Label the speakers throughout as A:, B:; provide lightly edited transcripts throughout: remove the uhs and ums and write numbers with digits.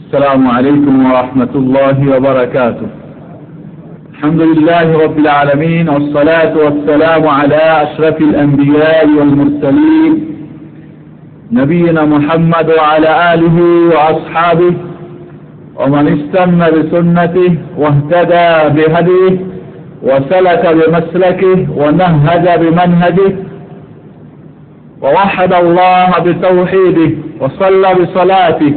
A: السلام عليكم ورحمة الله وبركاته. الحمد لله رب العالمين، والصلاة والسلام على أشرف الأنبياء والمرسلين نبينا محمد وعلى آله وأصحابه ومن استنى بسنته واهتدى بهديه وسلك بمسلكه ونهج بمنهجه ووحد الله بتوحيده وصلى بصلاته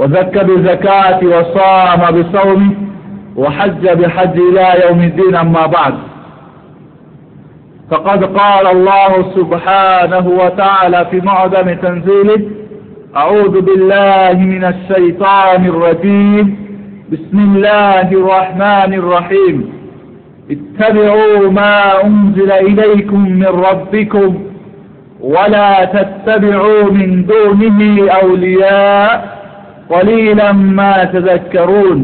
A: وزكى بزكاته وصام بصومه وحج بحج إلى يوم الدين. أما بعد، فقد قال الله سبحانه وتعالى في معظم تنزيله: أعوذ بالله من الشيطان الرجيم، بسم الله الرحمن الرحيم، اتبعوا ما أنزل إليكم من ربكم ولا تتبعوا من دونه أولياء قليلا ما تذكرون.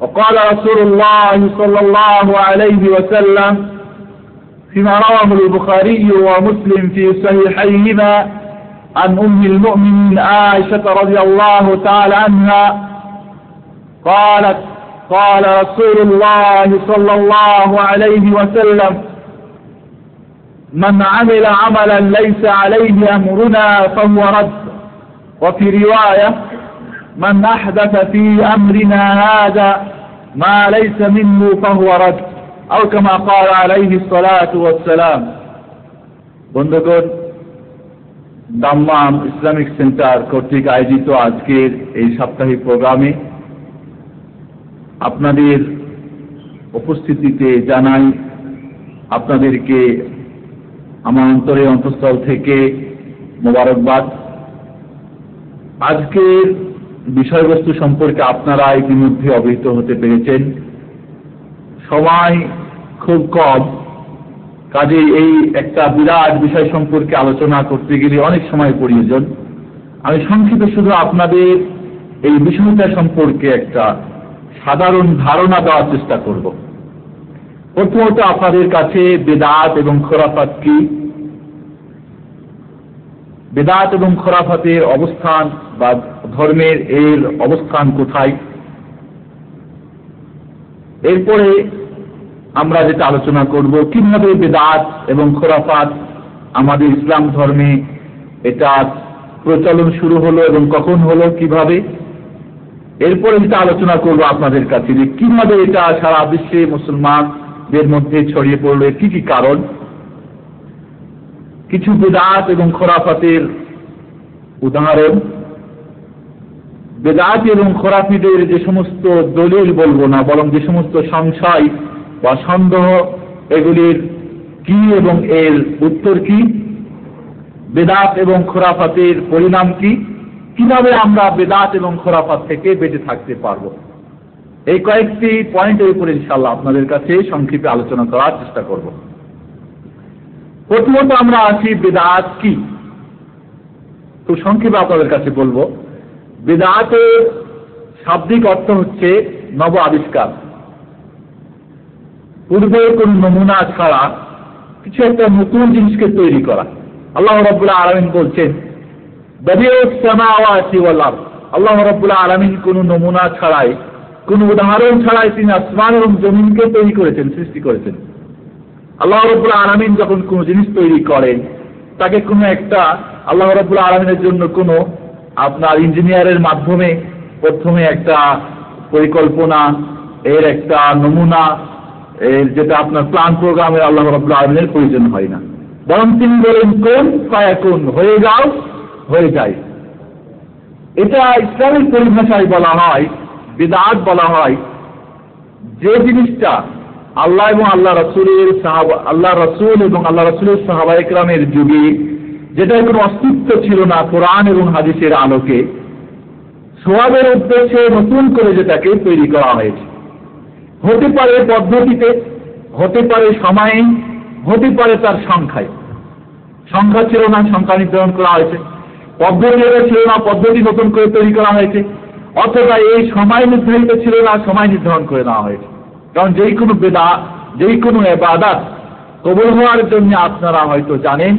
A: وقال رسول الله صلى الله عليه وسلم فيما رواه البخاري ومسلم في صحيحيهما عن أم المؤمنين عائشة رضي الله تعالى عنها قالت: قال رسول الله صلى الله عليه وسلم: من عمل عملا ليس عليه أمرنا فهو رد. وفي رواية: من أحدث في أمرنا هذا ما ليس منه فهو رد، أو كما قال عليه الصلاة والسلام. বন্ধুগণ, Dammam Islamic centre কর্তৃক আয়োজিত আজকের এই সাপ্তাহিক প্রোগ্রামে আপনাদের উপস্থিতিতে জানাই আপনাদেরকে আমার অন্তরের অন্তঃস্থল থেকে মোবারকবাদ। আজকের বিষয়বস্তু সম্পর্কে আপনারা ইতিমধ্যে অবহিত হতে পেরেছেন। সময় খুব কম, কাজেই এই একটা বিরাট বিষয় সম্পর্কে আলোচনা করতে গেলে অনেক সময় প্রয়োজন। আমি সংক্ষেপে শুধু আপনাদের এই বিষয়টা সম্পর্কে একটা সাধারণ ধারণা দেওয়ার চেষ্টা করব। প্রথমত আপনাদের কাছে বেদাত এবং খোরাফাত কি, বেদাত এবং খোরাফাতের অবস্থান বা ধর্মের এর অবস্থান কোথায়, এরপরে আমরা যেটা আলোচনা করব কিভাবে বেদাত এবং খোরাফাত আমাদের ইসলাম ধর্মে এটা প্রচলন শুরু হলো এবং কখন হলো, কিভাবে। এরপরে যেটা আলোচনা করব আপনাদের কাছে যে কিভাবে এটা সারা বিশ্বে মুসলমানদের মধ্যে ছড়িয়ে পড়লো, কি কি কারণ, কিছু বেদাত এবং খোরাফাতের উদাহরণ, বেদাত এবং খোরাফিদের যে সমস্ত দলিল বলবো না, বরং যে সমস্ত সংশয় বা সন্দেহ এগুলির কি এবং এর উত্তর কি, বেদাত এবং খোরাফাতের পরিণাম কি, কিভাবে আমরা বেদাত এবং খোরাফাত থেকে বেঁচে থাকতে পারবো, এই কয়েকটি পয়েন্টের উপরে ইনশাআল্লাহ আপনাদের কাছে সংক্ষেপে আলোচনা করার চেষ্টা করব। প্রথমত আমরা আছি বেদাত কি, তো সংক্ষেপে আপনাদের কাছে বলবো। বেদাতের শাব্দিক অর্থ হচ্ছে নব আবিষ্কার, পূর্বে কোন নমুনা ছাড়া কিছু একটা নতুন জিনিসকে তৈরি করা। আল্লাহ রাব্বুল আলামিন বলছেন বদিউস সামাওয়াতি ওয়াল আরদ, আল্লাহ রাব্বুল আলামিন কোন নমুনা ছাড়াই, কোন উদাহরণ ছাড়াই তিনি আসমান এবং জমিনকে তৈরি করেছেন, সৃষ্টি করেছেন। আল্লাহ রাব্বুল আলামিন যখন কোন জিনিস তৈরি করেন, তাকে কোনো একটা আল্লাহ রাব্বুল আলামিনের জন্য কোনো আপনার ইঞ্জিনিয়ারের মাধ্যমে প্রথমে একটা পরিকল্পনা, এর একটা নমুনা, এর যেটা আপনার প্ল্যান প্রোগ্রামের আল্লাহ রাব্বুল আলামিনের প্রয়োজন হয় না, বরং তিনি বলেন কোন ফায়াকুন, হয়ে যাও, হয়ে যায়। এটা ইসলামের পরিভাষায় বলা হয়, বিদআত বলা হয়, যে জিনিসটা আল্লাহ এবং আল্লাহ রাসূলের আল্লাহ রাসূল এবং আল্লাহ রাসূলের সাহাবায়ে কেরামের যুগে যেটার কোনো অস্তিত্ব ছিল না, কোরআন এবং হাদিসের আলোকে সওয়াবের উদ্দেশ্যে নতুন করে যেটাকে তৈরি করা হয়েছে। হতে পারে পদ্ধতিতে, হতে পারে সময়ে, হতে পারে তার সংখ্যায়। সংখ্যা ছিল না, সংখ্যা নির্ধারণ করা হয়েছে। পদ্ধতি ছিল না, পদ্ধতি নতুন করে তৈরি করা হয়েছে। অথবা এই সময় নির্ধারিত ছিল না, সময় নির্ধারণ করে নেওয়া হয়েছে। কারণ যেই কোনো বেদাত, যেই কোনো ইবাদত কবুল হওয়ার জন্য আপনারা হয়তো জানেন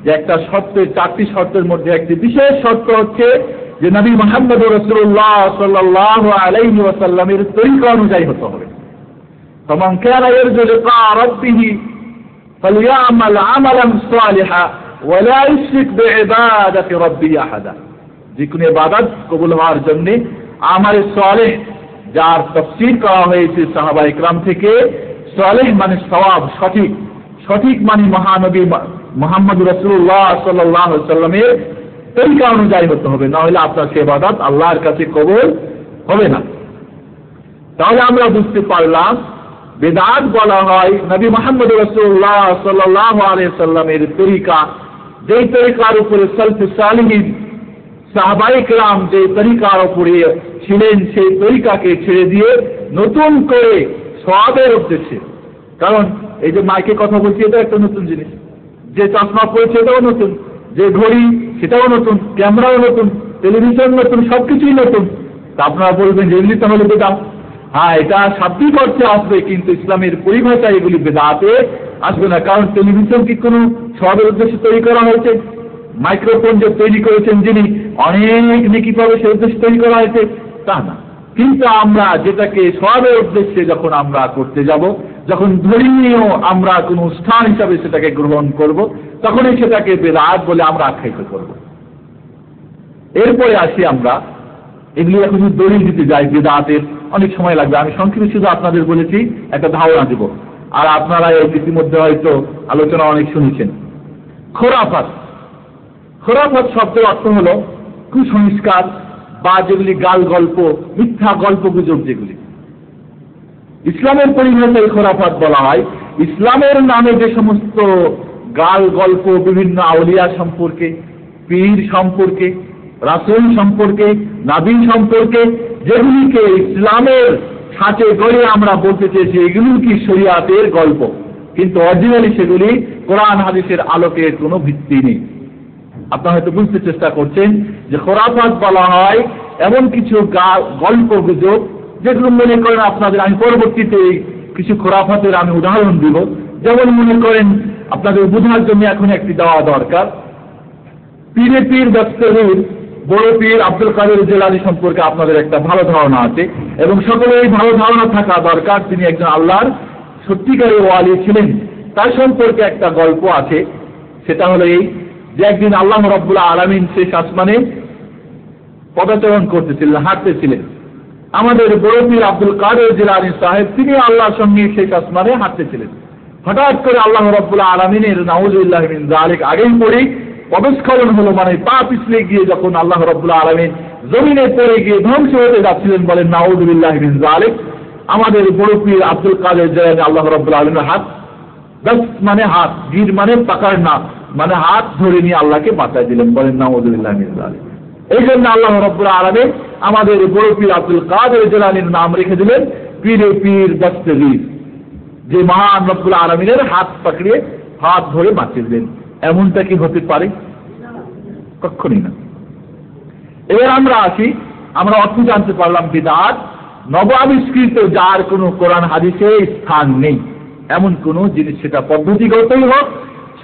A: যে একটা শর্তের, চারটি শর্তের মধ্যে একটি বিশেষ শর্ত হচ্ছে যে নবী মুহাম্মদ রাসূলুল্লাহ সাল্লাল্লাহু আলাইহি ওয়াসাল্লামের তরিকা অনুযায়ী হতে হবে। ফামান কানা ইয়ারজু লিকা রাব্বিহি ফালইয়ামাল আমালান সালিহা ওয়া লা ইউশরিক বিইবাদাতি রাব্বিহি আহাদা। যে কোনো ইবাদত কবুল হওয়ার জন্য আমাল সালেহ, যার তাফসীর করা হয়েছে সাহাবা ইকরাম থেকে, সালেহ মানে সওয়াব, সঠিক, সঠিক মানে মহানবী মুহাম্মদ রাসূলুল্লাহ সাল্লাল্লাহু আলাইহি ওয়াসাল্লামের তরিকা অনুযায়ী হতে হবে, না হলে আপনার সে ইবাদত আল্লাহর কাছে কবুল হবে না। তাহলে আমরা বুঝতে পারলাম বেদাত বলা হয় নবী মুহাম্মদ রাসূলুল্লাহ সাল্লাল্লাহু আলাইহি ওয়াসাল্লামের তরিকা, যেই তরিকার উপরে সালফে সালিহিন সাহাবায়ে কেরাম যে তরিকার উপরে ছিলেন সেই তরিকাকে ছেড়ে দিয়ে নতুন করে সওয়াবের উদ্দেশ্যে, কারণ এই যে মাইকে কথা বলছি এটা একটা নতুন জিনিস, যে চশমা পড়েছে এটাও নতুন, যে ঘড়ি সেটাও নতুন, ক্যামেরাও নতুন, টেলিভিশন নতুন, সবকিছুই নতুন। তা আপনারা বলবেন যে এগুলি তাহলে বেদাত। হ্যাঁ, এটা শাব্দিক অর্থে আসবে, কিন্তু ইসলামের পরিভাষায় এগুলি বেদাতে আসবে না। কারণ টেলিভিশন কি কোনো সওয়াবের উদ্দেশ্যে তৈরি করা হয়েছে? মাইক্রোফোন যে তৈরি করেছেন যিনি, অনেক নেকি পাবে সেই উদ্দেশ্যে তৈরি করা হয়েছে? তা না। কিন্তু আমরা যেটাকে সওয়াবের উদ্দেশ্যে যখন আমরা করতে যাব, যখন ধর্মীয় আমরা কোনো অনুষ্ঠান হিসাবে সেটাকে গ্রহণ করব, তখনই সেটাকে বেদাত বলে আমরা আখ্যায়িত করব। এরপরে আসি আমরা, এগুলি এখন দলিল দিতে যাই বেদাতের অনেক সময় লাগবে। আমি সংক্ষেপে শুধু আপনাদের বলেছি, একটা ধারণা দিব, আর আপনারা এই ইতিমধ্যে হয়তো আলোচনা অনেক শুনেছেন। খোরাফাত, খোরাফাত শব্দের অর্থ হল কুসংস্কার বা যেগুলি গাল গল্প, মিথ্যা গল্প গুজব, যেগুলি ইসলামের পরিভাষায় খোরাফাত বলা হয়। ইসলামের নামে যে সমস্ত গাল গল্প বিভিন্ন আউলিয়া সম্পর্কে, পীর সম্পর্কে, রাসূল সম্পর্কে, নবী সম্পর্কে, যেগুলিকে ইসলামের সাথে গড়ে আমরা বলতে চেয়েছি এগুলি কি শরিয়াতের গল্প, কিন্তু অরিজিনালি সেগুলি কোরআন হাদিসের আলোকে কোনো ভিত্তি নেই। আপনারা হয়তো বুঝতে চেষ্টা করছেন যে খোরাফাত বলা হয় এমন কিছু গল্প গুজব যেগুলো মনে করেন আপনাদের, আমি পরবর্তীতে কিছু খোরাফাতের আমি উদাহরণ দিব। যেমন মনে করেন আপনাদের বোঝার জন্য এখন একটি দেওয়া দরকার, পীরে পীর দস্তগীর বড় পীর আব্দুল কাদের জিলানী সম্পর্কে আপনাদের একটা ভালো ধারণা আছে, এবং সকলের এই ভালো ধারণা থাকা দরকার তিনি একজন আল্লাহর সত্যিকারের ওয়ালি ছিলেন। তার সম্পর্কে একটা গল্প আছে, সেটা হলো এই যে একদিন আল্লাহ রাব্বুল আলামিন শেষ আসমানে পদচারণ করতেছিলেন, হাঁটতেছিলেন। আমাদের বড় পীর আব্দুল কাদের জিলানী সাহেব তিনি আল্লাহর সঙ্গে শেষ আসমানে হাঁটতেছিলেন। হঠাৎ করে আল্লাহ রাব্বুল আলামিনের নাউযুবিল্লাহ মিন যালিক আগেই পড়ে পদস্খলন হলো, মানে পা পিছলে গিয়ে যখন আল্লাহ রাব্বুল আলামিন জমিনে পড়ে গিয়ে ধ্বংস হতে যাচ্ছিলেন, বলেন নাউযুবিল্লাহ মিন যালিক। আমাদের বড় পীর আব্দুল কাদের জিলানী আল্লাহ রাব্বুল আলামিনের হাত, দস মানে হাত, গির মানে পাকার না, মানে হাত ধরে নিয়ে আল্লাহকে বাঁচাই দিলেন, বলেন নাউযুবিল্লাহ মিন যালিক। এই জন্য আল্লাহ রাব্বুল আলামিন আমাদের বড় পীর আব্দুল কাদের জিলানীর নাম রেখে দিলেন পীরে পীর দস্তগীর, যে মহান রব্বুল আলামিনের হাত পাকড়িয়ে হাত ধরে বাঁচিয়ে দিলেন। এমনটা কি হতে পারে? কখনই না। এবার আমরা আসি, আমরা অর্থ জানতে পারলাম বিদআত নব আবিষ্কৃত, যার কোনো কোরআন হাদিসে স্থান নেই এমন কোন জিনিস, সেটা পদ্ধতিগতই হোক,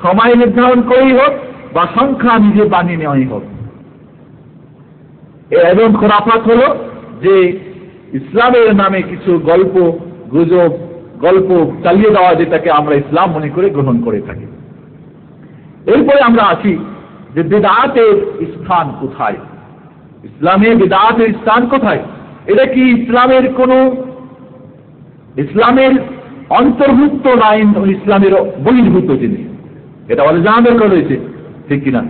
A: সময় নির্ধারণ করেই হোক, বা সংখ্যা নিজে বানিয়ে নেওয়াই হোক। এবং খোরাফাত হলো যে ইসলামের নামে কিছু গল্প গুজব, গল্প চালিয়ে দেওয়া, যেটাকে আমরা ইসলাম মনে করে গ্রহণ করে থাকি। এরপরে আমরা আসি যে বিদআতের স্থান কোথায়, ইসলামে বিদআতের স্থান কোথায়? এটা কি ইসলামের কোন, ইসলামের অন্তর্ভুক্ত নাই, ইসলামের বহির্ভূত জিনিস? এটা বলে জানা দরকার রয়েছে, ঠিক কিনা?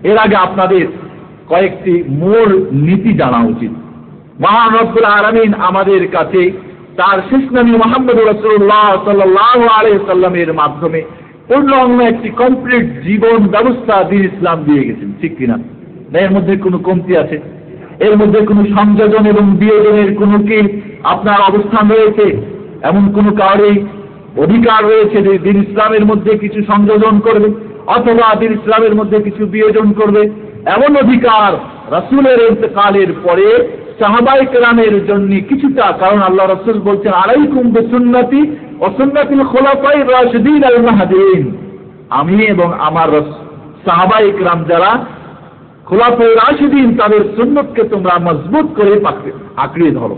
A: এর আগে আপনাদের কয়েকটি মূল নীতি জানা উচিত। মহান রব্বুল আলামিন আমাদের কাছে তার শেষ নবী মুহাম্মদ রাসূলুল্লাহ সাল্লাল্লাহু আলাইহি ওয়াসাল্লামের মাধ্যমে পূর্ণাঙ্গ একটি কমপ্লিট জীবন ব্যবস্থা দিন ইসলাম দিয়ে গেছেন, ঠিক কিনা? এর মধ্যে কোনো কমতি আছে? এর মধ্যে কোনো সংযোজন এবং বিয়োজনের কোনো কি আপনার অবস্থান রয়েছে? এমন কোনো কারোর অধিকার রয়েছে যে দিন ইসলামের মধ্যে কিছু সংযোজন করবে অথবা দিন ইসলামের মধ্যে কিছু বিয়োজন করবে? এমন অধিকার রাসূলের ইন্তেকালের পরে সাহাবায়ে কেরামের জন্য কিছুটা, কারণ আল্লাহ রাসূল বলছেন আলাইকুম বিসুন্নতি ওয়া সুন্নাতিল খুলাফায়ে রাশিদিন আল মাহদিয়িন, আমি এবং আমার সাহাবায়ে কেরাম যারা খুলাফায়ে রাশিদিন তাদের সুন্নতকে তোমরা মজবুত করে আঁকড়িয়ে ধরো।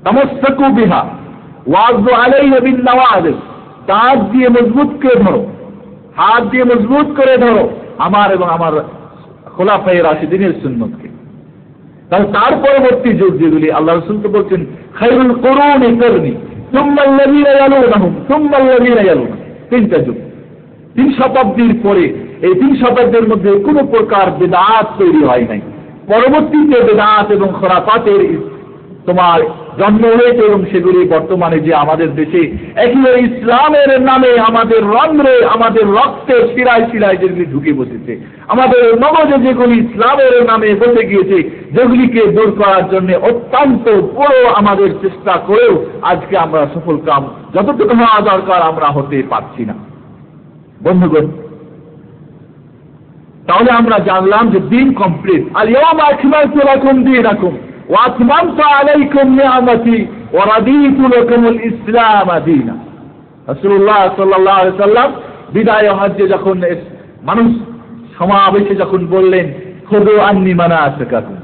A: তামাসসাকু বিহা ওয়াযু আলাইহা বিন নওয়াজিজ, হাত দিয়ে মজবুত করে ধরো, হাত দিয়ে মজবুত করে ধরো আমার এবং আমার খুলাফায়ে রাশিদিনের সুন্নতকে। তার পরবর্তী যুগ যেগুলি আল্লাহ রাসূল তো বলছেন খায়রুল কুরুনি কারনি সুম্মা আল্লাযীনা ইয়ালুনহুম সুম্মা আল্লাযীনা ইয়ালুনহুম, তিনটা যুগ, 3 শতাব্দীর পরে এই 3 শতাব্দীর মধ্যে কোনো প্রকার বিদআত তৈরি হয় নাই। পরবর্তীতে বিদআত এবং খুরাফাতের তোমার জন্ম হয়েছে এবং সেগুলি বর্তমানে যে আমাদের দেশে একেবারে ইসলামের নামে আমাদের রন্ধ্রে আমাদের রক্তে শিরায় শিরায় যেগুলি ঢুকে বসেছে, আমাদের মগজে যেগুলি ইসলামের নামে বসে গিয়েছে, যেগুলিকে দূর করার জন্য অত্যন্ত বড় আমাদের চেষ্টা করেও আজকে আমরা সফল কাম যতটুকু হওয়া দরকার আমরা হতে পারছি না। বন্ধুগণ, তাহলে আমরা জানলাম যে দিন কমপ্লিট। আল ইয়াওমা আকমালতু লাকুম দীনাকুম ওয়া আতমামতু আলাইকুম নি'মাতি ওয়া রাদিতু লাকুমুল ইসলাম দীনা। রাসূলুল্লাহ সাল্লাল্লাহু আলাইহি সাল্লাম বিদায় হজ্জে যখন মানুষ সমাবেশে যখন বললেন খুযু আন্নী মানাসিকাকুম,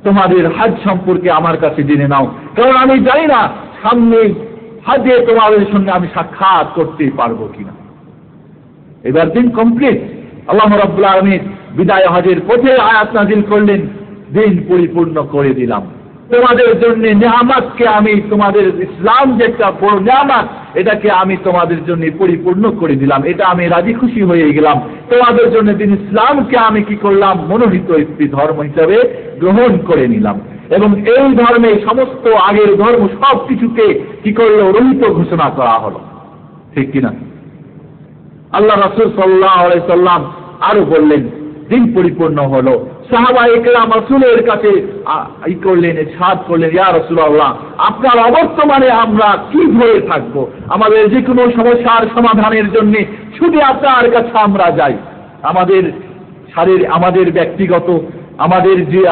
A: তোমাদের হজ সম্পর্কে আমার কাছে জেনে নাও, কারণ আমি জানি না সামনে হজে তোমাদের সঙ্গে আমি সাক্ষাৎ করতে পারবো কিনা। এবার দিন কমপ্লিট। আল্লাহ রাব্বুল আলামিন বিদায় হজের পথে আয়াত নাযিল করলেন, দিন পরিপূর্ণ করে দিলাম তোমাদের জন্য। নিয়ামতকে আমি তোমাদের ইসলাম যে একটা বড় নিয়ামত, এটাকে আমি তোমাদের জন্য পরিপূর্ণ করে দিলাম, এটা আমি রাজি খুশি হয়ে গেলাম। তোমাদের জন্য দিন ইসলামকে আমি কি করলাম, মনোনীত একটি ধর্ম হিসাবে গ্রহণ করে নিলাম এবং এই ধর্মে সমস্ত আগের ধর্ম সব কিছুকে কি করলো, রহিত ঘোষণা করা হলো। ঠিক কিনা? আল্লাহ রাসূল সাল্লাল্লাহু আলাইহি সাল্লাম আরো বললেন, দিন পরিপূর্ণ হলো। সাহাবায়ে কেরাম রাসূলের কাছে করলেন, ইরশাদ করলেন, ইয়া রাসূলুল্লাহ, আপনার অবর্তমানে আমরা কি ধরে থাকবো? আমাদের যে কোনো সমস্যার সমাধানের জন্য শুধু আপনার কাছে আমরা যাই। আমাদের আমাদের ব্যক্তিগত,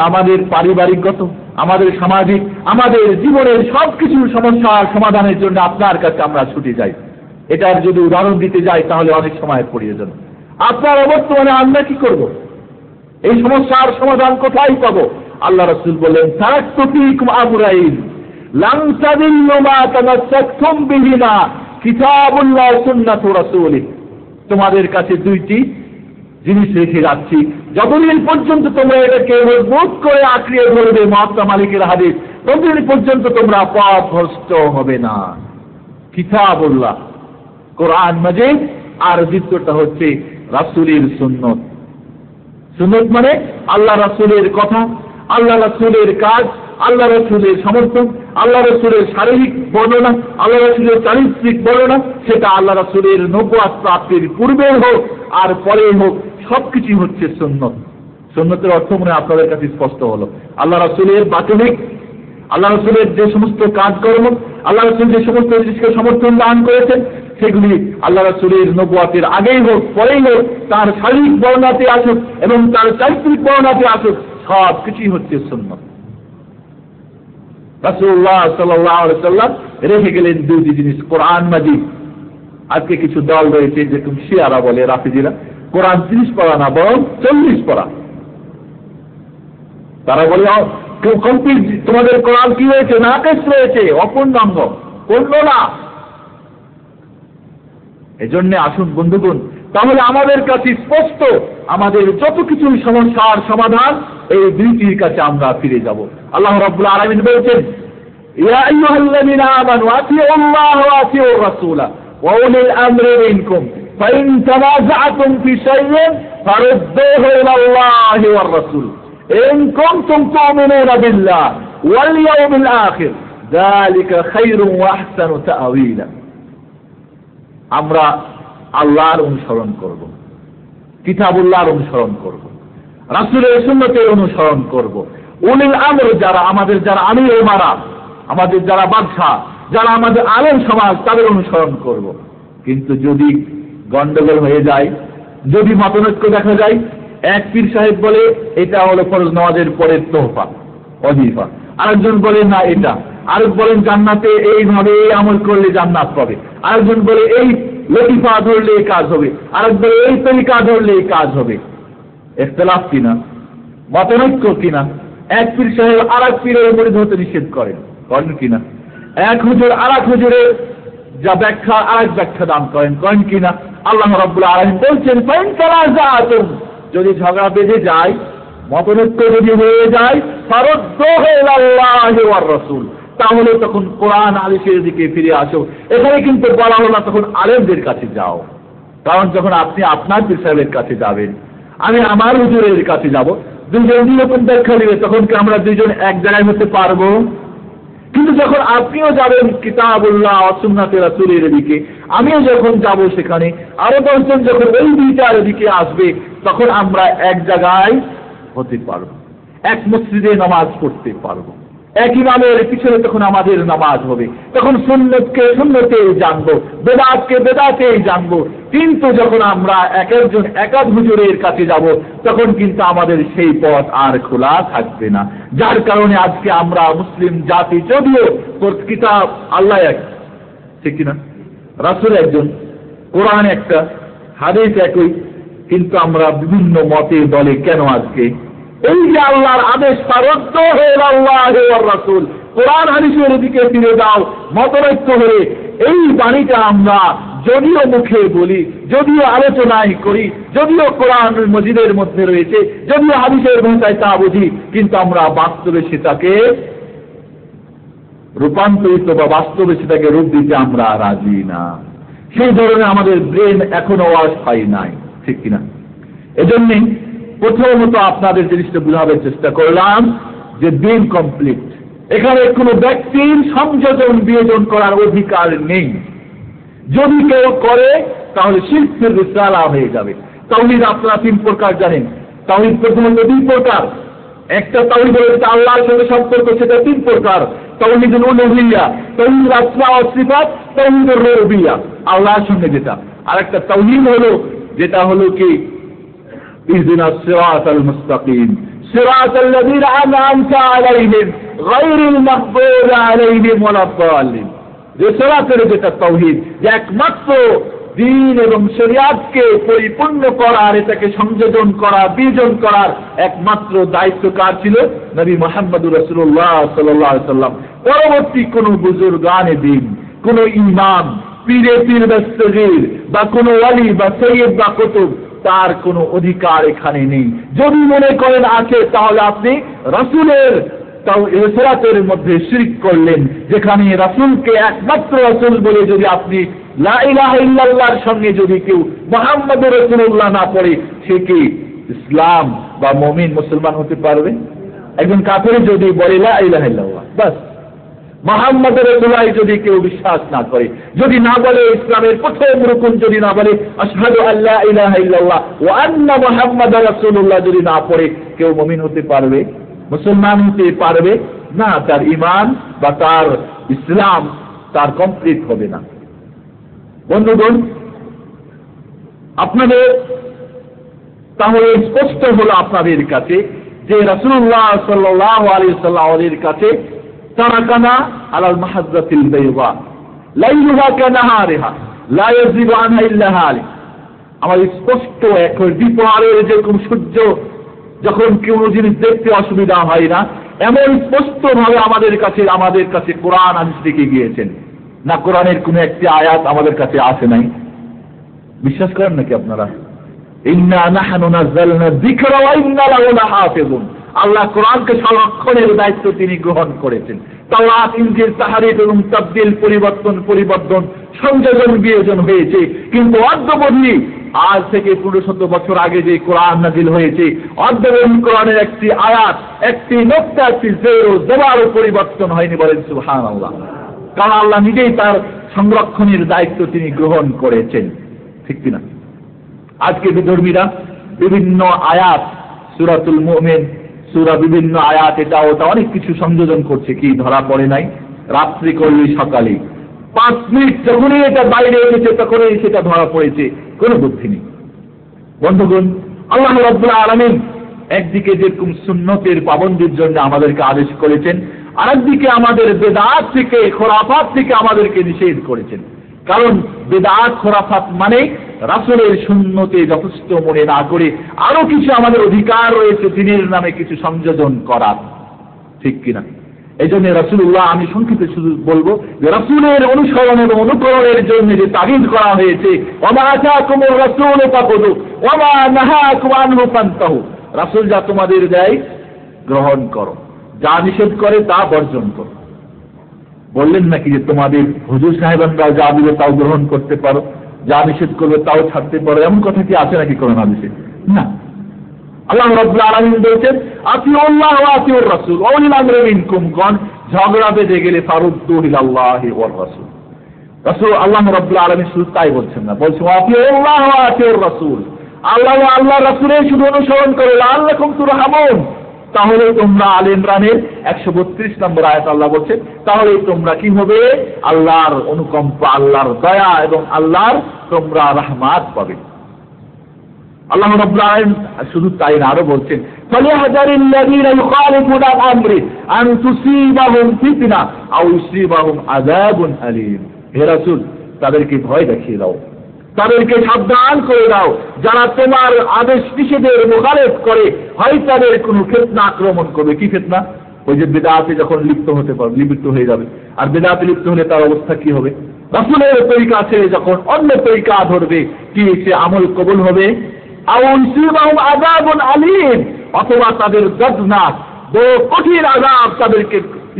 A: আমাদের পারিবারিকগত, আমাদের সামাজিক, আমাদের জীবনের সবকিছু সমস্যার সমাধানের জন্য আপনার কাছে আমরা ছুটে যাই। এটার যদি উদাহরণ দিতে যাই তাহলে অনেক সময়ের প্রয়োজন। আপনার অবর্তমানে আমরা কি করব? এই সমস্যার সমাধান কোথায় পাবো? আল্লাহ রাসূল বলেন, তারাকতু ফীকুম আমরাইন লান তাদিল্লু মা তামাসসাকতুম বিহিমা কিতাবুল্লাহ ওয়া সুন্নাতু রাসূলিহি। তোমাদের কাছে দুইটি জিনিস রেখে যাচ্ছি, যতদিন পর্যন্ত তোমরা এটাকে মজবুত করে আঁকড়িয়ে ধরবে, মহাত্মা মালিকের হাদিস, ততদিন পর্যন্ত তোমরা পথভ্রষ্ট হবে না। কিতাবুল্লাহ, কোরআন মাজিদ, আর দ্বিতীয়টা হচ্ছে রাসূলের সুন্নত। সুন্নত মানে আল্লাহ রাসূলের কথা, আল্লাহ রাসূলের কাজ, আল্লাহ রাসূলের সমর্থন, আল্লাহ রাসূলের শারীরিক বর্ণনা, আল্লাহ রাসূলের চারিত্রিক বর্ণনা, সেটা আল্লাহ রাসূলের নবুয়ত প্রাপ্তির পূর্বে হোক আর পরে হোক, সবকিছু হচ্ছে সুন্নত। সুন্নতের অর্থ মনে আপনাদের কাছে স্পষ্ট হলো। আল্লাহ রাসূলের বাতিনিক, আল্লাহ রাসূলের যে সমস্ত কাজকর্ম, আল্লাহ রাসূল যে সমস্ত জিনিসকে সমর্থন দান করেছেন, সেগুলি আল্লাহ রাসূলের নবুয়তের আগেই হোক পরেই হোক, তার শারীরিক বর্ণনাতে আসুক এবং তার চারিত্রিক বর্ণনাতে আসুক, সব কিছুই হচ্ছে সুন্নত। রাসূলুল্লাহ সাল্লাল্লাহু আলাইহি সাল্লাম রেখে গেলেন দুটি জিনিস, কোরআন মাজিদ। আজকে কিছু দল রয়েছে যেরকম শিয়ারা বলে, রাফিজিরা, কোরআন 30 পড়া না বরং 40 পড়া। তারা বলে কমপ্লিট, তোমাদের কোরআন কি হয়েছে, নাকিস রয়েছে, অপূর্ণাঙ্গ, পূর্ণ না। এজন্য আসুন বন্ধুগণ, তাহলে আমাদের কাছে স্পষ্ট, আমাদের যত কিছু সমস্যার সমাধান এই দুইটির কাছে আমরা ফিরে যাব। আল্লাহ রাব্বুল আলামিন বলেছেন, ইয়া আইয়ুহাল্লাযীনা আমানু আতিউল্লাহ ওয়া আতিউর রাসূলা ওয়া উলিল আমরি মিনকুম ফাইন তানাযা'তুম ফি শাইইন ফারুদ্দুহু ইলাল্লাহি ওয়ার রাসূল ইন কুনতুম তু'মিনুনা বিল্লাহ ওয়াল ইয়াউমিল আখির যালিকা খায়রুন ওয়া আহসানু তা'ওয়িলা। আমরা আল্লাহর অনুসরণ করব, কিতাবুল্লাহর অনুসরণ করব, রাসূলের সুন্নতের অনুসরণ করব। উলিল আমর, যারা আমির ওমারা, আমাদের যারা বাদশা, যারা আমাদের আলেম সমাজ, তাদের অনুসরণ করব। কিন্তু যদি গন্ডগোল হয়ে যায়, যদি মতনৈক্য দেখা যায়, এক পীর সাহেব বলে এটা হলো ফরজ নামাজের পরের তোহফা, ওয়াজিফা, আরেকজন বলে না এটা, আরেক বলেন জান্নাতে এইভাবে এই আমল করলে জান্নাত পাবে, আরেকজন বলে এই লতিফা ধরলে এই কাজ হবে, আরেক বলে এই তরিকা ধরলে এই কাজ হবে। ইখতিলাফ কিনা, মতানৈক্য কিনা? এক পীর সাহেব আর এক পীরের মুরিদ হতে নিষেধ করেন কিনা? এক হুজুর আর এক হুজুরের যা ব্যাখ্যা আর এক ব্যাখ্যা দান করেন কিনা? আল্লাহ রাব্বুল আলামিন বলছেন, ফাইন তানাযাতুম, যদি ঝগড়া বেঁধে যায়, মতানৈক্য যদি হয়ে যায়, ফারুদ্দুহু ইলাল্লাহি ওয়ার রাসূল, তাহলে তখন কোরআন হাদিসের দিকে ফিরে আসো। এখানে কিন্তু বলা হলো না তখন আলেমদের কাছে যাও, কারণ যখন আপনি আপনার পীর সাহেবের কাছে যাবেন, আমি আমার হুজুরের কাছে যাব, দুজন দুরকম ব্যাখ্যা দিবে, তখন কি আমরা দুজন এক জায়গায় হতে পারবো? কিন্তু যখন আপনিও যাবেন কিতাবুল্লাহ ওয়া সুন্নাতে রাসূলের দিকে, আমিও যখন যাব সেখানে, আরো 10 জন যখন ওই বিচারের দিকে আসবে, তখন আমরা এক জায়গায় হতে পারবো, এক মসজিদে নামাজ পড়তে পারবো, এক ইমামের পিছনে তখন আমাদের নামাজ হবে, তখন সুন্নতকে সুন্নতেই জানবো, বেদাতকে বেদাতেই জানবো। কিন্তু যখন আমরা এক একজন এক এক হুজুরের কাছে যাব, তখন কিন্তু আমাদের সেই পথ আর খোলা থাকবে না। যার কারণে আজকে আমরা মুসলিম জাতি, যদিও কিতাব আল্লাহ এক, ঠিক কিনা, রাসূল একজন, কোরআন একটা, হাদিস একই, কিন্তু আমরা বিভিন্ন মতে দলে কেন আজকে? এই যে আল্লাহর আদেশ, ফারুদ্দুহু ইলাল্লাহি ওয়ার রাসূল, কোরআন হাদিসের দিকে ফিরে যাও, মতানৈক্য হয়ে, এই বাণীটা আমরা যদিও মুখে বলি, যদিও আলোচনায় করি, যদিও কোরআন মজিদের মধ্যে রয়েছে, যদিও হাদিসের ভাষায় তা বুঝি, কিন্তু আমরা বাস্তবে সেটাকে রূপান্তরিত বা বাস্তবে সেটাকে রূপ দিতে আমরা রাজি না। সেই ধরনের আমাদের ব্রেন এখনো ওয়াশ পাই নাই, ঠিক কিনা? এজন্যই প্রথমত আপনাদের জিনিসটা বুঝাবার চেষ্টা করলাম যে দিন কমপ্লিট, এখানে কোনো ব্যক্তির সংযোজন বিয়োজন করার অধিকার নেই। যদি কেউ করে তাহলে শিরকের রিসালা হয়ে যাবে। তাওহীদ আপনারা 3 প্রকার জানেন। তাওহীদ প্রথমত 2 প্রকার। একটা তাওহীদ হচ্ছে আল্লাহর সঙ্গে সম্পর্ক, সেটা 3 প্রকার। তাওহীদুল উলুহিয়্যা, তাওহীদুল আসমা ওয়াস সিফাত, তাওহীদুর রুবুবিয়্যা, আল্লাহর সঙ্গে যেটা। আর একটা তাওহীদ হলো যেটা হলো কি ইহদিনাস সিরাতাল মুস্তাকিম, সিরাতাল্লাযীনা আন'আমতা আলাইহিম গায়রিল মাগদুবি আলাইহিম ওয়ালাদ-দাল্লিন। যে সিরাতের যেটা তাওহীদ, যে একমাত্র দ্বীন এবং শরিয়াতকে পরিপূর্ণ করার, এটাকে সংযোজন করা, বিয়োজন করার একমাত্র দায়িত্ব কার ছিল? নবী মুহাম্মদুর রাসূলুল্লাহ সাল্লাল্লাহু আলাইহি ওয়াসাল্লাম। পরবর্তী কোন বুজুর্গানে দ্বীন, কোন ইমাম, পীরে পীর দস্তগীর বা কোন ওয়ালি বা সৈয়দ বা কুতুব, তার কোনো অধিকার এখানে নেই। যদি মনে করেন আছে, তাহলে আপনি রাসূলের সিরাতের মধ্যে শিরক করলেন, যেখানে রাসূলকে একমাত্র রাসূল বলে যদি আপনি লা ইলাহা ইল্লাল্লাহর সঙ্গে যদি কেউ মুহাম্মদুর রাসূলুল্লাহ না পড়ে, সে কি ইসলাম বা মুমিন মুসলমান হতে পারবে? একজন কাফের যদি বলে লা ইলাহা ইল্লাল্লাহ, বাস মুহাম্মদুর রাসূলুল্লাহ যদি কেউ বিশ্বাস না করে, যদি না বলে ইসলামের প্রথম রুকুন যদি না বলে আশহাদু আল্লা ইলাহা ইল্লাল্লাহ ওয়া আন্না মুহাম্মাদার রাসূলুল্লাহ যদি না পড়ে, কেউ মুমিন হতে পারবে? মুসলমান হতে পারবে না। তার ঈমান বা তার ইসলাম তার কমপ্লিট হবে না। বন্ধুগণ, আপনাদের তাহলে স্পষ্ট হলো আপনাদের কাছে যে রাসূলুল্লাহ সাল্লাল্লাহু আলাইহি ওয়াসাল্লাম আমাদের কাছে তারাকানা আলাল মাহাজ্জাতিল বাইদা লাইলুহা কানাহারিহা লা ইয়াজিবু আনহা ইল্লা হালিক। আমাদের স্পষ্ট এখন দ্বীপহারের যেরকম সূর্য যখন কোনো জিনিস দেখতে অসুবিধা হয় না, এমন স্পষ্ট ভাবে আমাদের কাছে কোরআন হাদিস লিখে গিয়েছেন না। কোরআনের কোন একটি আয়াত আমাদের কাছে আসে নাই। বিশ্বাস করেন নাকি আপনারা? ইন্না নাহনু নাযালনা যিকরা ওয়া ইন্না লাহু লাহাফিজুন। আল্লাহ কোরআনকে সংরক্ষণের দায়িত্ব তিনি গ্রহণ করেছেন। তাওরাত, ইনজিল, তাহরিফ এবং তাবদীল, পরিবর্তন, সংযোজন বিয়োজন হয়েছে, কিন্তু অদ্যাবধি আজ থেকে 1500 বছর আগে যে কোরআন নাজিল হয়েছে, অদ্যাবধি কোরআনের একটি আয়াত, একটি নোক্তা, একটি জের ও জবরও পরিবর্তন হয়নি। বলেন সুবহানাল্লাহ। কারণ আল্লাহ নিজেই তার সংরক্ষণের দায়িত্ব তিনি গ্রহণ করেছেন, ঠিক কিনা? আজকে বিধর্মীরা বিভিন্ন আয়াত, সূরাতুল মুমিন, সূরা বিভিন্ন আয়াত, এটা ওটা অনেক কিছু সংযোজন করছে, কি ধরা পড়ে নাই? রাত্রি করলে সকালে 5 মিনিট যখনই এটা বাইরে এসেছে তখনই সেটা ধরা পড়েছে, কোনো বুদ্ধি নেই। বন্ধুগণ, আল্লাহ রাব্বুল আলামিন একদিকে যেরকম সুন্নতের পাবন্দির জন্য আমাদেরকে আদেশ করেছেন, আরেকদিকে আমাদের বেদাত থেকে, খোরাফাত থেকে আমাদেরকে নিষেধ করেছেন। কারণ বেদাত খোরাফাত মানে রাসূলের সুন্নতে যথেষ্ট মনে না করে আরো কিছু আমাদের অধিকার রয়েছে দিনের নামে কিছু সংযোজন করার, ঠিক কিনা? এই জন্য রাসূলুল্লাহ, আমি সংক্ষেপে শুধু বলবো যে রাসূলের অনুসরণ এবং অনুকরণের জন্য যে তাগিদ করা হয়েছে, ওয়া মা আতাকুমুর রাসূলু ফাখুযু ওয়া মা নাহাকুম আনহু ফান্তাহু, রাসূল যা তোমাদের দেয় গ্রহণ করো, যা নিষেধ করে তা বর্জন করো। বললেন নাকি যে তোমাদের হুজুর সাহেবানরা যা দিবে তাও গ্রহণ করতে পারো, যা নিষেধ করবে তাও ছাড়তে পারো, এমন কথা কি আছে নাকি কোরআন হাদিসে? না। আল্লাহ রাব্বুল আলামিন বলেছেন আতিউল্লাহ ওয়া আতিউর রাসূল ওয়া উলিল আমরি মিনকুম, ঝগড়া বেঁধে গেলে ফারুদ্দু ইলাল্লাহি ওয়ার রাসূল। রাসূল আল্লাহ রাব্বুল আলামিন শুধু তাই বলছেন না, বলছেন আতিউল্লাহ ওয়া আতিউর রাসূল, আল্লাহ ও আল্লাহ রাসূলের শুধু অনুসরণ করো, লাআল্লাকুম তুরহামুন, তাহলে তোমরা আলে ইমরানের 132 নম্বর আয়াত আল্লাহ বলছেন, তাহলে তোমরা কি হবে? আল্লাহর অনুকম্পা, আল্লাহর দয়া এবং আল্লাহর তোমরা রহমত পাবে। আল্লাহ রাব্বুল আলামিন শুধু তাই না, আরো বলছেন ফালিয়াহযারিল্লাযীনা ইউখালিফুনা আন আমরি আন তুসীবাহুম ফিতনা আও ইউসীবাহুম আযাবুন আলীম। হে রাসূল, তাদেরকে ভয় দেখিয়ে দাও, তাদেরকে সাবধান করে দাও, যারা তোমার আদেশ নিষেধের মুখালেফ করে, হয় তাদের কোনো ফিতনা আক্রমণ করবে। কি ফিতনা? ওই যে বিদআতে যখন লিপ্ত হয়ে যাবে, আর বিদআতে লিপ্ত হলে তার অবস্থা কি হবে? রাসূলের তরিকা ছেড়ে যখন অন্য তরিকা ধরবে, কি সে আমল কবুল হবে? আও ইউসীবাহুম আযাবুন আলীম, অথবা তাদের দর্দনাক কঠিন আযাব তাদেরকে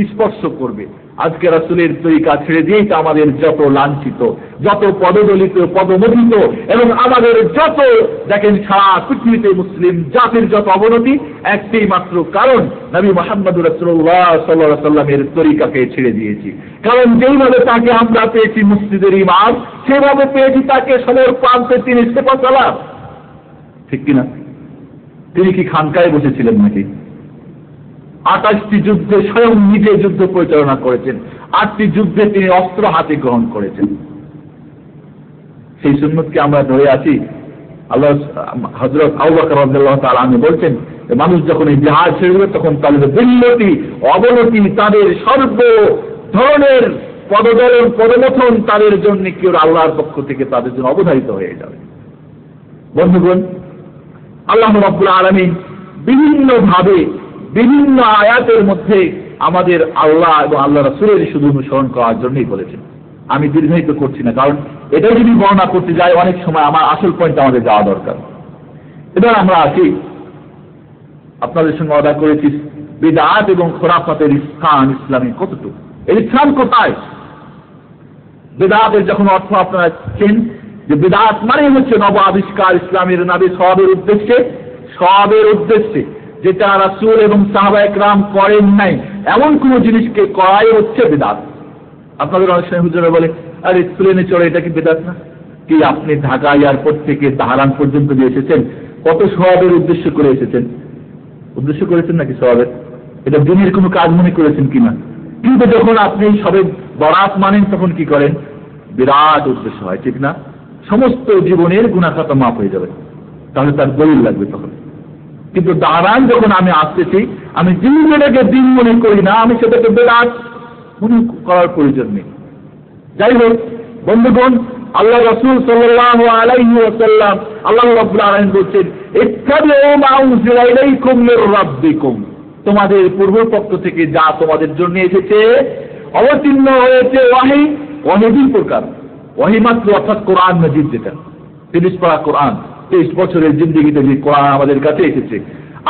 A: স্পর্শ করবে। আজকে রাসূলের তরিকা ছেড়ে দিয়েই তো আমাদের যত লাঞ্ছিত, যত পদদলিত, পদমোহিত এবং আমাদের যত দেখেন সারা পৃথিবীতে মুসলিম জাতির যত অবনতি, একটাই মাত্র কারণ, নবী মুহাম্মদুর রাসূলুল্লাহ সাল্লাল্লাহু আলাইহি ওয়াসাল্লামের তরিকাকে ছেড়ে দিয়েছি। কারণ যেইভাবে তাকে আমরা পেয়েছি মসজিদের ইমাম, সেভাবে পেয়েছি তাকে সময়ের প্রান্তে তিনি সেবা চালান, ঠিক কিনা? তিনি কি খানকায় বসেছিলেন নাকি? 28টি যুদ্ধে স্বয়ং নিজে যুদ্ধ পরিচালনা করেছেন, 8টি যুদ্ধে তিনি অস্ত্র হাতে গ্রহণ করেছেন। সেই সুন্নতকে আমরা ধরে আছি। আল্লাহ হযরত আবু বকর রাদিয়াল্লাহু তাআলা আনহু বলছেন, মানুষ যখন এই জিহাদ ছেড়ে দেবে তখন তাদের বিল্লতি, অবনতি, তাদের সর্ব ধরনের পদদলন, পদমথন তাদের জন্য কি আল্লাহর পক্ষ থেকে তাদের জন্য অবধারিত হয়ে যাবে। বন্ধুগণ, আল্লাহ রাব্বুল আলামিন বিভিন্ন ভাবে বিভিন্ন আয়াতের মধ্যে আমাদের আল্লাহ এবং আল্লাহ রাসূলের শুধু অনুসরণ করার জন্যই বলেছেন। আমি দীর্ঘায়িত করছি না, কারণ এটা যদি বর্ণনা করতে যাই অনেক সময় আমার আসল পয়েন্ট আমাদের যাওয়া দরকার। এবার আমরা আসি, আপনাদের সঙ্গে ওয়াদা করেছি বিদআত এবং খুরাফাতের স্থান ইসলামে কতটুকু, এর স্থান কোথায়? বিদআতের যখন অর্থ আপনারা চেন যে বিদআত মানে হচ্ছে নব আবিষ্কার ইসলামের নামে সওয়াবের উদ্দেশ্যে যেটা রাসূল এবং সাহাবায়ে কেরাম করেন নাই, এমন কোন জিনিসকে করাই হচ্ছে বিদআত। আপনাদের অনেক সময় হুজুরা বলে, আরে প্লেনে চড়ে এটা কি বিদআত না? কি আপনি ঢাকা এয়ারপোর্ট থেকে তাহরান পর্যন্ত যে এসেছেন, কত সওয়াবের উদ্দেশ্য করে এসেছেন? উদ্দেশ্য করেছেন নাকি সওয়াবের? এটা দিনের কোনো কাজ মনে করেছেন কিনা? কিন্তু যখন আপনি সবে বরাত মানেন তখন কি করেন? বিরাট উদ্দেশ্য হয়, ঠিক না? সমস্ত জীবনের গুনাহ খাতা মাফ হয়ে যাবে, তাহলে তার দলিল লাগবে তখন। কিন্তু দাঁড়ান যখন আমি আসতেছি, আমি দিনটাকে দিন মনে করি না, আমি সেটাকে বিদআত মনে করার প্রয়োজন নেই। যাই হোক বন্ধুগণ, আল্লাহ রাসূল সাল্লাল্লাহু আলাইহি ওয়াসাল্লাম, আল্লাহ রাব্বুল আলামিন বলছেন, ইত্তাবিউ মা উনজিলা ইলাইকুম মির রাব্বিকুম, তোমাদের পূর্বপক্ষ থেকে যা তোমাদের জন্য এসেছে, অবতীর্ণ হয়েছে ওয়াহী, ওয়াহী দুই প্রকার। ওয়াহী মাত্র অর্থাৎ কোরআন মাজিদ, যেটা 30 পারা কোরআন, 23 বছরের জিন্দেগিতে যে কোরআন আমাদের কাছে এসেছে।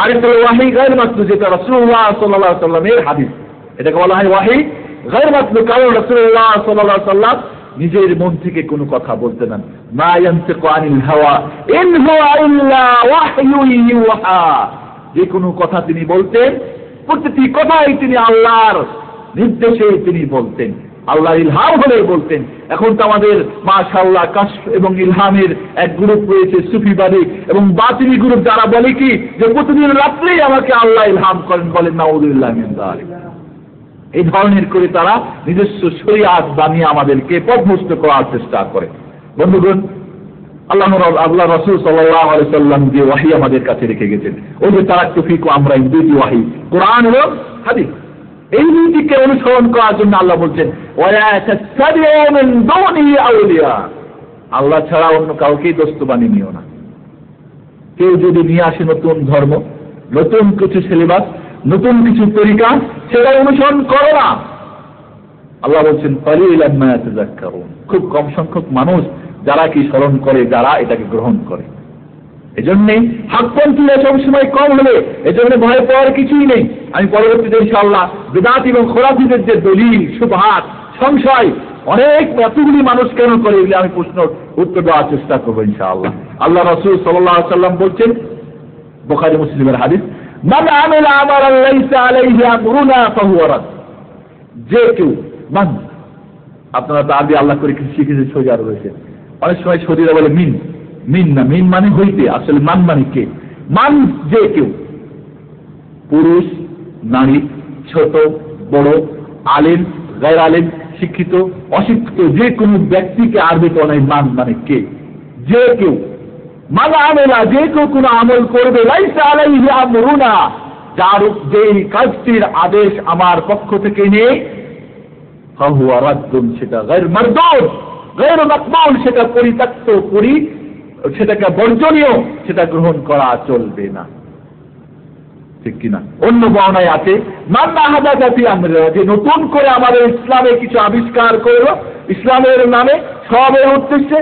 A: আর একটা ওয়াহী গায়র মাত্র, যেটা রাসূলুল্লাহ সাল্লাল্লাহু আলাইহি ওয়াসাল্লামের হাদিস, এটাকে বলা হয় ওয়াহী গায়র মাত্র। কারণ রাসূলুল্লাহ সাল্লাল্লাহু আলাইহি ওয়াসাল্লাম নিজের মন থেকে কোনো কথা বলতেন না। মা ইয়ানতিকু আনিল হাওয়া ইন হুয়া ইল্লা ওয়াহয়ুন ইউহা, যে কোনো কথা তিনি বলতেন, প্রতিটি কথাই তিনি আল্লাহর নির্দেশে তিনি বলতেন, আল্লাহর ইলহাম হলে বলতেন। এখন তো আমাদের মাশাআল্লাহ কাশফ এবং ইলহামের এক গ্রুপ রয়েছে সুফিবাদী এবং বাতিনি গ্রুপ, যারা বলে কি যে প্রতিদিন রাত্রেই আমাকে আল্লাহ ইলহাম করেন, বলেন নাউযুবিল্লাহ মিন যালিক। এই ধরনের করে তারা নিজস্ব শরীয়ত বানিয়ে আমাদেরকে পথভ্রষ্ট করার চেষ্টা করে। বন্ধুগণ, আল্লাহ রাসূল সাল্লাল্লাহু আলাইহি ওয়াসাল্লাম যে ওয়াহী আমাদের কাছে রেখে গেছেন, ওই যে তারাক্তু ফিকুম, আমরা এই দুটি ওয়াহী, কোরআন এবং হাদিস, এই দুটিকে অনুসরণ করার জন্য আল্লাহ বলছেন ওয়ালা তাত্তাবিউ মিন দুনিহি আউলিয়া, আল্লাহ ছাড়া অন্য কাউকেই দোস্ত বানিয়ে নিও না। কেউ যদি নিয়ে আসে নতুন ধর্ম, নতুন কিছু সিলেবাস, নতুন কিছু তরিকা, সেটা অনুসরণ করো না। আল্লাহ বলছেন কালিলাম মা তাযাক্কারুন, খুব কম সংখ্যক মানুষ যারা কি স্মরণ করে, যারা এটাকে গ্রহণ করে। এজন্যই হকপন্থীরা সবসময় কম হলে এজন্য ভয় পাওয়ার কিছুই নেই। আমি পরবর্তীতে ইনশাআল্লাহ বিদআত এবং খোরাফিদের যে দলিল, শুবহাত, সংশয় অনেক এতগুলি মানুষ কেন করে এগুলি আমি প্রশ্ন উত্তর দেওয়ার চেষ্টা করবো ইনশাআল্লাহ। আল্লাহ রাসূল সাল্লাল্লাহু আলাইহি ওয়াসাল্লাম বলছেন, বুখারী মুসলিমের হাদিস, মান আমিলা আমালান লাইসা আলাইহি আমরুনা ফাহুয়া রাদ। যে কেউ, মান, আপনারা তো আরবি আল্লাহ করে কিছু শিখেছে, সোজা রয়েছে। অনেক সময় শরীরে বলে মিন, মিন না, মিন মানে হইতে, আসলে মান মানে কে। মান যে কেউ, পুরুষ, নারী, ছোট বড়, আলেম, গায়র আলেম, শিক্ষিত, অশিক্ষিত, যে কোনো ব্যক্তিকে আরবিতে অনেক মান মানে কে। যে কেউ, মান আমেলা, যে কেউ কোনো আমল করবে, লাইসা আলাইহি আমরুনা, যার যেই কাজটির আদেশ আমার পক্ষ থেকে নেই, ফাহুয়া রাদ্দুন, সেটা গায়র মারদুদ, গায়র মাকবুল, সেটা পরিত্যক্ত, সেটাকে বর্জনীয়, সেটা গ্রহণ করা চলবে না। ঠিক কিনা? অন্য বর্ণায় আছে মান আহাদাথা ফি আমরিনা, যে নতুন করে আমাদের ইসলামে কিছু আবিষ্কার করলো ইসলামের নামে, সবের উদ্দেশ্যে,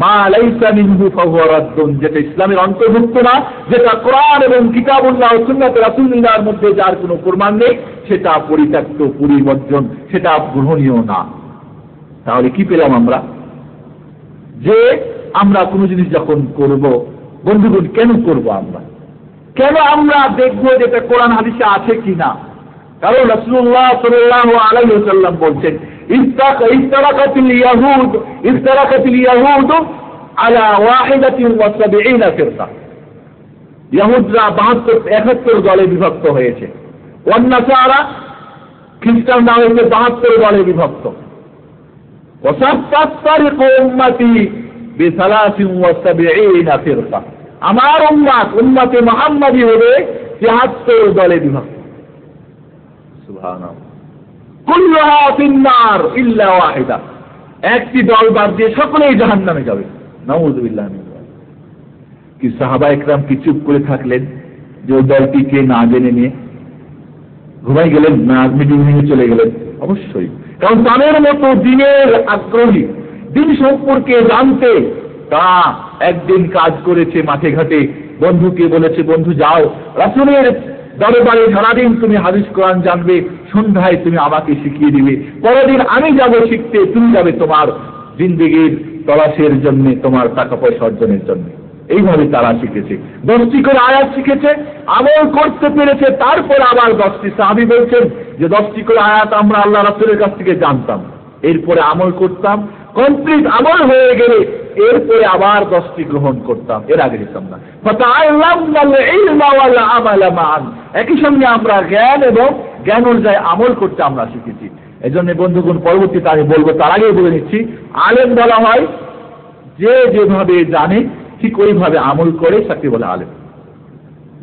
A: মা লাইসা মিনহু ফাহুয়া রাদ্দুন, যেটা ইসলামের অন্তর্ভুক্ত না, যেটা কোরআন এবং কিতাবুল্লাহ ও সুন্নাত রাসূলুল্লাহর মধ্যে যার কোনো প্রমাণ নেই, সেটা পরিত্যক্ত, পরিবর্জন, সেটা গ্রহণীয় না। তাহলে কি পেলাম আমরা? যে আমরা কোনো জিনিস যখন করব, বন্ধুগণ, কেন করব আমরা? কেন আমরা দেখবো যেটা কোরআন হাদিসে আছে কিনা? কারণ রাসূলুল্লাহ সাল্লাল্লাহু আলাইহি ওয়াসাল্লাম বলছেন, ইফতারাকাতিল ইয়াহুদ আলা ওয়াহিদাতিন ওয়া সাবঈনা ফিরকা, ইহুদরা 71 দলে বিভক্ত হয়েছে। ওয়ান নাসারা, খ্রিস্টানরা হয়েছে 72 দলে বিভক্ত। ওয়া সাতাফতারিকু উম্মতি বিসালাসিন ওয়া সাবঈনা ফিরকা, আমার উম্মতে মুহাম্মাদি হবে 73 দলে বিভক্ত। সুবহানাল্লাহ। কুল্লুহা ফিন্নার ইল্লা ওয়াহিদা, একটি দল বাদ দিয়ে সকলেই জাহান্নামে যাবে। নাউযুবিল্লাহ মিন যালিক। কি সাহাবা ইকরাম কি চুপ করে থাকলেন যে ওই দলটিকে না জেনে নিয়ে ঘুমাই গেলেন, না মিটিং ভেঙে চলে গেলেন? অবশ্যই, কারণ তাদের মতো দিনের আগ্রহী, দিন সম্পর্কে জানতে, তা একদিন কাজ করেছে মাঠে ঘাটে, বন্ধুকে বলেছে, বন্ধু যাও রাসূলের দরবারে সারাদিন তুমি হাদিস কোরআন জানবে, সন্ধ্যায় তুমি আমাকে শিখিয়ে দিবে, পরের দিন আমি যাব শিখতে, তুমি যাবে তোমার জিন্দেগির তলাশের জন্য, তোমার টাকা পয়সা অর্জনের জন্য। এইভাবে তারা শিখেছে, 10টি করে আয়াত শিখেছে, আমল করতে পেরেছে। তারপর আবার 10টি, সাহাবী বলছেন যে 10টি করে আয়াত আমরা আল্লাহ রাসূলের কাছ থেকে জানতাম, এরপরে আমল করতাম, কমপ্লিট আমল হয়ে গেলে এরপরে আবার 10টি গ্রহণ করতাম, এর আগে দিতাম না। ফাতাআল্লামনাল ইলমা ওয়াল আমালা মান, একই সঙ্গে আমরা জ্ঞান এবং জ্ঞান অনুযায়ী আমল করতে আমরা শিখেছি। এজন্য বন্ধুগণ, পরবর্তীতে আমি বলবো, তার আগেই বলে নিচ্ছি, আলেম বলা হয় যে যেভাবে জানে ঠিক ওইভাবে আমল করে, তাকে বলে আলেম।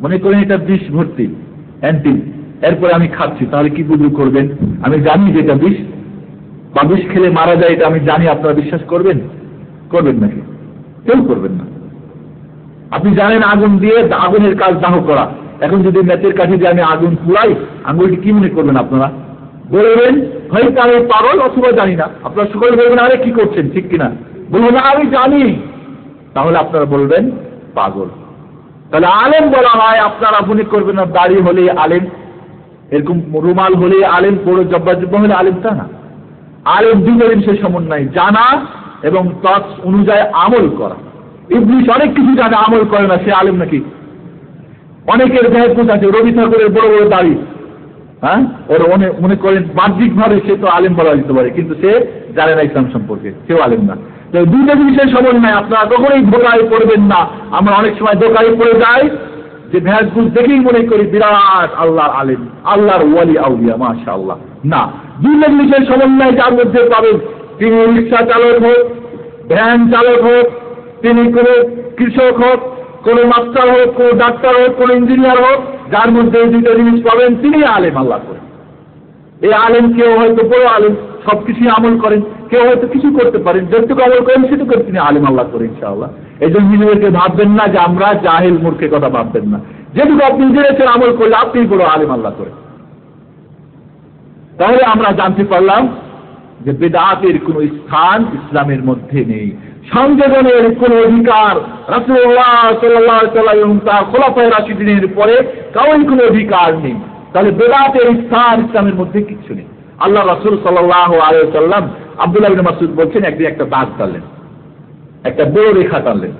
A: মনে করেন এটা বিষ ভর্তি অ্যান্টি, এরপরে আমি খাচ্ছি, তাহলে কি বুঝু করবেন? আমি জানি যে এটা বিষ, বা বিষ খেলে মারা যায়, এটা আমি জানি, আপনারা বিশ্বাস করবেন? করবেন নাকি? কেউ করবেন না। আপনি জানেন আগুন দিয়ে আগুনের কাজ দাহ করা, এখন যদি মেতের কাঠি দিয়ে আমি আগুন পুড়াই, আঙুলটি কি মনে করবেন আপনারা? বলবেন হয়তো আমি পাগল, অথবা জানি না। আপনারা সকলে বলবেন আরে কি করছেন, ঠিক কিনা? বলবো না আমি জানি, তাহলে আপনারা বলবেন পাগল। তাহলে আলেম বলা হয়, আপনারা মনে করবেন না দাড়ি হলে আলেম, এরকম রুমাল হলে আলেম, বড় জব্বা জব্বা হলে আলেম, তা না। আলেম দুটো জিনিসের সমন্বয়, জানা এবং তৎ অনুযায়ী আমল করা। ইবলিস অনেক কিছু জানে, আমল করে না, সে আলেম নাকি? অনেকের দেহের কোষ আছে, রবি ঠাকুরের বড় বড় দাড়ি, হ্যাঁ, ওর মনে করেন বাহ্যিক ভাবে সে তো আলেম বলা যেতে পারে, কিন্তু সে জানে না ইসলাম সম্পর্কে, সেও আলেম না। তো দুইটা জিনিসের সমন্বয়, আপনারা কখনোই ধোকায় পড়বেন না। আমরা অনেক সময় ধোকায় পড়ে যাই যে ভেজ বুঝ দেখেই মনে করি বিরাট আল্লাহর আলেম, আল্লাহর ওয়ালি আউলিয়া, মাশাআল্লাহ। না, দুইটা জিনিসের সমন্বয় যার মধ্যে পাবেন, তিনি রিক্সা চালক হোক, ভ্যান চালক হোক, তিনি কোনো কৃষক হোক, কোনো মাস্টার হোক, কোনো ডাক্তার হোক, কোনো ইঞ্জিনিয়ার হোক, যার মধ্যে এই দুইটা জিনিস পাবেন, তিনি আলেম আল্লাহ করে। এই আলেম কেউ হয়তো বড় আলেম, সবকিছুই আমল করেন, কেউ হয়তো কিছু করতে পারেন, যতটুকু আমল করেন সেটুকু তিনি আলিম আল্লাহ করেন ইনশাআল্লাহ। এই জন্য নিজেদেরকে ভাববেন না যে আমরা জাহেল মূর্খের কথা ভাববেন না, যেটুকু আপনি নিজের আমল করলে আপনি বড় আলিম আল্লাহ করেন। তাহলে আমরা জানতে পারলাম যে বিদআতের কোনো স্থান ইসলামের মধ্যে নেই, সংযোজনের কোনো অধিকার রাসূলুল্লাহ সাল্লাল্লাহু আলাইহি ওয়াসাল্লাম এবং তার খোলাফায়ে রাশিদিনের পরে কারোর কোনো অধিকার নেই। তাহলে বিদআতের স্থান ইসলামের মধ্যে কিছু নেই। আল্লাহ রাসূল সাল্লাল্লাহু আলাইহি ওয়াসাল্লাম আব্দুল্লাহ ইবনে মাসউদ বলছেন, একদিন একটা দাগ টানলেন, একটা বড় রেখা টানলেন,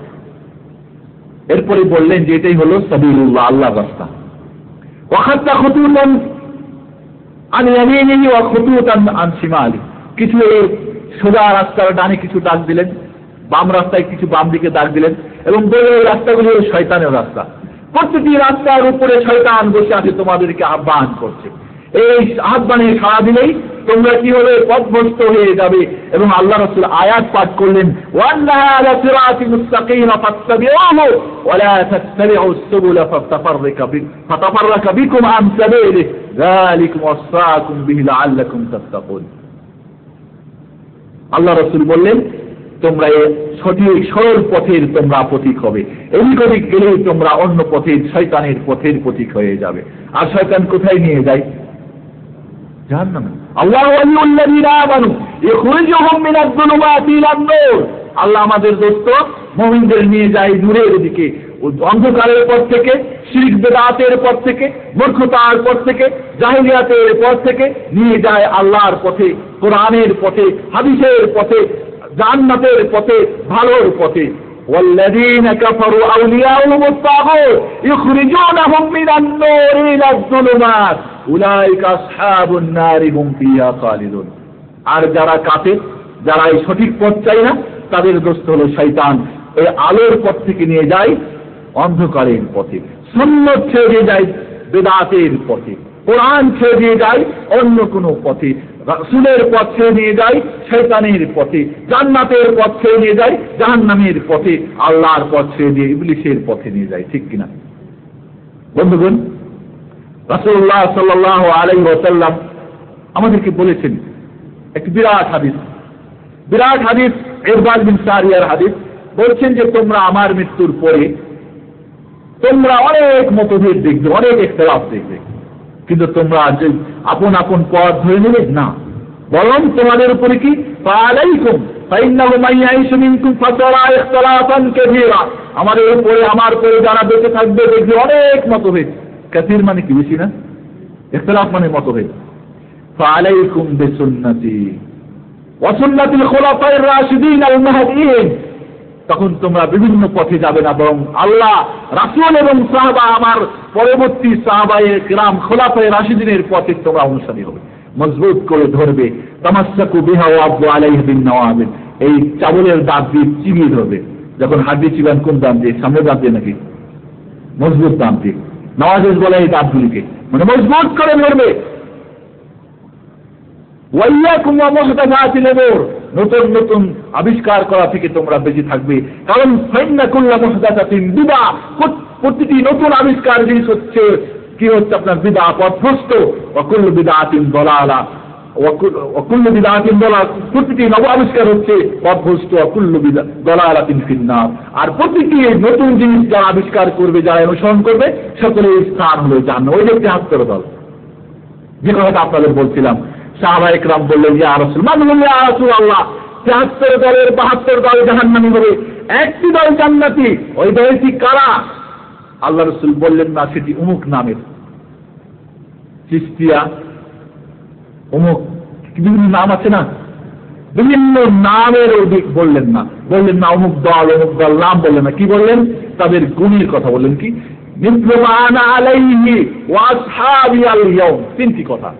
A: এরপরে বললেন যে এটাই হলো সাবিলুল্লাহ, আল্লাহর রাস্তা। ওয়াখাত্তা খুতুতান আন ইয়ামিনিহি ওয়া খুতুতান আন শিমালি, কিছু সোজা রাস্তার ডানে কিছু দাগ দিলেন, বাম রাস্তায় কিছু বাম দিকে দাগ দিলেন, এবং বলে ওই রাস্তাগুলি শয়তানের রাস্তা। প্রতিটি রাস্তার উপরে শয়তান বসে আছে, তোমাদেরকে আহ্বান করছে। এই আহ্বানে সাড়া দিলেই তোমরা কি হবে, পথভ্রষ্ট হয়ে যাবে। এবং আল্লাহ রাসূল আয়াত পাঠ করলেন, ওয়ান্নাহা আলা সিরাতিন মুস্তাকিম ফাত্তাবিউহু ওয়া লা তাত্তাবিউস সুবুলা ফাতাফাররাকা বিকুম আন সাবিলিহি যালিকুম ওয়াসাকুম বিহি লাআল্লাকুম তাত্তাকুন। আল্লাহ রাসূল বললেন, তোমরা এই সঠিক সরল পথের তোমরা পথিক হবে, এদিক ওদিক গেলে তোমরা অন্য পথের শয়তানের পথের পথিক হয়ে যাবে। আর শয়তান কোথায় নিয়ে যায়? জাহান্নামে। আল্লাহু ওয়ালিউল্লাযীনা আমানু ইখরিজুহুম মিনাজ যুলুমাতি ইলান নূর। আল্লাহ আমাদের দোস্ত মুমিনদের নিয়ে যায় নূরের দিকে, অন্ধকারের পথ থেকে, শিরক বিদআতের পথ থেকে, মূর্খতার পথ থেকে, জাহেলিয়াতের পথ থেকে নিয়ে যায় আল্লাহর পথে, কোরআনের পথে, হাদিসের পথে, জান্নাতের পথে, ভালোর পথে। والذين كفروا أولياؤهم الطاغوت يخرجونهم من النور إلى الظلمات أولئك أصحاب النار هم فيها خالدون। আর যারা কাফের, যারা এই সঠিক পথ চায় না, তাদের দোস্ত হলো শয়তান। এই আলোর পথ থেকে নিয়ে যায় অন্ধকারের পথে, সুন্নাত ছেড়ে যায় বিদআতের পথে, কোরআন ছেড়ে দিয়ে যায় অন্য কোনো পথে, রাসূলের পথ ছেড়ে নিয়ে যায় শয়তানের পথে, জান্নাতের পথ ছেড়ে নিয়ে যায় জাহান্নামের পথে, আল্লাহর পথ ছেড়ে দিয়ে ইবলিসের পথে নিয়ে যায়। ঠিক কিনা বন্ধুগণ? রাসূলুল্লাহ সাল্লাল্লাহু আলাইহি ওয়াসাল্লাম আমাদেরকে বলেছেন একটি বিরাট হাদিস, ইরবাদ বিন সারিয়ার হাদিস। বলছেন যে তোমরা আমার মৃত্যুর পরে তোমরা অনেক মতভেদ দেখবে, অনেক ইখতিলাফ দেখবে, কিন্তু তোমরা যে আপন আপন পথ ধরে নেবে না, বরং তোমাদের উপরে কি ফালাইকুম ফাইন্নাহু মাইয়াইশু মিনকুম ফাসারা ইখতিলাফান কাসীরা। আমাদের উপরে, আমার পরে যারা বেঁচে থাকবে দেখবে অনেক মতভেদ। কাসীর মানে কি? বেশি না, ইখতিলাফ মানে মতভেদ। ফালাইকুম বিসুন্নতি ওয়া সুন্নাতিল খুলাফায়ে রাশিদিন আল মাহদিয়িন। তখন তোমরা বিভিন্ন পথে যাবে না, বরং আল্লাহ, রাসূল এবং সাহাবা, আমার পরবর্তী সাহাবায়ে কিরাম খোলাফায়ে রাশিদিনের পথে তোমরা অনুসারী হবে, মজবুত করে ধরবে। তামাসসাকু বিহা ওয়া আবদু আলাইহি বিন নওয়াবিল। এই চাবলের দাঁত দিয়ে চিবিয়ে ধরবে। যখন হাড্ডি চিবান কোন দাঁত দিয়ে? সামনে দাঁত দিয়ে নাকি? মজবুত দাঁত দিয়ে। নওয়াজিজ বলে এই দাঁতগুলিকে, মানে মজবুত করে ধরবে। ওয়াইয়াকুম ওয়া মুহদাসাতিল উমুর। নতুন নতুন আবিষ্কার করা থেকে তোমরা বেঁচে থাকবে, কারণ ফাইন্না কুল্লা মুহদাসাতিন বিদআ। প্রতিটি নতুন আবিষ্কার জিনিস হচ্ছে কি হচ্ছে? আপনার বিদআ, পথভ্রষ্ট। ওয়া কুল্লু বিদআতিন দালালা ওয়া কুল্লু বিদআতিন দালালা। প্রতিটি নব আবিষ্কার হচ্ছে পথভ্রষ্ট। ওয়া কুল্লু দালালাতিন ফিন্নার। আর প্রতিটি নতুন জিনিস যারা আবিষ্কার করবে, যারা অনুসরণ করবে, সকলের স্থান হলো জাহান্নাম। ওই যে 73 দল, যে কথাটা আপনাদের বলছিলাম। সাহাবায়ে কিরাম বললেন, ইয়া রাসূল, মান হুম ইয়া রাসূলুল্লাহ? 73 দলের 72 দল জাহান্নামী হবে, একটি দল জান্নাতি। ওই দলটি কারা? আল্লাহ রাসূল বললেন না, সেটি অমুক নামের, চিশতিয়া, অমুক, বিভিন্ন নাম আছে না, বিভিন্ন নামের অধিক বললেন না অমুক দল নাম বললেন না। কি বললেন? তাদের গুণের কথা বললেন। কি? মিসলু মা আনা আলাইহি ওয়া আসহাবি আল ইয়াউম। 3টি কথা।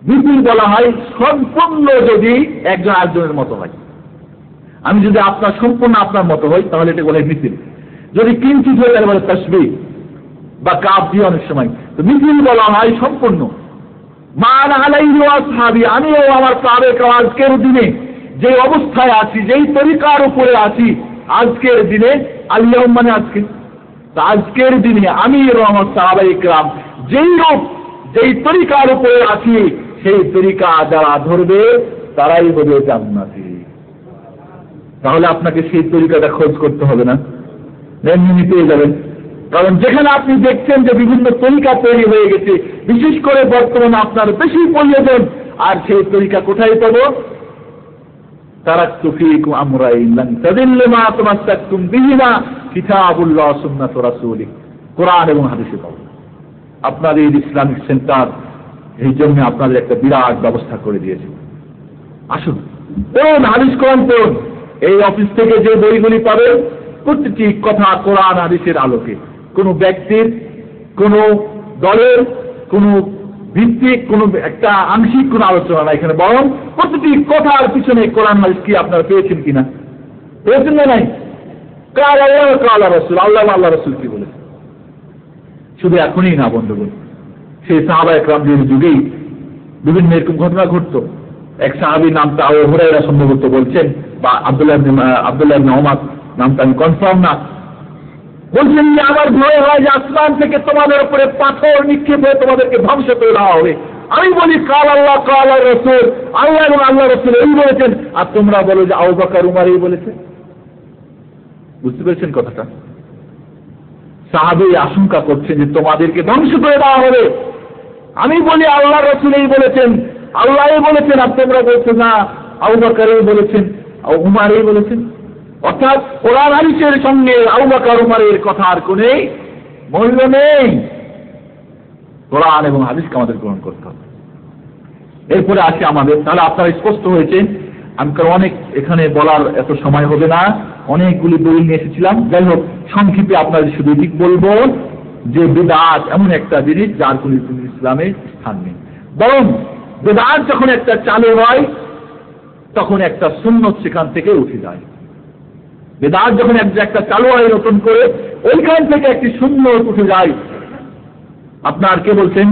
A: মিছিল বলা হয় সম্পূর্ণ যদি একজন আরেকজনের মতো হয়। আমি যদি আপনার সম্পূর্ণ আপনার মতো হই, তাহলে এটা বলে মিছিল। যদি কিঞ্চিত হয়ে গেলে বলে তাসবিহ বা কাফ দিয়ে অনেক সময়। তো মিছিল বলা হয় সম্পূর্ণ। মা আনা আলাইহি ওয়া আসহাবি, আমিও আমার সাহাবায়ে কেরাম আজকের দিনে যে অবস্থায় আছি, যেই তরিকার উপরে আছি আজকের দিনে, আল ইয়াউম মানে আজকে, আজকের দিনে আমি এবং আমার সাহাবায়ে কেরাম যেই তরিকার উপরে আছি, সেই তরিকা যারা ধরবে তারাই হবে জান্নাতি। তাহলে আপনাকে সেই তরিকাটা খোঁজ করতে হবে না, এমনি পেয়ে যাবেন। কারণ যেখানে আপনি দেখছেন যে বিভিন্ন তরিকা তৈরি হয়ে গেছে, বিশেষ করে বর্তমানে আপনার বেশি প্রয়োজন, আর সেই তরিকা কোথায় পাবো? তারাকতু ফীকুম আমরাইন লান তাদিল্লু মা তামাসসাকতুম বিহিমা কিতাবুল্লাহ ওয়া সুন্নাতু রাসূলিহ, কোরআন এবং হাদিসে পাবো। আপনাদের ইসলামিক সেন্টার এই জন্য আপনাদের একটা বিরাট ব্যবস্থা করে দিয়েছে। আসুন পড়ুন, হাদিস কোরআন পড়ুন। এই অফিস থেকে যে বইগুলি পাবেন প্রতিটি কথা কোরআন হাদিসের আলোকে, কোন ব্যক্তির, কোন দলের, কোন ভিত্তিক, কোন একটা আংশিক কোন আলোচনা না এখানে, বরং প্রতিটি কথার পিছনে কোরআন হাদিস কি আপনারা পেয়েছেন কিনা? পেয়েছেন না? নাই? কাল আল্লাহ কাল রাসূল, আল্লাহ আল্লাহ রাসূল কি বলেছে? শুধু এখনই না বন্ধুগণ, সেই সাহাবা একরামদের যুগেই বিভিন্ন এরকম ঘটনা ঘটতো। এক সাহাবীর নামটা আবু হুরায়রা সম্ভবত বলছেন, বা আব্দুল্লাহ ইবনে ওমর, নামটা আমি কনফার্ম না, বলছেন যে আমার ভয় হয় যে আসমান থেকে তোমাদের উপরে পাথর নিক্ষেপ হয়ে তোমাদেরকে ধ্বংস করে দেওয়া হবে। আমি বলি কাল আল্লাহ কাল রাসূল, আল্লাহ এবং আল্লাহ রাসূল এই বলেছেন, আর তোমরা বলো যে আবু বকর উমর এই বলেছে। বুঝতে পেরেছেন কথাটা? সাহাবী আশঙ্কা করছেন যে তোমাদেরকে ধ্বংস করে দেওয়া হবে। আমি বলি আল্লাহ রাসূল এই বলেছেন, আল্লাহ এই বলেছেন, আর তোমরা বলছো না আবু বকর এই বলেছেন, উমর এই বলেছেন। অর্থাৎ কোরআন হাদিসের সঙ্গে আবু বকর উমরের কথার কোনো মূল্য নেই। কোরআন এবং হাদিসকে আমাদের গ্রহণ করতে হবে। এরপরে আসে আমাদের, তাহলে আপনারা স্পষ্ট হয়েছে। আমি অনেক এখানে বলার এত সময় হবে না, অনেকগুলি দলিল নিয়ে এসেছিলাম। যাই হোক, সংক্ষেপে আপনাদের শুধু ঠিক বলবো যে বিদআত এমন একটা জিনিস যার কোনো ইসলামে স্থান নেই, বরং বিদআত যখন একটা চালু হয় তখন একটা সুন্নত সেখান থেকে উঠে যায়। বিদআত যখন একটা চালু হয় নতুন করে, ওইখান থেকে একটি সুন্নত উঠে যায়। আপনার কে বলছেন?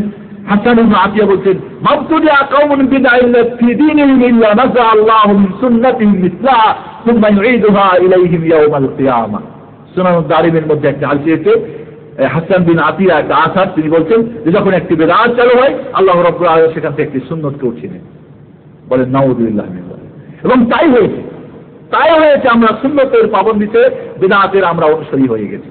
A: হাসান ইবনে আতিয়া বলছেন, মাবতুদিআ কওমুন বিদআইন ফি দীনিহিম ইল্লা নাযা আল্লাহু মিন সুন্নাতিহিম মিসলাহা সুম্মা ইউঈদুহা ইলাইহিম ইয়াওমাল কিয়ামাহ। সুনান দারিমির মধ্যে একটা হাদিস আছে, হাসান বিন আতিয়া একটা আসার, তিনি বলছেন যে যখন একটি বিদআত চালু হয় আল্লাহ রাব্বুল আলামিন সেখান থেকে একটি সুন্নতকে উঠিয়ে নেন। বলেন নাউযুবিল্লাহ মিন যালিক। এবং তাই হয়েছে। আমরা সুন্নতের পাবন্দিতে বিদআতের আমরা অনুসারী হয়ে গেছি।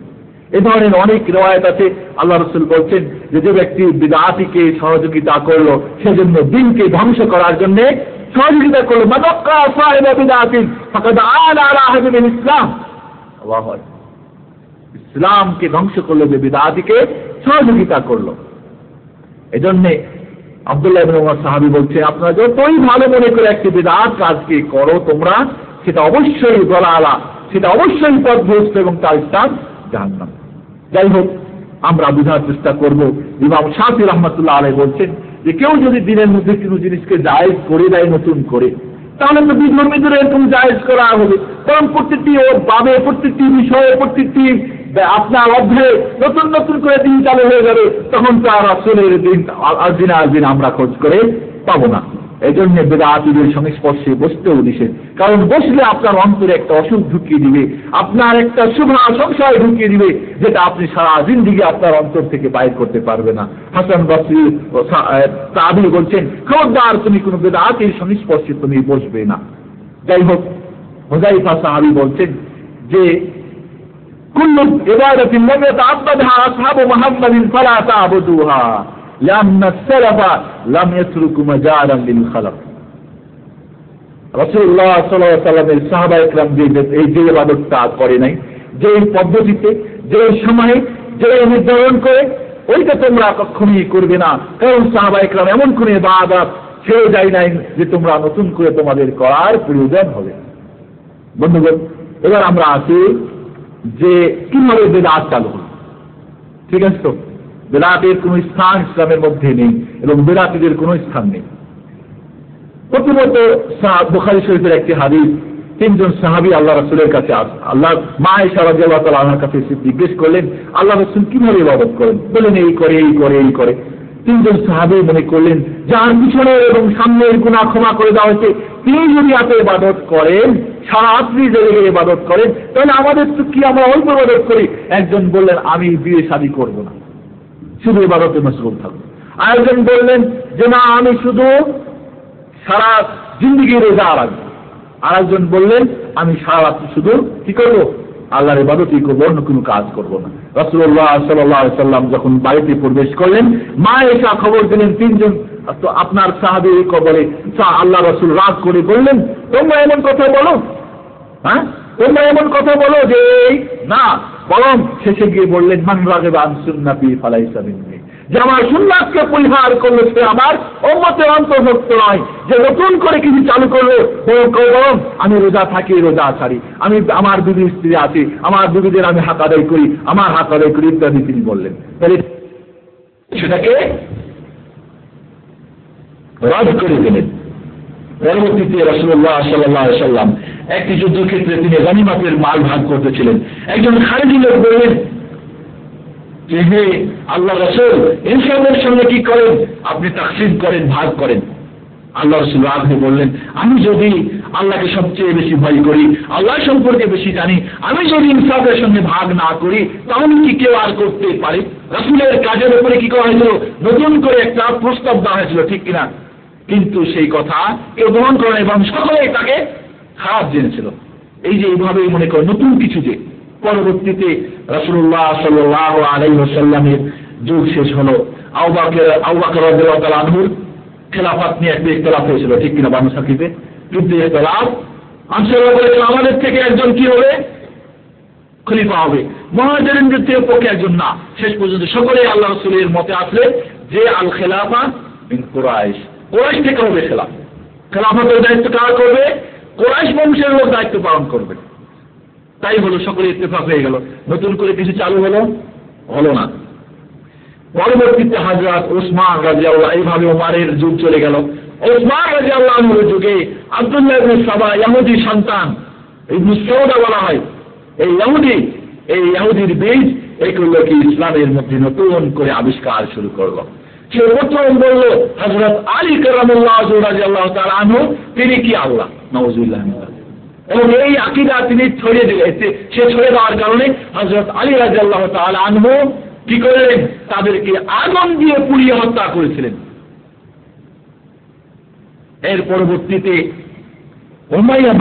A: এই ধরনের অনেক রিওয়ায়াত আছে। আল্লাহ রাসূল বলছেন যে যে ব্যক্তি বিদআতকে সহযোগিতা করলো, সেজন্য দ্বীনকে ধ্বংস করার জন্য সহযোগিতা করলো, মাদাক্কা সাহিবা বিদআতিন ফাকাদ আলা আলা হাদিল ইসলাম। আল্লাহু আকবার। ইসলামকে ধ্বংস করলো যে বিদআতকে সহযোগিতা করলো। এজন্য আব্দুল্লাহ ইবনে ওমর সাহাবী বলছেন, আপনারা যতই ভালো মনে করে একটি বিদআত কাজকে করো তোমরা, সেটা অবশ্যই দলালা, সেটা অবশ্যই পথভ্রষ্ট এবং তার স্থান জাহান্নাম। যাই হোক, আমরা বোঝার চেষ্টা করব। ইমাম শাফি রাহমাতুল্লাহ আলাইহি বলছেন যে কেউ যদি দিনের মধ্যে কোনো জিনিসকে জায়েজ করে দেয় নতুন করে, তাহলে তো বিধর্মীদের এরকম জায়েজ করা হবে। কারণ প্রত্যেকটি ওর বাবে, প্রত্যেকটি বিষয়ে, প্রত্যেকটি আপনার অধ্যায়ে নতুন নতুন করে দিন চালু হয়ে যাবে, তখন তো আর রাসূলের দিন দিন আমরা খোঁজ করে পাবো না। এই জন্য বিদআতীদের সংস্পর্শে বসতেও নিষেধ। কারণ বসলে আপনার অন্তরে একটা অসুখ ঢুকিয়ে দিবে, আপনার একটা শুভ সংশয় ঢুকিয়ে দিবে, যেটা আপনি সারা জিন্দেগি আপনার অন্তর থেকে বাইর করতে পারবে না। হাসান বসরি তাবি বলছেন, খবরদার তুমি কোনো বিদআতীর সংস্পর্শে তুমি বসবে না। যাই হোক, হুযায়ফা সাহাবী বলছেন যে কুল্লু ইবাদাতিন লাম ইয়াতাআব্বাদহা আসহাবু মুহাম্মাদিন ফালা তা'বুদুহা লাম সালাফা লাম ইয়াতরুকু মাজালান লিল খালাফ। রাসূলুল্লাহ সাল্লাল্লাহু আলাইহি ওয়াসাল্লামের সাহাবায়ে কেরাম এই যে ইবাদতটা করে নাই, যে পদ্ধতিতে, যে সময়ে, যে নির্ধারণ করে, ওইটা তোমরা কখনোই করবে না। কারণ সাহাবায়ে কেরাম এমন কোন ইবাদত ছেড়ে যায় নাই যে তোমরা নতুন করে তোমাদের করার প্রয়োজন হবে। বন্ধুগণ, এবার আমরা আসি যে কিভাবে বিদআত চালু হলো। ঠিক আছে তো? বিদআতের কোন স্থান ইসলামের মধ্যে নেই এবং বিদআতীদের কোন স্থান নেই। প্রথমত বুখারী শরীফের একটি হাদিস, তিনজন সাহাবী আল্লাহ রাসূলের কাছে আল্লাহ মা আয়েশা রাদিয়াল্লাহু তাআলা আনহার কাছে জিজ্ঞেস করলেন আল্লাহ রাসূল কিভাবে ইবাদত করেন। বলেন এই করে, এই করে, এই করে। তিনজন সাহাবী মনে করলেন যার পিছনের এবং সামনের গুনাহ ক্ষমা করে দেওয়া হয়েছে, তিনি যদি এত ইবাদত করেন, সারা রাত্রি জেগে ইবাদত করেন, তাহলে আমাদের তো কি, আমরা অল্প ইবাদত করি। একজন বললেন আমি বিয়ে শাদী করব না, শুধু ইবাদতে মশগুল থাকবো। আরেকজন বললেন যে না, আমি শুধু সারা জিন্দেগি রোজা রাখবো। আরেকজন বললেন আমি সারা রাত্রি শুধু কি করবো, আল্লাহর ইবাদতই করবো, অন্য কোনো কাজ করবো না। রাসূলুল্লাহ সাল্লাল্লাহু আলাইহি সাল্লাম যখন বাড়িতে প্রবেশ করলেন, মা এসে খবর দিলেন তিনজন তো আপনার সাহাবী কবরে। আল্লাহ রাসূল রাগ করে বললেন, তোমরা এমন কথা বলো, হ্যাঁ তোমরা এমন কথা বলো যে না, বরং শেষে গিয়ে বললেন মান রাগিবা আন সুন্নতি ফালাইসা মিন্নি, যে আমার সুন্নাতকে পরিহার করলো সে আমার উম্মতের অন্তর্ভুক্ত নয়। যে নতুন করে কিছু চালু করলো, বরং আমি রোজা থাকি, রোজা ছাড়ি, আমি আমার বিবি স্ত্রী আছি, আমার বিবিদের আমি হক আদায় করি, আমার হক আদায় করি ইত্যাদি তিনি বললেন। তাহলে সেটাকে রদ করে দিলেন। পরবর্তীতে রাসূলুল্লাহ সাল্লাল্লাহু আলাইহি সাল্লাম একটি যুদ্ধক্ষেত্রে তিনি গনিমতের মাল ভাগ করতেছিলেন। একজন খারেজি লোক বললেন যে হে আল্লাহ রাসূল, ইনসানের সঙ্গে কি করেন, আপনি তাকসিম করেন, ভাগ করেন। আল্লাহ রাসূল রাগ হয়ে বললেন, আমি যদি আল্লাহকে সবচেয়ে বেশি ভয় করি, আল্লাহ সম্পর্কে বেশি জানি, আমি যদি ইনসাফের সঙ্গে ভাগ না করি তাহলে কি কেউ আর করতে পারে? রাসূলের কাজের উপরে কি করা হয়েছিল, নতুন করে একটা প্রস্তাব দেওয়া হয়েছিল, ঠিক কিনা? কিন্তু সেই কথা কেউ গ্রহণ করে এবং সকলেই তাকে খারাপ জেনেছিল। এই যে এইভাবে মনে করে নতুন কিছু, যে পরবর্তীতে রাসূলুল্লাহ সাল্লাল্লাহু আলাইহি ওয়াসাল্লামের যুগ শেষ হলো, আবু বকর রাদিয়াল্লাহু তাআলা আনহুর খেলাফত নিয়ে একটা ইখতিলাফ হয়েছিল, ঠিক কিনা? বানু সাকিফে যুদ্ধে ইখতিলাফ, আনসাররা বলেছিল আমাদের থেকে একজন কি হবে, খলিফা হবে, মুহাজিরিনদের থেকে পক্ষে একজন না। শেষ পর্যন্ত সকলেই আল্লাহ রাসূলের মতে আসলে যে আল খেলাফা মিন কুরাইশ, কুরাইশ থেকে হবে খেলাফতের দায়িত্ব কার করবে? কুরাইশ বংশের লোক দায়িত্ব পালন করবে। তাই হলো, সকলে ইত্তেফাক হয়ে গেল। নতুন করে কিছু চালু হলো না। পরবর্তীতে হযরত ওসমান রাদিয়াল্লাহু, এইভাবে ওমরের যুগ চলে গেল। ওসমান রাদিয়াল্লাহু আনহুর যুগে আব্দুল্লাহ ইবনে সাবা, ইহুদি সন্তান, ইবনে সৌদা বলা হয়, এই ইহুদির বীজ এই করলো কি ইসলামের মধ্যে নতুন করে আবিষ্কার শুরু করলো। সে প্রথম বলল হযরত আলী কারামাল্লাহু রাদিয়াল্লাহু তাআলা আনহু তিনি কি আল্লাহ, নাউযুবিল্লাহ। এবং এই আকীদা তিনি ছড়িয়ে দিলেন। সে ছড়িয়ে দেওয়ার কারণে হযরত আলী রাদিয়াল্লাহু তাআলা আনহু কি করলেন, তাদেরকে আগুন দিয়ে পুড়িয়ে হত্যা করেছিলেন। এর পরবর্তীতে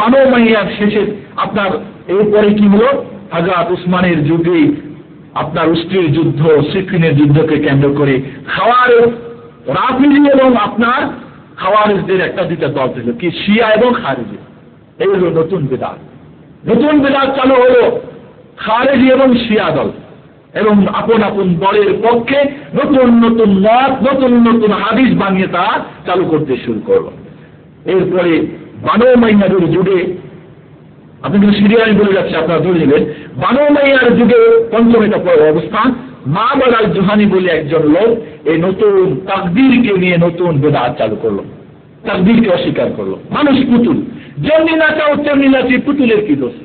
A: বানু উমাইয়ার শেষে আপনার এরপরে কি হলো, হযরত উসমানের যুগে আপনার উস্তির যুদ্ধ, সিফিনের যুদ্ধকে কেন্দ্র করে খাওয়ারিজ, রাফিজি এবং আপনার খাওয়ারিজদের একটা দুইটা দল ছিল, কি শিয়া এবং খারিজি। এই হলো নতুন বিদআত চালু হলো, খারিজি এবং শিয়া দল, এবং আপন আপন দলের পক্ষে নতুন নতুন মত, নতুন নতুন হাদিস বানিয়ে তা চালু করতে শুরু করলো। এরপরে বানু উমাইয়ার যুগে, আপনি কিন্তু সিরিয়াল বলে যাচ্ছে, আপনারা ধরে নেবেন, বানু উমাইয়ার যুগে পঞ্চম এটা অবস্থান, মা'বাদ আল-জুহানি বলে একজন লোক এই নতুন তাকদীরকে নিয়ে নতুন বিদআত চালু করলো, তাকদীরকে অস্বীকার করলো। মানুষ পুতুল, যেমনি নাচাও তেমনি নাচি, পুতুলের কি দোষ?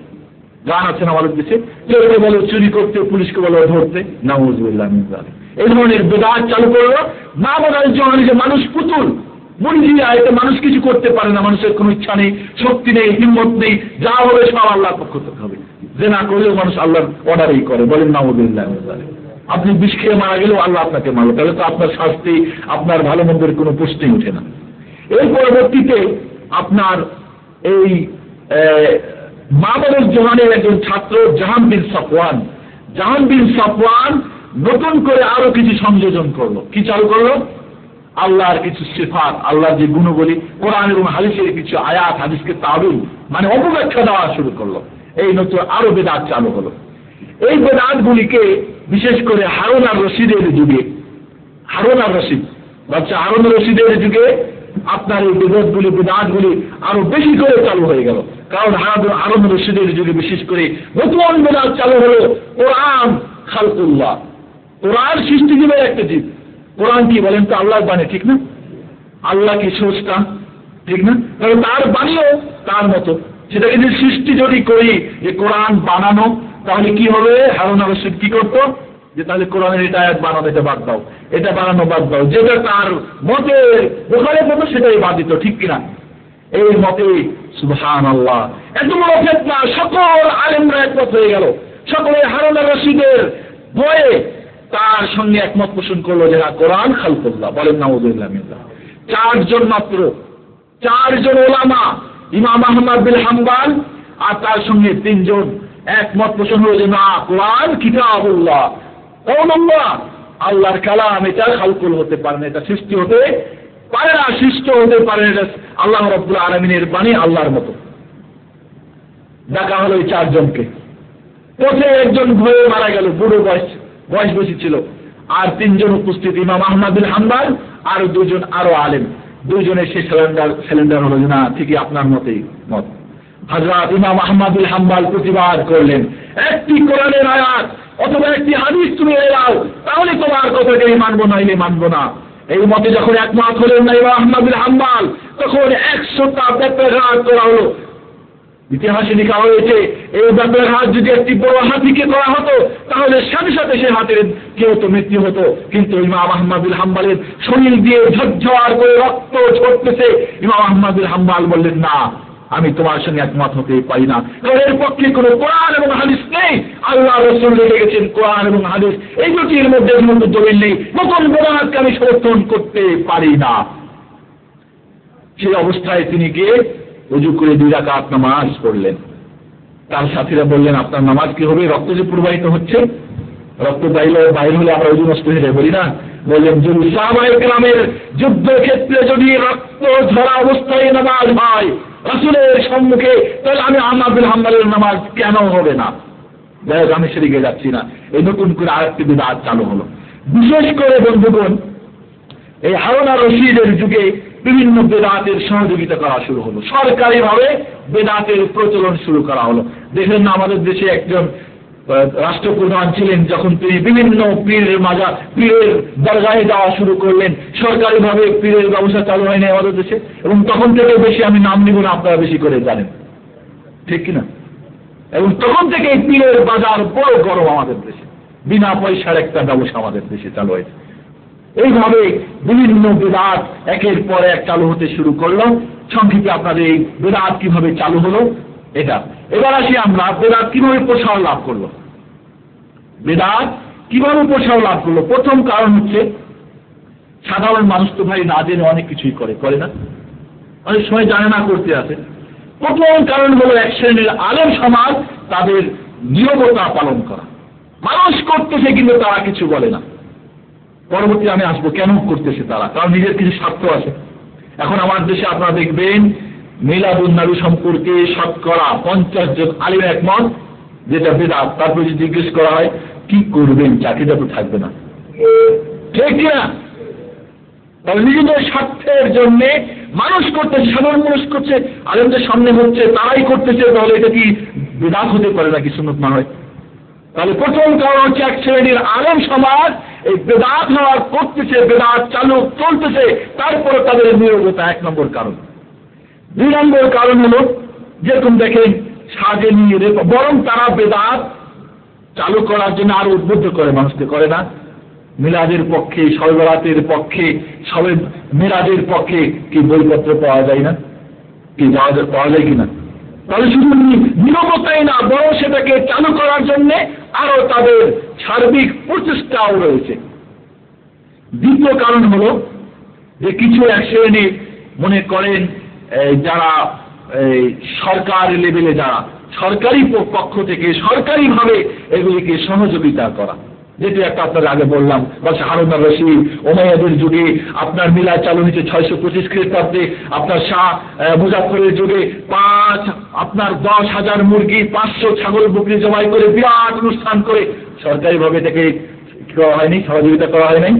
A: গান আছে না আমাদের দেশে, চোরকে বলো চুরি করতে, পুলিশকে বলো ধরতে, নাউযুবিল্লাহ মিন যালিক। এই ধরনের বিদআত চালু করলো। মা'বাদ আল-জুহানি, যে মানুষ পুতুল, মুরগিরা, এতে মানুষ কিছু করতে পারে না, মানুষের কোনো ইচ্ছা নেই, শক্তি নেই, হিম্মত নেই, যা হবে সব আল্লাহর পক্ষ থেকে হবে। জেনা করলেও মানুষ আল্লাহর অর্ডারেই করে, বলেন নাউযুবিল্লাহ মিন যালিক। আপনি বিষ খেয়ে মারা গেলেও আল্লাহ আপনাকে মারলো, তাহলে তো আপনার শাস্তি, আপনার ভালো মন্দের কোনো প্রশ্নই ওঠে না। এর পরবর্তীতে আপনার এই মা'বাদ আল-জুহানির একজন ছাত্র জাহান বিন সাফওয়ান নতুন করে আরো কিছু সংযোজন করলো। কি চালু করলো? আল্লাহর কিছু সিফাত, আল্লাহর যে গুণগুলি, কোরআন এবং হাদিসের কিছু আয়াত, হাদিসকে তাবিল মানে অপব্যাখ্যা দেওয়া শুরু করলো। এই নতুন আরো বিদআত চালু হলো। এই বিদআতগুলিকে বিশেষ করে হারুন আর রশিদের যুগে, হারুন আর রশিদের যুগে আপনার এই বিদআতগুলি আরো বেশি করে চালু হয়ে গেল। কারণ হারুন রশিদের যুগে বিশেষ করে নতুন বিদআত চালু হলো, কোরআন খালকুল্লাহ, কোরআন সৃষ্টিজীবের একটা জীব। কোরআন কি বলেন তো? আল্লাহর বাণী, ঠিক না? আল্লাহ কি স্রষ্টা, ঠিক না? কারণ তার বাণীও তার মতো। সেটাকে যদি সৃষ্টি যদি করি যে কোরআন বানানো, তাহলে কি হবে? হারুন আর রশিদ কি করতো, যে তাহলে কোরআনের এটা আয়াত বানানো, এটা বাদ দাও, এটা বানানো বাদ দাও, যেটা তার মতে বুখারীর মতো সেটাই বাদ দিত, ঠিক কিনা? এই মতে সুবহানাল্লাহ, এত বড় ফিতনা, সকল আলেমরা একমত হয়ে গেল। সকলে হারুন আর রশিদের ভয়ে তার সঙ্গে একমত পোষণ করলো যে কোরআন খালকুল্লাহ। বলেন নাউযুবিল্লাহ মিন যালিক। 4 জন মাত্র, 4 জন ওলামা, ইমাম আহমদ বিন হাম্বল আর তার সঙ্গে 3 জন একমত পোষণ হলো যে না, কোরআন কিতাবুল্লাহ, কালামুল্লাহ, আল্লাহর কালাম, এটা খালকুল হতে পারে না, এটা সৃষ্টি হতে পারে না, সৃষ্ট হতে পারে না, এটা আল্লাহ রাব্বুল আলামিনের বাণী, আল্লাহর মতো। ডাকা হলো এই 4 জনকে। পথে একজন ভয়ে মারা গেল, বুড়ো বয়স বেশি ছিল, আর 3 জন উপস্থিত, ইমাম আহমদ বিন হাম্বল আর 2 জন আরো আলেম, 2 জনের সে সিলিন্ডার হলো যে না, ঠিকই আপনার মতেই মত। হযরত ইমাম আহমদ বিন হাম্বল প্রতিবাদ করলেন, একটি কোরআনের আয়াত অথবা একটি হাদিস তুমি এলাও, তাহলে তোমার কথাটাই মানবো, নাইলে মানবো না। এই মতে যখন একমত হলেন না ইমাম আহমদ বিন হাম্বল, তখন 100টা ব্যাপারঘাত করা হলো। ইতিহাসে লেখা হয়েছে এই ব্যাপারঘাত যদি একটি বড় হাতিকে করা হতো তাহলে সাথে সাথে সে হাতের কেউ তো মৃত্যু হতো, কিন্তু ইমাম আহমদ বিন হাম্বলের শরীর দিয়ে ঝরঝর করে রক্ত ঝরতেছে। ইমাম আহমদ বিন হাম্বল বললেন, না, আমি তোমার সঙ্গে একমত হতে পারি না, কারণ এর পক্ষে কোনো কোরআন এবং হাদিস নেই। আল্লাহ রাসূল রেখে গেছেন কোরআন এবং হাদিস, এই দুটির মধ্যে কোনো দলিল নেই, নতুন বেদাতকে আমি সমর্থন করতে পারি না। সেই অবস্থায় তিনি গিয়ে ওযু করে 2 রাকাত নামাজ পড়লেন। তার সাথীরা বললেন, আপনার নামাজ কি হবে? রক্ত যে প্রবাহিত হচ্ছে, রক্ত বাইরে হলে আমরা ওযু নষ্ট হয়ে যায় বলি না। বললেন, যদি সাহাবায়ে কেরামের যুদ্ধক্ষেত্রে যদি রক্ত ঝরা অবস্থায় নামাজ হয় রাসূলের সম্মুখে, তাহলে আমি আহমদ বিন হাম্বলের নামাজ কেন হবে না? যাই হোক, আমি সেদিকে যাচ্ছি না। এই নতুন করে আরেকটি বিদআত চালু হলো। বিশেষ করে বন্ধুগণ, এই হারুন আর রশিদের যুগে বিভিন্ন বেদাতের সহযোগিতা করা শুরু হলো, সরকারিভাবে বেদাতের প্রচলন শুরু করা হলো। দেখলেন না, আমাদের দেশে একজন রাষ্ট্রপ্রধান ছিলেন, যখন তিনি বিভিন্ন পীরের দরগাহে যাওয়া শুরু করলেন, সরকারিভাবে পীরের ব্যবস্থা চালু হয়নি আমাদের দেশে, এবং তখন থেকে বেশি আমি নাম নিব না, আপনারা বেশি করে জানেন, ঠিক কিনা? এবং তখন থেকে এই পীরের বাজার বড় গরম আমাদের দেশে, বিনা পয়সার একটা ব্যবসা আমাদের দেশে চালু হয়েছে। এইভাবে বিভিন্ন বেদাত একের পর এক চালু হতে শুরু করলো। সংক্ষেপে আপনাদের এই বেদাত কিভাবে চালু হলো এটা। এবার আসি আমরা, বেদাত কিভাবে প্রসার লাভ করলো। বেদাত কিভাবে প্রসার লাভ করলো? প্রথম কারণ হচ্ছে, সাধারণ মানুষ তো ভাই না জেনে অনেক কিছুই করে না, অনেক সময় জানে না করতে আছে। প্রথম কারণ হলো এক শ্রেণীর আলেম সমাজ তাদের নীরবতা পালন করা। মানুষ করতেছে কিন্তু তারা কিছু বলে না। পরবর্তী আমি আসবো কেন করতেছে তারা, কারণ নিজের কিছু স্বার্থ আছে। এখন আমার দেশে আপনারা দেখবেন মিলাদুন নবী সম্পর্কে শতকরা 50 জন আলেম একমত যেটা বেদাত। তারপর যদি জিজ্ঞেস করা হয় কি করবেন, চাকরিটা তো থাকবে না, ঠিক না? তাহলে নিজেদের স্বার্থের জন্য মানুষ করতেছে, সাধারণ মানুষ করছে, আলেমদের সামনে হচ্ছে, তারাই করতেছে, তাহলে এটা কি বেদাত হতে পারে নাকি সুন্নাত না হয়? তাহলে প্রথম কারণ হচ্ছে এক শ্রেণীর আলেম সমাজ এই বেদাত হওয়ার করতেছে, বেদাত চালু চলতেছে, তারপরে তাদের নীরবতা 1 নম্বর কারণ। 2 নম্বর কারণ হলো, যেরকম দেখেন সাজে নিয়ে, বরং তারা বেদাত চালু করার জন্য আরো উদ্বুদ্ধ করে মানুষকে, করে না? মিলাদের পক্ষে, শবে বরাতের পক্ষে, শবে মিলাদের পক্ষে কি বইপত্র পাওয়া যায় না? কি পাওয়া যায় কিনা? তাহলে শুধু নীরবতাই না, বরং সেটাকে চালু করার জন্য আরো তাদের সার্বিক প্রচেষ্টাও রয়েছে। দ্বিতীয় কারণ হলো যে কিছু এক শ্রেণী মনে করেন যারা সরকার লেভেলে, যারা সরকারি পক্ষ থেকে সরকারিভাবে এগুলিকে সহযোগিতা করা, যেটি একটা আপনার আগে বললাম, হারুন আর রশিদ উমাইয়াদের যুগে আপনার মিলাদ চালু হয়েছে 625 খ্রিস্টাব্দে, আপনার শাহ মুজাফফরের যুগে 10,000 মুরগি 500 ছাগল বকরি জবাই করে বিরাট অনুষ্ঠান করে সরকারিভাবে এটাকে করা হয়নি, সহযোগিতা করা হয় নাই।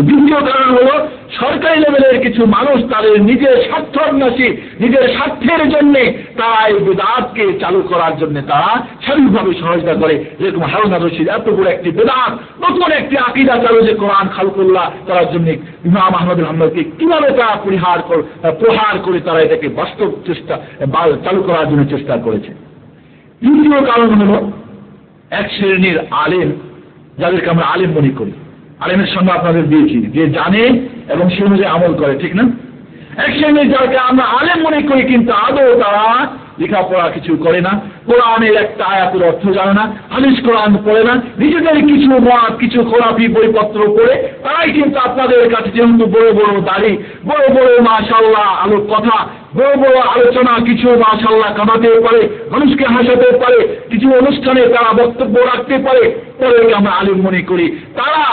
A: দ্বিতীয় কারণ হলো সরকারি লেভেলের কিছু মানুষ তাদের নিজের স্বার্থান্বেষী, নিজের স্বার্থের জন্য তারা এই বেদাতকে চালু করার জন্য তারা শারীরিকভাবে সহযোগিতা করে। যেরকম হারুন আর রশিদ এত বড় একটি বেদাত, নতুন একটি আকীদা চালু যে কোরআন খালকুল্লাহ করার জন্য ইমাম আহমদ বিন হাম্বলকে কিভাবে তারা প্রহার করে তারা এটাকে বাস্তব চেষ্টা চালু করার জন্য চেষ্টা করেছে। তৃতীয় কারণ হলো এক শ্রেণীর আলেম, যাদেরকে আমরা আলেম মনে করি, আলেমের সঙ্গে আপনাদের দিয়েছি, যে জানে এবং সে অনুযায়ী আমল করে, ঠিক না? এক শ্রেণীর যাকে আমরা আলেম মনে করি কিন্তু আদৌ তারা লেখাপড়া কিছু করে না, কোরআনের একটা আয়াতের অর্থ জানে না, হাদিস কোরআন পড়ে না, নিজেদের কিছু মত কিছু খোলাপি বইপত্র পড়ে তারাই কিন্তু আপনাদের কাছে যেহেতু বড় বড় দাড়ি, বড় বড় মাশাআল্লাহ আলোর কথা, বড় বড় আলোচনা, কিছু মাশাআল্লাহ কামাতে পারে, মানুষকে হাসাতে পারে, কিছু অনুষ্ঠানে তারা বক্তব্য রাখতে পারে, পরে আমরা আলিম মনে করি। তারা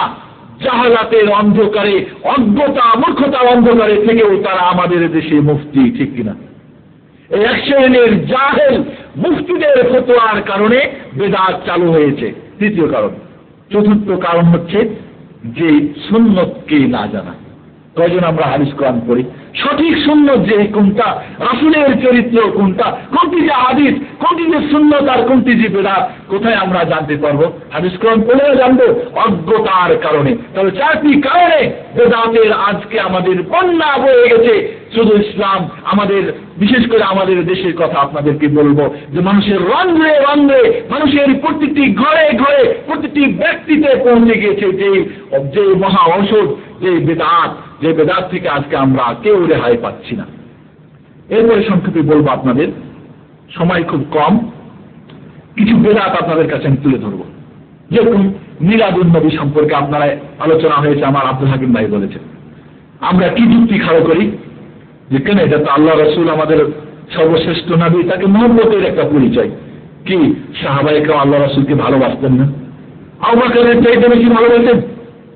A: জাহালাতের অন্ধকারে, অজ্ঞতা মূর্খতার অন্ধকারে থেকেও তারা আমাদের দেশে মুফতি, ঠিক কিনা? এই এক শ্রেণীর জাহেল মুফতিদের ফতোয়ার কারণে বেদাত চালু হয়েছে, তৃতীয় কারণ। চতুর্থ কারণ হচ্ছে যে সুন্নতকে না জানা। কয়জন আমরা হাদিস কোরআন পড়ি? সঠিক সুন্নত যে কোনটা, রাসূলের চরিত্র কোনটা, কোনটি যে হাদিস, কোনটি যে সুন্নত আর কোনটি যে বেদাত, কোথায় আমরা জানতে পারবো? হাদিস কোরআন পড়ে জানবো? অজ্ঞতার কারণে। তাহলে চারটি কারণে বেদাতের আজকে আমাদের বন্যা বয়ে গেছে। শুধু ইসলাম, আমাদের বিশেষ করে আমাদের দেশের কথা আপনাদেরকে বলবো যে মানুষের রন্ধ্রে রন্ধ্রে, মানুষের প্রতিটি ঘরে ঘরে, প্রতিটি ব্যক্তিতে পৌঁছে গিয়েছে যে মহা ঔষধ, যে বেদাত, যে বেদাত থেকে আজকে আমরা কেউ রেহাই পাচ্ছি না। এরপরে সংক্ষেপে বলবো, আপনাদের সময় খুব কম, কিছু বেদাত আপনাদের কাছে আমি তুলে ধরবো। যেরকম মিলাদুন নবী সম্পর্কে আপনারা আলোচনা হয়েছে, আমার আব্দুল হাকিম ভাই বলেছেন। আমরা কি যুক্তি খাড়ো করি যে কেন এটা তো আল্লাহ রাসূল আমাদের সর্বশ্রেষ্ঠ নবী, তাকে মহব্বতের একটা পরিচয়। কি সাহাবায়ে কেরাম আল্লাহ রাসূলকে ভালোবাসতেন না? আবু বকরের চাইতে বেশি ভালোবাসেন,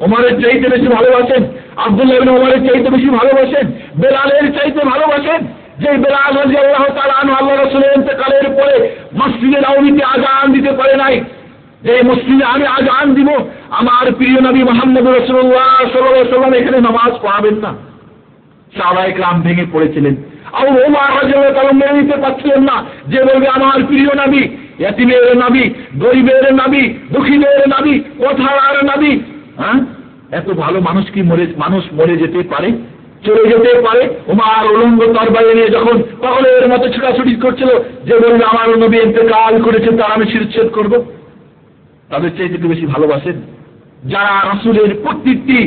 A: ওমরের চাইতে বেশি ভালোবাসেন, আব্দুল্লাহ ইবনে ওমরের চাইতে বেশি ভালোবাসেন, বেলালের চাইতে ভালোবাসেন। যে বেলাল রাদিয়াল্লাহু তাআলা আনহু আল্লাহ রাসূলের ইন্তেকালের পরে মসজিদে নববীতে আযান দিতে পারে নাই, যে মসজিদে আমি আযান দিব, আমার প্রিয় নবী মুহাম্মদ রাসূলুল্লাহ সাল্লাল্লাহু আলাইহি ওয়াসাল্লাম এখানে নামাজ পড়াবেন না। সাহাবায়ে কেরাম ভেঙে পড়েছিলেন। আবু ওমর রাদিয়াল্লাহু তাআলা মেনে নিতে পারছিলেন না, যে বলবে আমার প্রিয় নবী, ইয়াতীমের নবী, গরিবের নবী, দুঃখীদের নবী, কোথার নবী। হ্যাঁ, এত ভালো মানুষ কি মানুষ মরে যেতে পারে, চলে যেতে পারে? ওমর উলঙ্গ তরবারি নিয়ে যখন পাগলের মতো ছুটাছুটি করছিল, যে বলবে আমার নবী ইন্তেকাল করেছে, তার আমি শিরচ্ছেদ করব, তাদের চাইতে একটু বেশি ভালোবাসেন। যারা রাসূলের প্রত্যেকটি,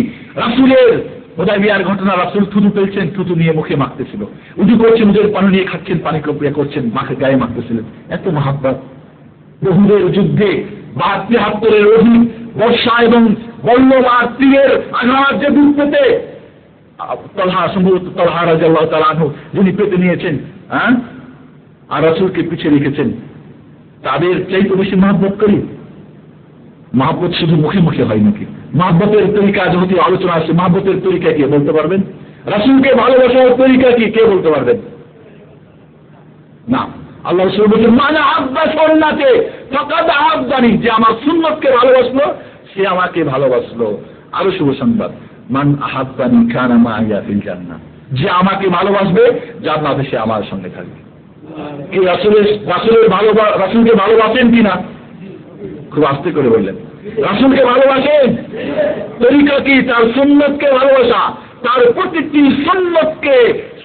A: রাসূলের হুদায়বিয়ার ঘটনা, রাসূল থুতু ফেলছেন, থুতু নিয়ে মুখে মাখতেছিল, উজু করছেন, উজুর পানি নিয়ে খাচ্ছেন, পানি কপ্রিয়া করছেন, মাখে গায়ে মাখতেছিলেন। এত মহাব্বত। বহুদের যুদ্ধে ৭২ অধিক বর্ষা এবং বল্লম আর তীরের আঘাত যে বুক পেতে তালহা রাদিয়াল্লাহু তাআলা আনহু যিনি পেতে নিয়েছেন, হ্যাঁ, আর রাসূলকে পিছিয়ে রেখেছেন, তাদের চাইতে বেশি মহব্বত করি। মহব্বত শুধু মুখে মুখে হয় নাকি? মহব্বতের তরিকা যদি আলোচনা আসে, মহব্বতের তরিকা কে বলতে পারবেন? রাসূলকে ভালোবাসার তরিকা কি কে বলতে পারবেন? না। আল্লাহ রাসূল বলেন, মান আহাব্বা সুন্নতি ফাকাদ আহাব্বানি, যে আমার সুন্নতকে ভালোবাসলো সে আমাকে ভালোবাসলো। আরো শুভ সংবাদ, মান আহাব্বানি কানা মাইয়া ফিল জান্নাহ, যে আমাকে ভালোবাসবে জান্নাতে সে আমার সঙ্গে থাকবে। কি রাসূলকে ভালোবাসেন কিনা? খুব আস্তে করে বললেন, রাসূলকে ভালোবাসেন? তরিকা কি? তার সুন্নতকে ভালোবাসা, তার প্রতিটি সুন্নতকে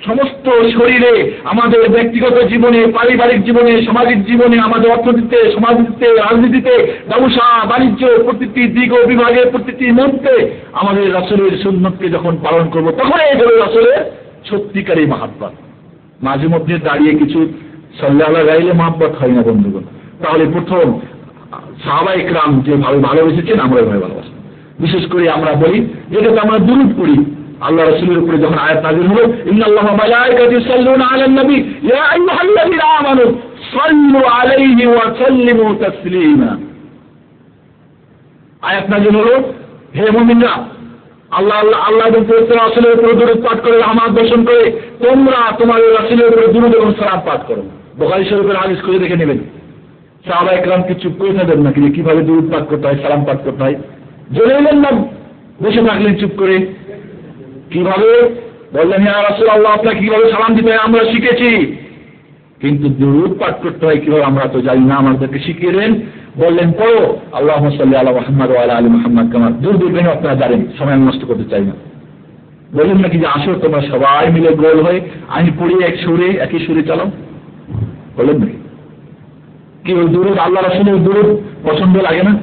A: সমস্ত শরীরে, আমাদের ব্যক্তিগত জীবনে, পারিবারিক জীবনে, সামাজিক জীবনে, আমাদের অর্থনীতিতে, সমাজনীতিতে, রাজনীতিতে, ব্যবসা বাণিজ্য, প্রতিটি দিক ও বিভাগে, প্রতিটি মুহূর্তে আমাদের রাসূলের সুন্নতকে যখন পালন করব, তখন এই হলো রাসূলের সত্যিকারী মহব্বত। মাঝে মধ্যে দাঁড়িয়ে কিছু সাল্লাল্লাহু আলাইহি গাইলে মহব্বত হয় না বন্ধুগণ। তাহলে প্রথম সাহাবায়ে কেরাম যেভাবে ভালোবেসেছেন, আমরা এভাবে ভালোবাসি। বিশেষ করে আমরা বলি, যেটাতে আমরা দুরূদ পড়ি, আল্লাহ রাসূলের উপরে যখন আয়াত নাযিল হলো, ইন্নাল্লাহা ওয়া মালায়েকাতুহু ইউসাল্লুনা আলান নবী ইয়া আইয়ুহাল্লাযীনা আমানু সাল্লু আলাইহি ওয়া সাল্লিমু তাসলিমা। আয়াত নাযিল হলো, হে মুমিনরা, আল্লাহ এবং তার রাসূলের উপরে দুরূদ পাঠ করে, রহমত বর্ষণ করে তোমরা তোমাদের রাসূলের উপরে দুরূদ এবং সালাম পাঠ করো। বুখারী শরীফের হাদিস করে দেখে নেবেন। সাহাবায়ে কেরাম কি চুপ করে থাকেন নাকি কিভাবে দুরূদ পাঠ করতে হয়, সালাম পাঠ করতে হয়? জেনেলেন না, বসে থাকলেন চুপ করে। কিভাবে? বললেন, ইয়া রাসূলুল্লাহ, আপনাকে কিভাবে সালাম দিতে হয় আমরা শিখেছি, কিন্তু দুরূদ পাঠ করতে হয় কিভাবে আমরা তো জানি না, আমাদেরকে শিখিয়ে দেন। বললেন, পড়ো আল্লাহুম্মা সাল্লি আলা মুহাম্মাদ ওয়া আলা আলি মুহাম্মাদ কামা। দুরূদ বেন আপনারা জানেন, সময় নষ্ট করতে চাই না। বললেন নাকি যে আসো তোমরা সবাই মিলে গোল হয়ে আমি পড়ি এক সুরে, একই সুরে চালাও? বললেন নাকি? কি ওই দুরূদ, আল্লাহ রাসূলের দুরূদ পছন্দ লাগে না?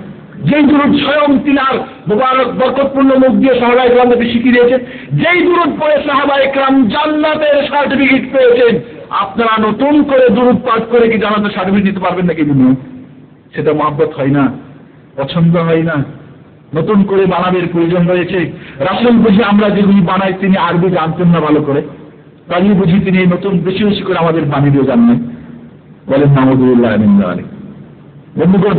A: যেই দুরূদ স্বয়ং তিনার মুবারক বরকতপূর্ণ মুখ দিয়ে সাহাবায়ে কেরামকে শিখিয়ে দিয়েছেন, যেই দুরূদ পড়ে সাহাবায়ে কেরাম জান্নাতের সার্টিফিকেট পেয়েছেন, আপনারা নতুন করে দুরূদ পাঠ করে কি জান্নাতের সার্টিফিকেট নিতে পারবেন নাকি? সেটা মহব্বত হয় না, পছন্দ হয় না, নতুন করে বানাবের প্রয়োজন রয়েছে। রাসূল বুঝি আমরা যেগুলি বানাই তিনি আরবি জানতেন না ভালো করে, তাই বুঝি তিনি নতুন বেশি বেশি করে আমাদের বানিয়ে জানলেন। বলেন নাউযুবিল্লাহি মিন যালিক। বন্ধুগণ,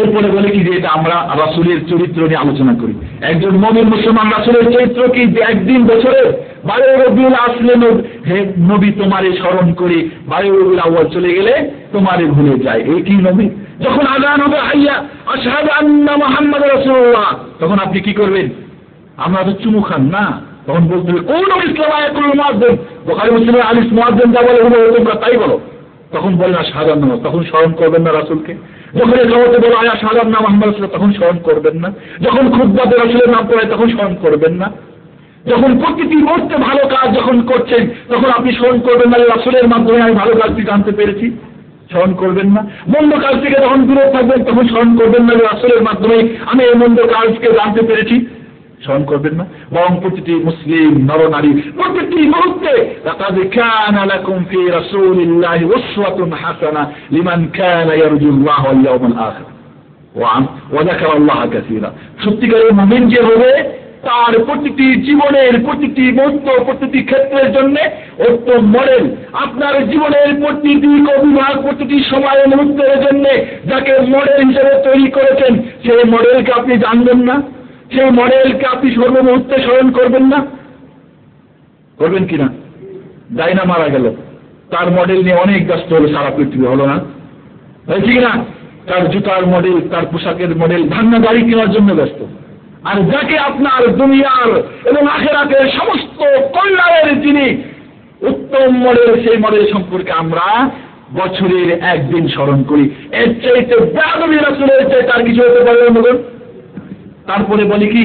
A: এরপরে বলে কি যে এটা আমরা রাসূলের চরিত্র নিয়ে আলোচনা করি। একজন মুমিন মুসলমান রাসূলের চরিত্র কি একদিন বছরে 12 রবিউল আসলে হে নবী তোমারে স্মরণ করে 12 রবিউল আউয়াল চলে গেলে তোমারে ভুলে যায়, এই কি নবী? যখন আযান হবে হাইয়া আশহাদু আন্না মুহাম্মাদুর রাসূলুল্লাহ, তখন আপনি কি করবেন? আমরা তো চুমু খান না, তখন বলতে হবে কোন ইসলাম আয়াতুল মুআজ্জিন, বুখারী মুসলিমের হাদিস মুআজ্জিন যা বলে তোমরা তাই বলো। তখন বলেন আশহাদু আন্না, তখন স্মরণ করবেন না রাসূলকে। যখন একামতে বলা হয় আশহাদু আন্না মুহাম্মাদুর রাসূলুল্লাহ, তখন স্মরণ করবেন না। যখন খুতবাতে রাসূলের নাম পড়ে তখন স্মরণ করবেন না। যখন প্রতিটি মুহূর্তে ভালো কাজ যখন করছেন তখন আপনি স্মরণ করবেন না রাসূলের মাধ্যমে আমি ভালো কাজটি জানতে পেরেছি, স্মরণ করবেন না। মন্দ কাজ থেকে যখন বিরত থাকবেন তখন স্মরণ করবেন না রাসূলের মাধ্যমে আমি এই মন্দ কাজকে জানতে পেরেছি, স্মরণ করবেন না। বরং প্রতিটি মুসলিম নরনারী প্রতিটি মুহূর্তে লাকাদ কানা লাকুম ফি রাসূলিল্লাহি উসওয়াতুন হাসানাহ লিমান কানা ইয়ারজুল্লাহ ওয়াল ইয়াউমাল আখির ওয়া যাকারাল্লাহা কাসীরা। সত্যিকারের মুমিন যে হবে তার প্রতিটি জীবনের প্রতিটি মুহূর্ত প্রতিটি ক্ষেত্রের জন্য উত্তম মডেল। আপনার জীবনের প্রতিটি বিভাগ প্রতিটি সময়ের মুহূর্তের জন্য যাকে মডেল হিসেবে তৈরি করেছেন সেই মডেলকে আপনি জানবেন না, সেই মডেলকে আপনি সর্বমুহূর্তে স্মরণ করবেন না, করবেন কিনা? ডাইনা মারা গেল, তার মডেল নিয়ে অনেক ব্যস্ত হলো সারা পৃথিবী, হলো না? হয়েছে কিনা? তার জুতার মডেল, তার পোশাকের মডেল, ভাঙা গাড়ি কেনার জন্য ব্যস্ত। আর যাকে আপনার দুনিয়ার এবং আখিরাতের সমস্ত কল্যাণের যিনি উত্তম মডেল, সেই মডেল সম্পর্কে আমরা বছরের একদিন স্মরণ করি। এর চাইতে বেয়াদবি রাসূলের চাইতে আর কিছু হতে পারে না। তারপরে বলি কি,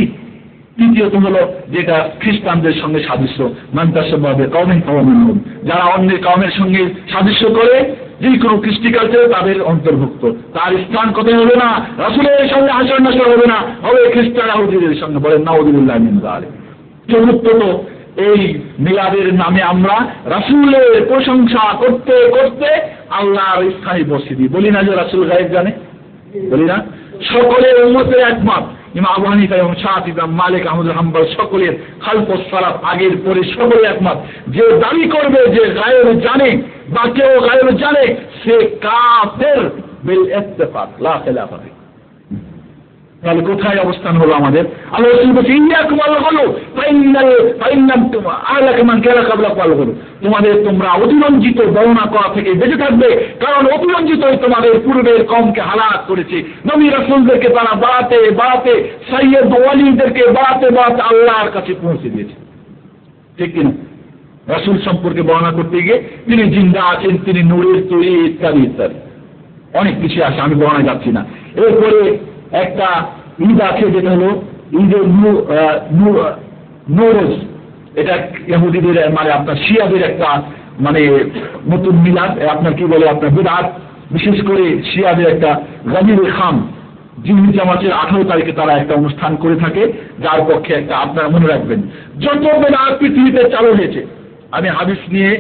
A: তৃতীয়ত হলো যেটা খ্রিস্টানদের সঙ্গে সাদৃশ্য, মান তাশাব্বাহা কওমিন ফাহুয়া মিনহুম, যারা অন্যের কওমের সঙ্গে সাদৃশ্য করে যে কোনো কৃষ্টি কালচারে তাদের অন্তর্ভুক্ত। তার স্থান কোথায় হবে না, রাসূলের সঙ্গে হাসর নাসর হবে না, হবে খ্রিস্টান ইহুদিদের সঙ্গে। বলেন নাউযুবিল্লাহি মিন যালিক। চতুর্থত এই মিলাদের নামে আমরা রাসূলের প্রশংসা করতে করতে আল্লাহর স্থানে বসে দিই। বলি না যে রাসূল গায়েব জানে, বলি না? সকলের উম্মতের একমত ইমাম আবু হানিফা এবং শাফি ইমাম মালিক আহমদ হাম্বল সকলের খালফ ও সালাফ আগের পরে সকলে একমত যে দাবি করবে যে গায়েব জানে বা কেউ গায়েব জানে সে কাফের বিল ইত্তেফাক লা খিলাফা। তাহলে কোথায় অবস্থান হলো আমাদের? আল্লাহ রাসূল বলেন ইয়াকুম আল-গুলু ফাইন্নাম আহলাকা মান কানা ক্বাবলাকুম আল-গুলু, তোমাদের তোমরা অতিরঞ্জিত বর্ণনা করা থেকে বেঁচে থাকবে, কারণ অতিরঞ্জিতই তোমাদের পূর্বের কওমকে হালাক করেছে। নবী রাসূলদেরকে তারা বাড়াতে বাড়াতে সাইয়্যিদ ওয়ালিদেরকে বাড়াতে বাড়াতে আল্লাহর কাছে পৌঁছে দিয়েছে, ঠিক কিনা? রাসূল সম্পর্কে বর্ণনা করতে গিয়ে তিনি জিন্দা আছেন, তিনি নূরের তৈরি, ইত্যাদি ইত্যাদি অনেক কিছু আছে, আমি বর্ণনা যাচ্ছি না। এরপরে একটা ঈদ আছে যেটা হলো ঈদে নওরোজ, এটা ইহুদিদের মানে আপনার শিয়াদের একটা মানে নতুন মিলাদ, আপনার কি বলে আপনার বিদআত, বিশেষ করে শিয়াদের একটা গাদিরে খাম জিলহিজ্জা মাসের 18 তারিখে তারা একটা অনুষ্ঠান করে থাকে, যার পক্ষে একটা আপনারা মনে রাখবেন যত বিদআত পৃথিবীতে চালু হয়েছে। আমি হাদিস নিয়ে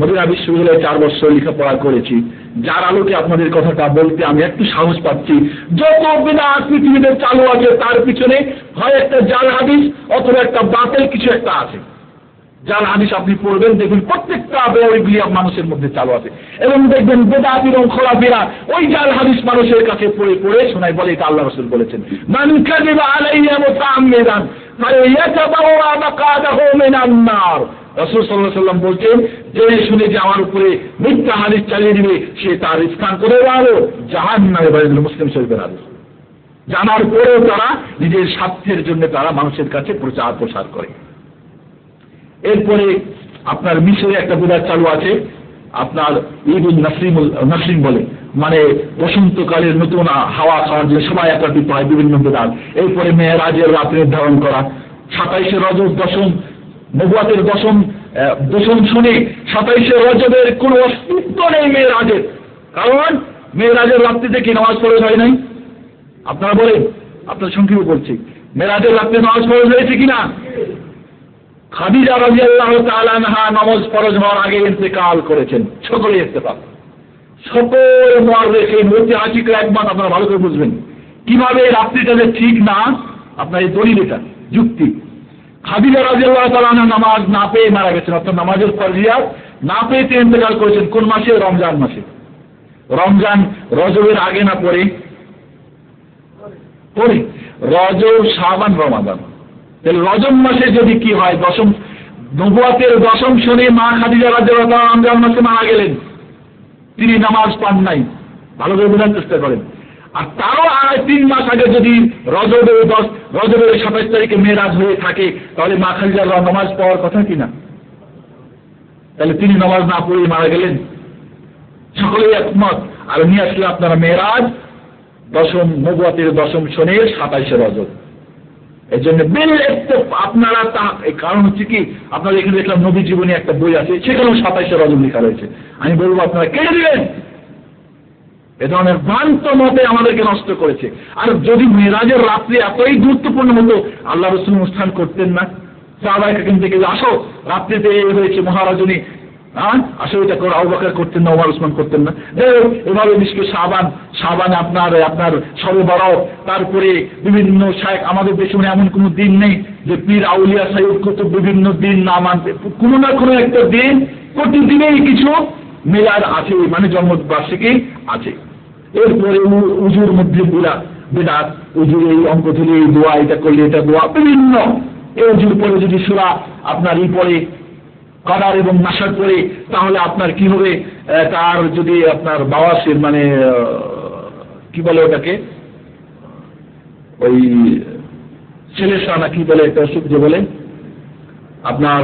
A: মদিনা বিশ্ববিদ্যালয়ে 4 বছর লেখাপড়া করেছি, যার আলোকে আপনাদের কথাটা বলতে আমি একটু সাহস পাচ্ছি। যত বিদআত পৃথিবীতে চালু আছে তার পিছনে হয় একটা জাল হাদিস অথবা একটা বাতিল কিছু একটা আছে। জাল হাদিস আপনি পড়বেন দেখবেন প্রত্যেকটা বেওয়াইগুলি মানুষের মধ্যে চালু আছে, এবং দেখবেন বেদাত এবং খোলাফেরা ওই জাল হাদিস মানুষের কাছে পড়ে পড়ে শোনায়, বলে এটা আল্লাহ রাসূল বলেছেন মান কাযিবা আলাইয়া মুতাআম্মিদান ফায়াতাবাওয়া মাকাদাহু মিনান নার। রাসূল সাল্লাল্লাহু আলাইহি ওয়াসাল্লাম বলছেন যে শুনে যে আমার উপরে মিথ্যা হাদিস চালিয়ে দিবে সে তার স্থান কোথায় পাবে? জাহান্নামে। বলেন মুসলিম শরীফের হাদিস। জানার পরেও তারা নিজের স্বার্থের জন্য তারা মানুষের কাছে প্রচার প্রসার করে। এরপরে আপনার মিশরে একটা বিদআত চালু আছে, আপনার ঈদুল নাসরিন বলে, মানে বসন্তকালের নতুন হাওয়া খাওয়ার জন্য সবাই একত্রিত হয়, বিভিন্ন বিদআত। এরপরে মেরাজের রাত নির্ধারণ করা, 27শে রজব দশম নবুয়াতের দশম শুনে 27শে রজবের কোনো অস্তিত্ব নেই মেরাজের, কারণ মেরাজের রাত্রিতে কি নামাজ পড়া হয় নাই? আপনারা বলেন, আপনার সংক্ষেপে বলছি, মেরাজের রাত্রে নামাজ পড়া হয়েছে কিনা? খাদিজা রাদিয়াল্লাহু তাআলা আনহা নামাজ ফরজ হওয়ার আগে ইন্তেকাল করেছেন। সকলে ইত্তেফাক, সকল মুআররিখিন ঐতিহাসিকরা একমত। আপনারা ভালো করে বুঝবেন কিভাবে রাত্রিটা যে ঠিক না। আপনার এই দলিল, এটা যুক্তি। খাদিজা রাদিয়াল্লাহু তাআলা আনহা নামাজ না পেয়ে মারা গেছেন, অর্থাৎ নামাজের ফরজিয়াত না পেয়ে ইন্তেকাল করেছেন। কোন মাসে? রমজান মাসে। রমজান রজবের আগে না পরে? পরে। রজব, শাবান, রমাদান। তাহলে রজব মাসে যদি কি হয়, নবুয়তের দশম শনি মা খাদিজা রাদিয়াল্লাহু তাআলা রমজান মাসে মারা গেলেন, তিনি নামাজ পান নাই। ভালো করে বোঝার চেষ্টা করেন। আর তারও 3 মাস আগে যদি রজবের 27 তারিখে মেরাজ হয়ে থাকে, তাহলে মা খাদিজার নামাজ পড়ার কথা কিনা? তাহলে তিনি নামাজ না পড়ে মারা গেলেন। সকলেই একমত। আর নিয়ে আসলে আপনারা মেরাজ নবুয়তের দশম শনির 27 রজব। এই জন্য আপনারা কারণ হচ্ছে কি, আপনারা এখানে দেখলাম নবী জীবনী একটা বই আছে, সেখানেও 27 রজব লেখা রয়েছে। আমি বলবো আপনারা কেটে দিবেন। এ ধরনের ভ্রান্ত মতে আমাদেরকে নষ্ট করেছে। আর যদি মেরাজের রাত্রি এতই গুরুত্বপূর্ণ হতো, আল্লাহ রাসূল অনুষ্ঠান করতেন না? সাহাবায়ে কেরাম থেকে আসো রাত্রিতে হয়েছে মহারজনী, আসলে এটা করে আবু বকর করতেন না, ওমর ওসমান করতেন না? এভাবে নিশ্চয় শাবানে আপনার শবে বরাত, তারপরে বিভিন্ন শায়েখ, আমাদের দেশে এমন কোনো দিন নেই যে পীর আউলিয়া সাইয়্যিদ কুতুব বিভিন্ন দিন না মানতে, কোনো না কোনো একটা দিন প্রতিদিনেই কিছু মিলাদ আছে, মানে জন্মবার্ষিকী আছে। এরপরে উজুর মধ্যে বিদআত, উজুর এই অঙ্ক ধরে এই দোয়া, এটা করলে এটা দোয়া, বিভিন্ন। এই উজুর পরে যদি সূরা আপনার পরে কদার এবং নাসার পরে, তাহলে আপনার কি হবে? তার যদি আপনার বাওয়াসির, মানে কি বলে ওটাকে, ওই ছেলেসা না কি বলে, একটা ওষুধ যে বলে আপনার,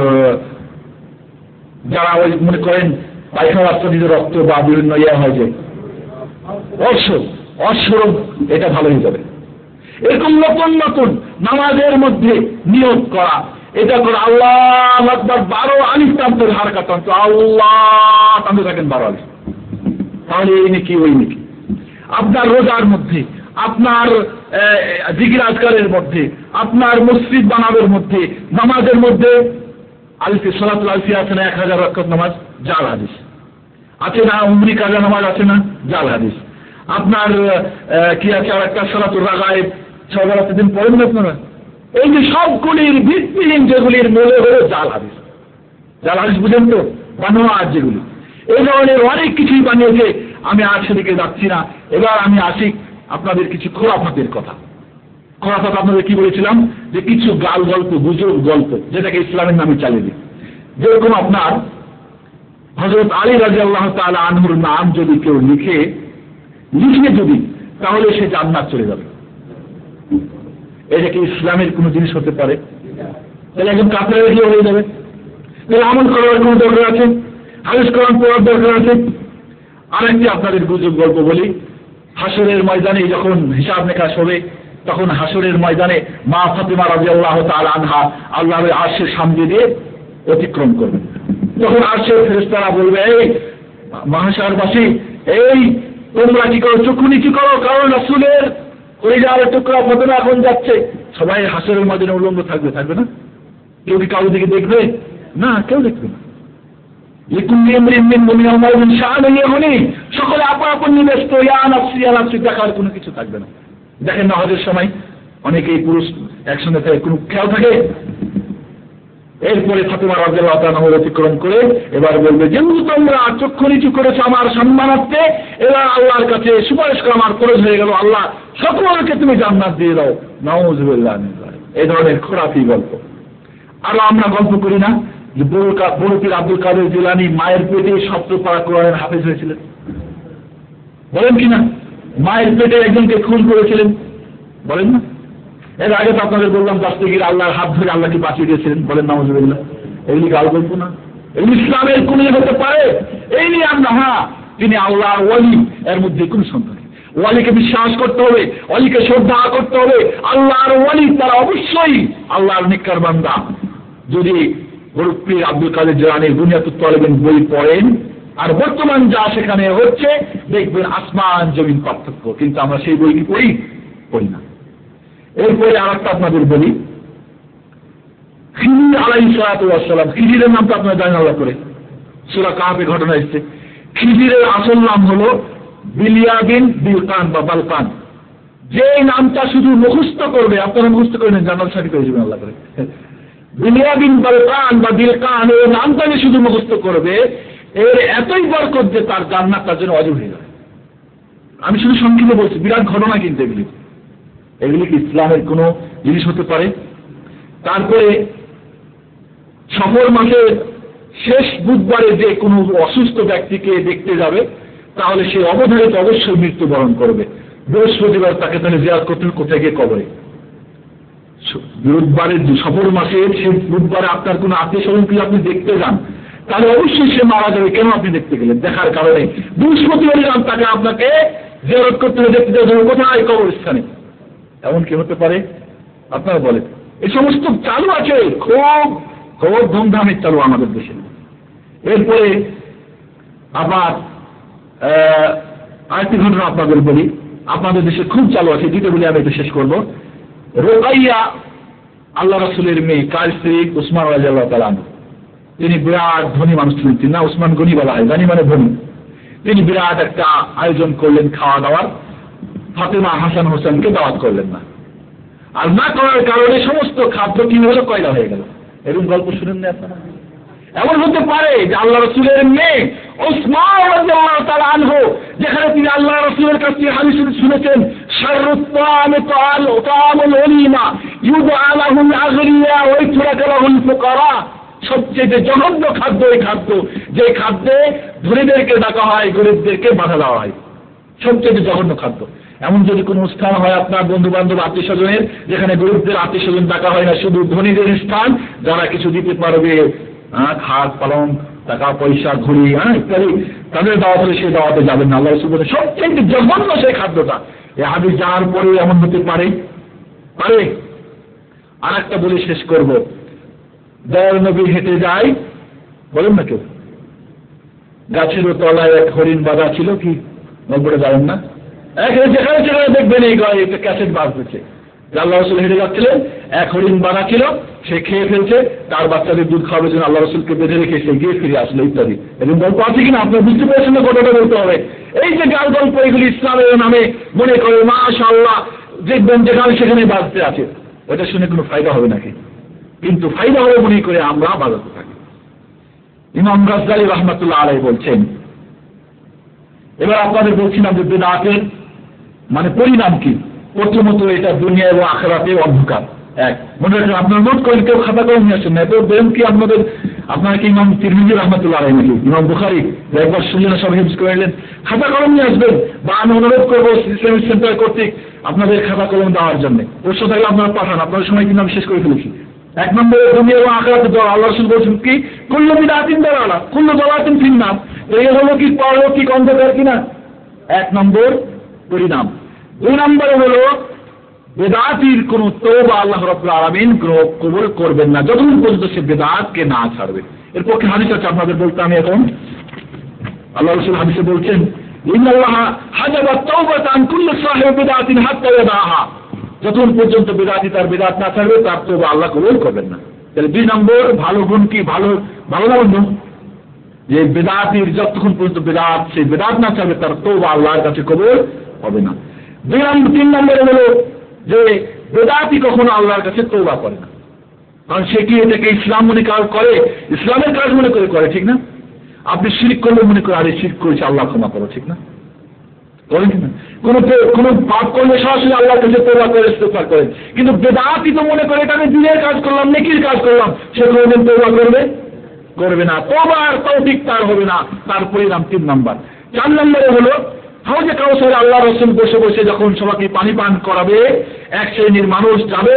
A: যারা ওই মনে করেন পায়খানা রাস্তাটিতে রক্ত বা বিভিন্ন হয় যে অশ্বরোগ, এটা ভালো হয়ে যাবে। এরকম নতুন নতুন নামাজের মধ্যে নিয়োগ করা, এটা করে আল্লাহু আকবার 12 আলিফ টানতে, হারকাত টানতে, আল্লাহ টানতে থাকেন 12 আলিফ। তাহলে এই নাকি ওই নাকি। আপনার রোজার মধ্যে, আপনার জিকির আজকারের মধ্যে, আপনার মসজিদ বানাবের মধ্যে, নামাজের মধ্যে আলিফে সালাতুল আলফি আছে না, 1000 রাকাত নামাজ, জাল হাদিস আছে না? উমরি কাজা নামাজ আছে না, জাল হাদিস। আপনার কি আছে আর একটা সালাতুর রাগায়েব, 6 রাকাত দিন পড়েন না আপনারা? এই যে সবগুলির ভিত্তিহীন, যেগুলির মূলে হলো জাল হাদিস। জাল হাদিস বুঝেন তো? বানোয়া যেগুলি, এই ধরনের অনেক কিছুই বানিয়েছে। আমি আর সেদিকে যাচ্ছি না। এবার আমি আসি আপনাদের কিছু খোরাফাতের কথা। খোরাফাত আপনাদের কি বলেছিলাম, যে কিছু গাল গল্প, গুজব গল্প, যেটাকে ইসলামের নামে চালিয়ে দিই। যেরকম আপনার হযরত আলী রাদিয়াল্লাহু তাআলা আনহুর নাম যদি কেউ লিখে যদি, তাহলে সে জান্নাত চলে যাবে। এটা কি ইসলামের কোন জিনিস হতে পারে? তাহলে একজন কাফের হয়ে যাবে। তাহলে আমল করার কোন দরকার আছে? হাদিস কোরআন পড়ার দরকার আছে? আরেকটি আপনাদের গুজব গল্প বলি। হাসরের ময়দানে যখন হিসাব নিকাশ হবে, তখন হাসরের ময়দানে মা ফাতিমা রাদিয়াল্লাহু তাআলা আনহা আল্লাহর আরশের সামনে দিয়ে অতিক্রম করবেন। তখন আরশের ফেরেশতারা বলবে, এই মহাশয়বাসী, এই তোমরা কি করো? চক্ষু নিচু করো, কারণ রাসূলের কলিজার টুকরা ফাতিমা এখন যাচ্ছে। সবাই হাসরের ময়দানে উলঙ্গ থাকবে না? কেউ কি কারো দিকে দেখবে? না, কেউ দেখবে না। সকলে আপন আপন নিবেষ্ট, দেখার কোনো কিছু থাকবে না। দেখেন না হজের সময় অনেকেই পুরুষ একসঙ্গে থাকে, কোনো খেয়াল থাকে? এরপরে ফাতিমা রাদিয়াল্লাহু তাআলা অতিক্রম করে এবার বলবে, যেহেতু তোমরা চক্ষু নিচু করেছো আমার সম্মানার্থে, এবার আল্লাহর কাছে সুপারিশ করা আমার ফরজ হয়ে গেল, আল্লাহ সকলকে তুমি জান্নাত দিয়ে দাও। নাউযুবিল্লাহ। এই ধরনের খোরাফি গল্প। আর আমরা গল্প করি না যে বড় পীর আব্দুল কাদের জিলানী মায়ের পেটে 17 পারা কোরআনের হাফেজ হয়েছিলেন? বলেন কিনা? মায়ের পেটে একজনকে খুন করেছিলেন, বলেন না? এর আগে তো আপনাদের বললাম দাস্তাগীর আল্লাহর হাত ধরে আল্লাহকে বাঁচিয়ে দিয়েছিলেন, বলেন নাউযুবিল্লাহ। এগুলি গাল গল্প না? এগুলি ইসলামের কোন হতে পারে? এই নিয়ে আমরা, হ্যাঁ তিনি আল্লাহর ওয়ালি, এর মধ্যে কোন সন্দেহ নেই। ওয়ালিকে বিশ্বাস করতে হবে, ওয়ালিকে শ্রদ্ধা করতে হবে। আল্লাহর ওয়ালি তারা অবশ্যই আল্লাহর নেককার বান্দা। যদি বড় পীর আব্দুল কাদের জিলানীর বুনিয়াতুত তালিবিন বই পড়েন, আর বর্তমান যা সেখানে হচ্ছে, দেখবেন আসমান জমিন পার্থক্য। কিন্তু আমরা সেই বই কি পড়ি না। এরপরে আর একটা আপনাদের বলি, খিজির আলাইহিস সালাতু ওয়াস সালাম, খিজিরের নাম তো আপনারা জানেন আল্লাহ করে, সূরা কাহফে ঘটনা এসেছে। খিজিরের আসল নাম হলো বিলিয়া বিন বিলকান বা বালকান। যে নামটা শুধু মুখস্থ করবে, আপনারা মুখস্থ করে নেন, জানাল সাথে করে যাবেন আল্লাহ করে। বিলিয়া বিন বালকান বা বিলকান, এই নামটা শুধু মুখস্থ করবে, এর এতই বরকত যে তার জান্নাত তার জন্য ওয়াজিব হয়ে যাবে। আমি শুধু সংক্ষেপে বলছি, বিরাট ঘটনা কিন্তু এগুলি কি ইসলামের কোনো জিনিস হতে পারে? তারপরে সফর মাসের শেষ বুধবারে যে কোনো অসুস্থ ব্যক্তিকে দেখতে যাবে, তাহলে সে অবধারিত অবশ্যই মৃত্যুবরণ করবে। বৃহস্পতিবার তাকে তাহলে জিয়ারত করতে কোথায় গিয়ে কবরে। বুধবারের সফর মাসের শেষ বুধবারে আপনার কোনো আত্মীয় স্বজনকে আপনি দেখতে যান, তাহলে অবশ্যই সে মারা যাবে। কেন আপনি দেখতে গেলেন? দেখার কারণে। বৃহস্পতিবারের নাম তাকে আপনাকে জিয়ারত করতে হলে দেখতে যাবে কোথায়? কবরস্থানে। এমন কি হতে পারে? আপনারা বলেন। এই সমস্ত চালু আছে, খুব ধুমধামের চালু আমাদের দেশে। এরপরে আবার আরেকটি ঘটনা আপনাদের বলি, আপনাদের দেশে খুব চালু আছে, দুটো বলে আমি এটা শেষ করবো। রোকাইয়া আল্লাহ রাসূলের মেয়ে, কার স্ত্রী উসমান রাদিয়াল্লাহু তাআলা আনহু। তিনি বিরাট ধনী মানুষ ছিলেন, তিনি না উসমান গনি বলা হয়, গনি মানে ধনী। তিনি বিরাট একটা আয়োজন করলেন খাওয়া দাওয়ার, ফাতেমা হাসান হোসেনকে দাওয়াত করলেন না। আর না করার কারণে সমস্ত খাদ্য কি হলো? কয়লা হয়ে গেল। এরকম গল্প শুনেন না আপনারা? এমন হতে পারে যে আল্লাহ রাসূলের মেয়ে উসমান রাদিয়াল্লাহু তাআলা আনহু, যেখানে তিনি আল্লাহ রাসূলের কাছ থেকে হাদিস শুনেছেন, শাররুত তাআম তাআমুল ওলিমা ইউদআ লাহুল আগরিয়া ওয়া ইতরাকা লাহুল ফুকারা, সবচেয়ে জঘন্য খাদ্য এই খাদ্য, যে খাদ্যে ধনীদেরকে ডাকা হয়, গরিবদেরকে বাধা দেওয়া হয়, সবচেয়ে জঘন্য খাদ্য। এমন যদি কোনো স্থান হয় আপনার বন্ধু বান্ধব আত্মীয় স্বজনের, যেখানে গরিবদের আত্মীয় স্বজন ডাকা হয় না, শুধু ধনীদের স্থান, যারা কিছু দিতে পারবে, খাট পালং টাকা পয়সা ঘুরি ইত্যাদি, তাদের দাওয়াত হলে সেই দাওয়াতে যাবেন না। আল্লাহ রাসূল বলেন সবচেয়ে জঘন্য সেই খাদ্যটা। এই হাদিস জানার পরে এমন হতে পারে। আর একটা বলে শেষ করব। দয়াল নবী হেঁটে যায়, বলেন না কেউ, গাছের তলায় এক হরিণ বাঁধা ছিল, কি গল্পটা জানেন না? যেখানে সেখানে দেখবেন এই ক্যাসেট বাজতেছে। আল্লাহ রাসূল হেঁটে যাচ্ছিলেন, এক হরিণ বাঁধা ছিল, সে খেয়ে ফেলছে, তার বাচ্চাদের দুধ খাওয়ার জন্য আল্লাহ রাসূলকে বেঁধে রেখে সে গিয়ে ফিরে আসলো ইত্যাদি। এরকম গল্প আছে কিনা আপনার বুঝতে পেরেছেন না? কতটা বলতে হবে। এই যে গাল গল্প, এগুলি ইসলামের নামে মনে করে মাশাআল্লাহ দেখবেন যেখানে সেখানে বাজতে আছে। ওটা শুনে কোনো ফায়দা হবে নাকি? কিন্তু ফায়দা হবে মনে করে আমরা বাজাতে থাকি। ইমাম গাজ্জালী রাহমাতুল্লাহ আলাইহি বলছেন, এবার আপনাদের বলছিলাম যে বিদআতের মানে পরিণাম কি। প্রথমত এটা দুনিয়া এবং আখিরাতে অন্ধকার। এক মনে রাখবেন, আপনার নোট করেন, কেউ খাতা কলম নিয়ে আসেন না। এত বেন কি আপনারা কি ইমাম তিরমিজি রাহমাতুল্লাহ আলাইহি নাকি ইমাম বুখারী একবার শুনলেন, সব হিফজ করে নিলেন? খাতা কলম নিয়ে আসবেন, বা আমি অনুরোধ করবো ইসলামিক সেন্টার কর্তৃক আপনাদের খাতা কলম দেওয়ার জন্য। ওর সাথে আপনারা পাঠান, আপনার সময় কিন্তু আমি শেষ করে ফেলেছি। এক নম্বরে দুনিয়া এবং আখিরাতে দল। আল্লাহ রাসূল বলছেন কি, কুল্লু বিদআতিন দালালা কুল্লু দালালাতিন ফিন্নার। এই হলো কি পারলৌকিক অন্ধকার কিনা? এক নম্বর পরিণাম। দুই নম্বরে হলো বেদাতির কোন তওবা আল্লাহ রাব্বুল আলামিন কবুল করবেন না যতক্ষণ পর্যন্ত সে বেদাতকে না ছাড়বে। এর পক্ষে হাদিস আছে, আপনাদের বলতে আমি এখন। আল্লাহ রাসূল হাদিসে বলছেন, ইন্নাল্লাহা হাজাবা তাওবাতা আন কুল্লি সাহিবি বিদআতিন হাত্তা ইয়াদাহা। যতক্ষণ পর্যন্ত বেদাতি তার বেদাত না ছাড়বে, তার তওবা আল্লাহ কবুল করবেন না। তাহলে দুই নম্বর ভালো গুণ কি? ভালো না বন্ধু, যে বেদাতির যতক্ষণ পর্যন্ত বেদাত সেই বেদাত না ছাড়বে, তার তওবা আল্লাহর কাছে কবুল হবে না। তিন নম্বরে হলো যে বেদাতি কখনো আল্লাহর কাছে তওবা করে না, কারণ সে কি এটাকে ইসলাম মনে করে, ইসলামের কাজ মনে করে, ঠিক না? আপনি শিরক করলে মনে করে আরে শিরক করেছে, আল্লাহ ক্ষমা করো, ঠিক না? করেন কিনা? কোন পাপ করলে সরাসরি আল্লাহর কাছে তওবা করে ইস্তেগফার করেন, কিন্তু বেদাতি তো মনে করে এটা আমি দিনের কাজ করলাম, নেকির কাজ করলাম, সে কোনদিন তওবা করবে না। তওবার তৌফিক তার হবে না। তার পরিণাম 3 নাম্বার। 4 নম্বরে হলো হাউজে কাউসারে আল্লাহ রাসূল বসে বসে যখন সবাইকে পানি পান করাবে, এক শ্রেণীর মানুষ যাবে,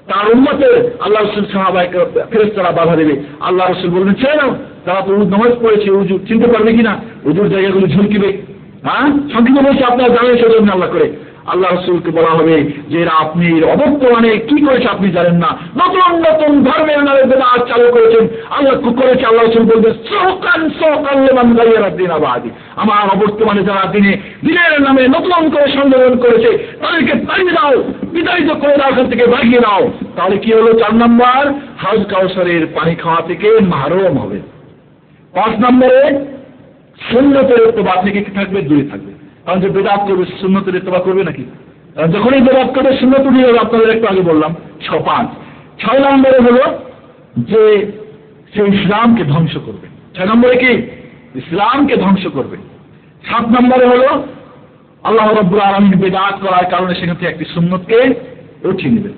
A: তার উম্মতের আল্লাহ রাসূল সাহাবায়ে ফেরেশতারা বাধা দেবে। আল্লাহ রাসূল বলবেন, ছেড়ে নাও, তারা তো নামাজ পড়েছে, উযু চিনতে পারবে কিনা, উযুর জায়গাগুলো ঝুলকিবে। সংক্ষিপ্ত বলছে, আপনারা জানেন সেজন্য আল্লাহ করে। আল্লাহ রাসূলকে বলা হবে যে এরা আপনি অবর্তমানে কি করেছে আপনি জানেন না, নতুন নতুন ধর্মের নামে বিদআত চালু করেছেন। আল্লাহ করেছে, আল্লাহ রাসূল বলবেন সৌকান লিমান গায়্যারা দ্বীনা বাদি, আমার অবর্তমানে যারা দিনের নামে নতুন করে সংযোজন করেছে তাদেরকে তাড়িয়ে দাও, বিতাড়িত করে দাও, ওখান থেকে ভাগিয়ে দাও। তাহলে কি হলো? 4 নম্বর, হাউজ কাউসারের পানি খাওয়া থেকে মাহরুম হবে। 5 নম্বরে সুন্নতের ইত্তেবা থেকে কি থাকবে? দূরে থাকবে। কারণ যে বিদআত করবে সুন্নতের ইত্তেবা করবে নাকি? যখনই বিদআত করবে সুন্নত নিয়ে যাবে, আপনাদের একটু আগে বললাম। 6 নম্বরে হলো যে সে ইসলামকে ধ্বংস করবে। 6 নম্বরে কি? ইসলামকে ধ্বংস করবে। 7 নম্বরে হলো আল্লাহ রাব্বুল আলামিন বিদআত করার কারণে সেখান থেকে একটি সুন্নতকে উঠিয়ে নেবে।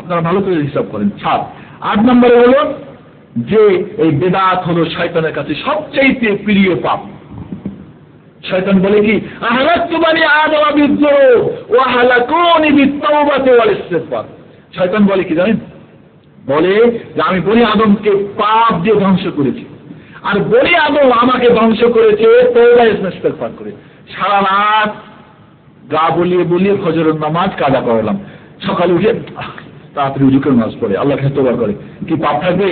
A: আপনারা ভালো করে হিসাব করেন। 7। 8 নম্বরে হলো যে এই বিদআত হলো শয়তানের কাছে সবচেয়ে প্রিয় পাপ। শয়তান বলে কি? আহলাকতু বানি আদম বিয-যুনুব ওয়া হালাকুনি বিত-তাওবাতি ওয়াল ইস্তিগফার। শয়তান বলে কি জানেন? বলে যে আমি বনি আদমকে পাপ দিয়ে ধ্বংস করেছি, আর বনি আদম আমাকে ধ্বংস করেছে তওবা ইস্তিগফার করে। সারা রাত গা বলিয়ে বলিয়ে ফজরের নামাজ কাজা করলাম, সকালে উঠে তাড়াতাড়ি ওযু করে নামাজ পড়ে আল্লাহর কাছে তওবা করে, কি পাপ থাকবে?